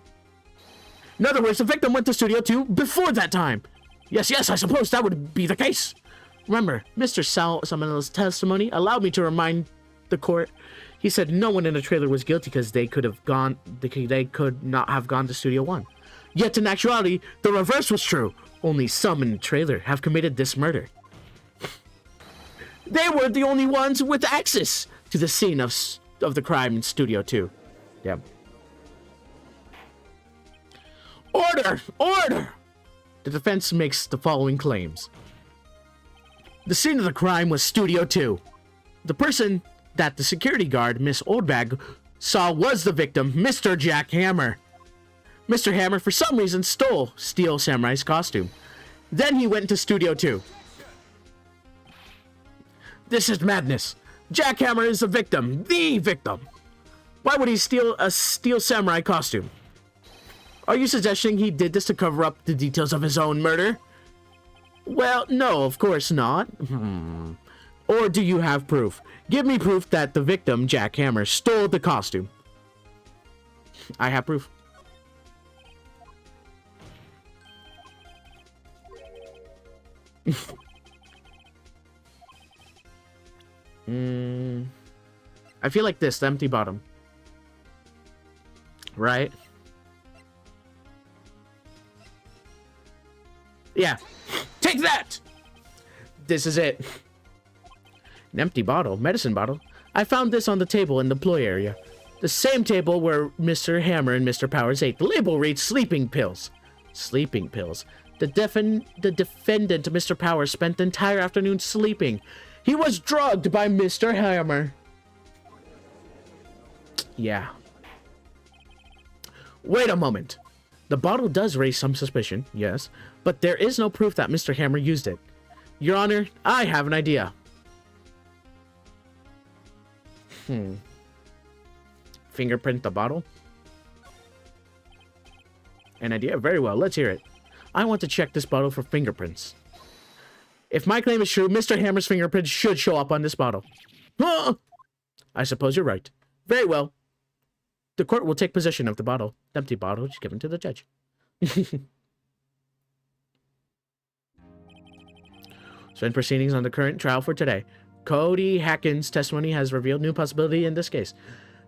In other words, the victim went to Studio 2 before that time! Yes, I suppose that would be the case! Remember, Mr. Salmonell's testimony allowed me to remind the court. He said no one in the trailer was guilty because they could not have gone to Studio 1. Yet in actuality, the reverse was true. Only some in the trailer have committed this murder. They were the only ones with access to the scene of the crime in Studio 2. Yep. Order! Order! The defense makes the following claims. The scene of the crime was Studio 2. The person that the security guard, Miss Oldbag, saw was the victim, Mr. Jack Hammer. Mr. Hammer, for some reason, stole Steel Samurai's costume. Then he went to Studio 2. This is madness. Jack Hammer is the victim. The victim. Why would he steal a Steel Samurai costume? Are you suggesting he did this to cover up the details of his own murder? Well, no, of course not. Or do you have proof? Give me proof that the victim, Jack Hammer, stole the costume. I have proof. I feel like this, the empty bottom. Right? Yeah. Take that! This is it. An empty bottle, medicine bottle. I found this on the table in the employee area. The same table where Mr. Hammer and Mr. Powers ate. The label reads sleeping pills. Sleeping pills. The defendant, Mr. Powers, spent the entire afternoon sleeping. He was drugged by Mr. Hammer. Yeah. Wait a moment. The bottle does raise some suspicion, yes, but there is no proof that Mr. Hammer used it. Your Honor, I have an idea. Fingerprint the bottle? An idea? Very well, let's hear it. I want to check this bottle for fingerprints. If my claim is true, Mr. Hammer's fingerprints should show up on this bottle. I suppose you're right. Very well. The court will take possession of the bottle. The empty bottle is given to the judge. So in proceedings on the current trial for today, Cody Hacken's testimony has revealed new possibility in this case.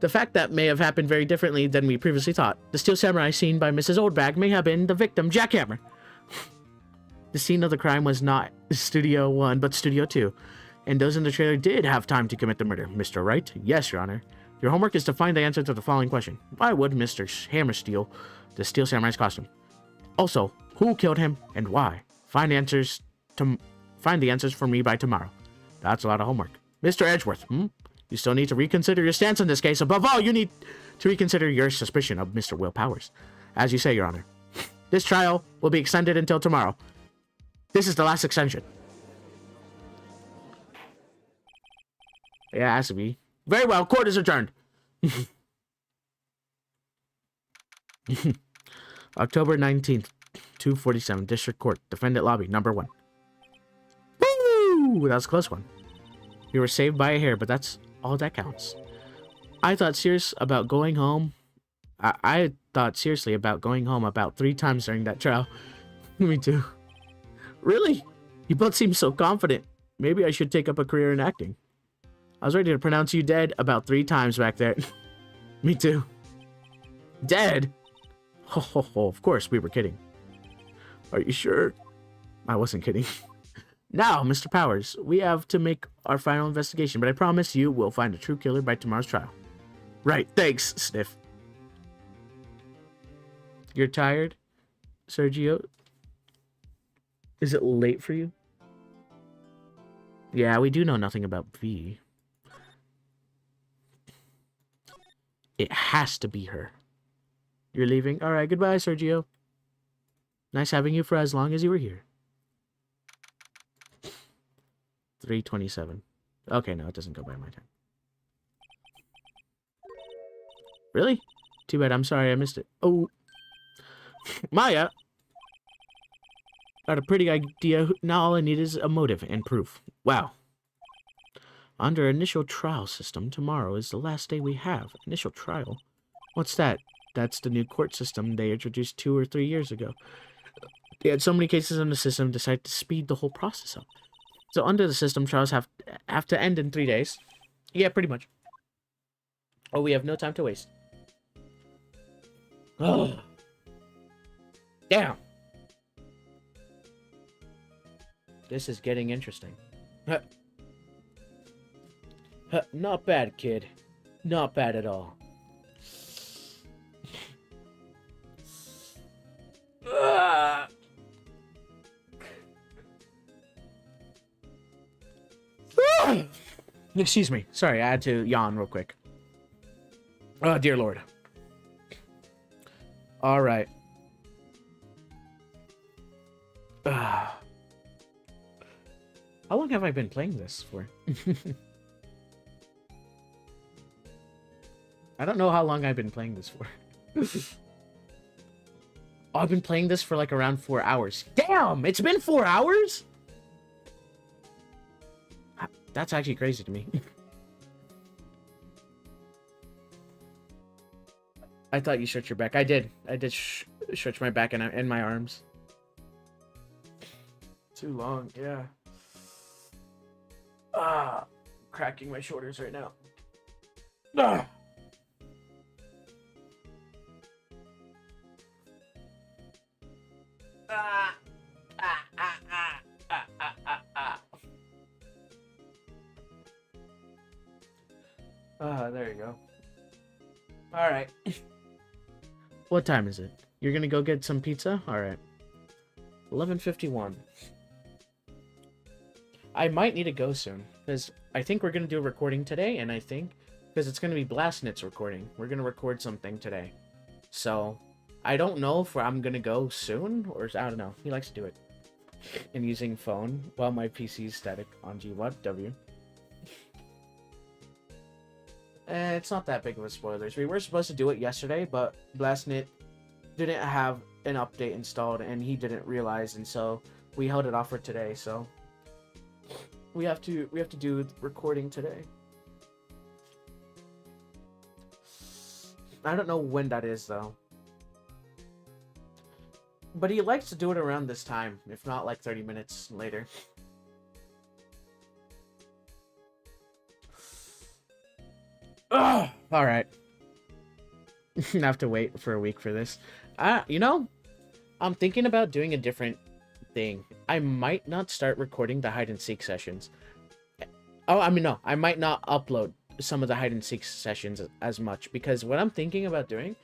The fact that may have happened very differently than we previously thought. The Steel Samurai seen by Mrs. Oldbag may have been the victim, Jack Hammer. The scene of the crime was not Studio 1, but Studio 2. And those in the trailer did have time to commit the murder. Mr. Wright? Yes, Your Honor. Your homework is to find the answer to the following question. Why would Mr. Hammer steal the Steel Samurai's costume? Also, who killed him and why? Find the answers for me by tomorrow. That's a lot of homework. Mr. Edgeworth, you still need to reconsider your stance in this case. Above all, you need to reconsider your suspicion of Mr. Will Powers. As you say, Your Honor. This trial will be extended until tomorrow. This is the last extension. Yeah, it has to be. Very well, court is adjourned. October 19th, 2:47, District Court, Defendant Lobby, number 1. Woo! That was a close one. You were saved by a hair, but that's all that counts. I thought seriously about going home about 3 times during that trial. Me too. Really? You both seem so confident. Maybe I should take up a career in acting. I was ready to pronounce you dead about 3 times back there. Me too. Dead? Ho ho ho, of course we were kidding. Are you sure? I wasn't kidding. Now, Mr. Powers, we have to make our final investigation, but I promise you we'll find a true killer by tomorrow's trial. Right, thanks, Sniff. You're tired, Sergio? Is it late for you? Yeah, we do know nothing about V. It has to be her. You're leaving? Alright, goodbye, Sergio. Nice having you for as long as you were here. 3:27. Okay, no, it doesn't go by my time. Really? Too bad, I'm sorry I missed it. Oh. Maya! Got a pretty idea. Now all I need is a motive and proof. Wow. Under initial trial system, tomorrow is the last day we have. Initial trial? What's that? That's the new court system they introduced 2 or 3 years ago. They had so many cases in the system, decided to speed the whole process up. So under the system, trials have to end in 3 days. Yeah, pretty much. Oh, we have no time to waste. Oh. Damn. This is getting interesting. Not bad, kid. Not bad at all. Excuse me. Sorry, I had to yawn real quick. Oh, dear Lord. All right. How long have I been playing this for? I don't know how long I've been playing this for. Oh, I've been playing this for like around 4 hours. Damn! It's been 4 hours? That's actually crazy to me. I thought you stretched your back. I did. I did stretch my back and my arms. Too long, yeah. Cracking my shoulders right now. There you go. All right. What time is it? You're gonna go get some pizza? All right. 11:51. I might need to go soon because I think we're gonna do a recording today, and I think because it's gonna be Blastnit's recording, we're gonna record something today. So I don't know if I'm gonna go soon or I don't know. He likes to do it. And using phone while my PC is static on G1W. It's not that big of a spoilers. We were supposed to do it yesterday, but Blastnit didn't have an update installed and he didn't realize, and so we held it off for today. So we have to do recording today. I don't know when that is though. But he likes to do it around this time, if not like 30 minutes later. Ugh, all right. I have to wait for a week for this. You know, I'm thinking about doing a different thing. I might not start recording the hide and seek sessions. Oh, I mean, no, I might not upload some of the hide and seek sessions as much, because what I'm thinking about doing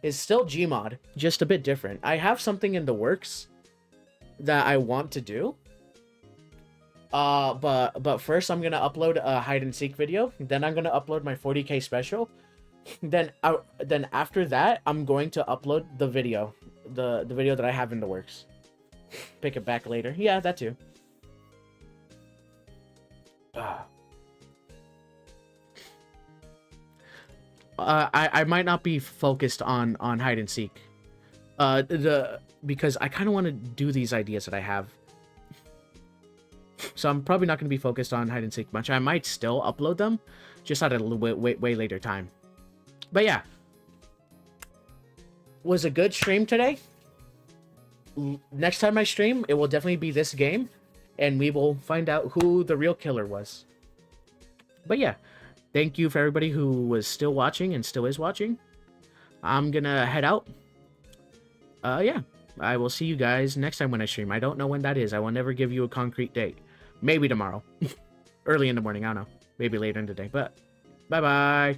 is still Gmod, just a bit different. I have something in the works that I want to do. But first I'm gonna upload a hide and seek video. Then I'm gonna upload my 40k special. Then after that, I'm going to upload the video, the video that I have in the works. Pick it back later. Yeah, that too. I might not be focused on hide and seek. Because I kind of want to do these ideas that I have. So I'm probably not going to be focused on hide and seek much. I might still upload them, just at a way later time. But yeah, was a good stream today. Next time I stream, it will definitely be this game, and we will find out who the real killer was. But yeah, thank you for everybody who was still watching and still is watching. I'm gonna head out. Yeah, I will see you guys next time when I stream. I don't know when that is. I will never give you a concrete date. Maybe tomorrow. Early in the morning, I don't know. Maybe later in the day, but bye-bye.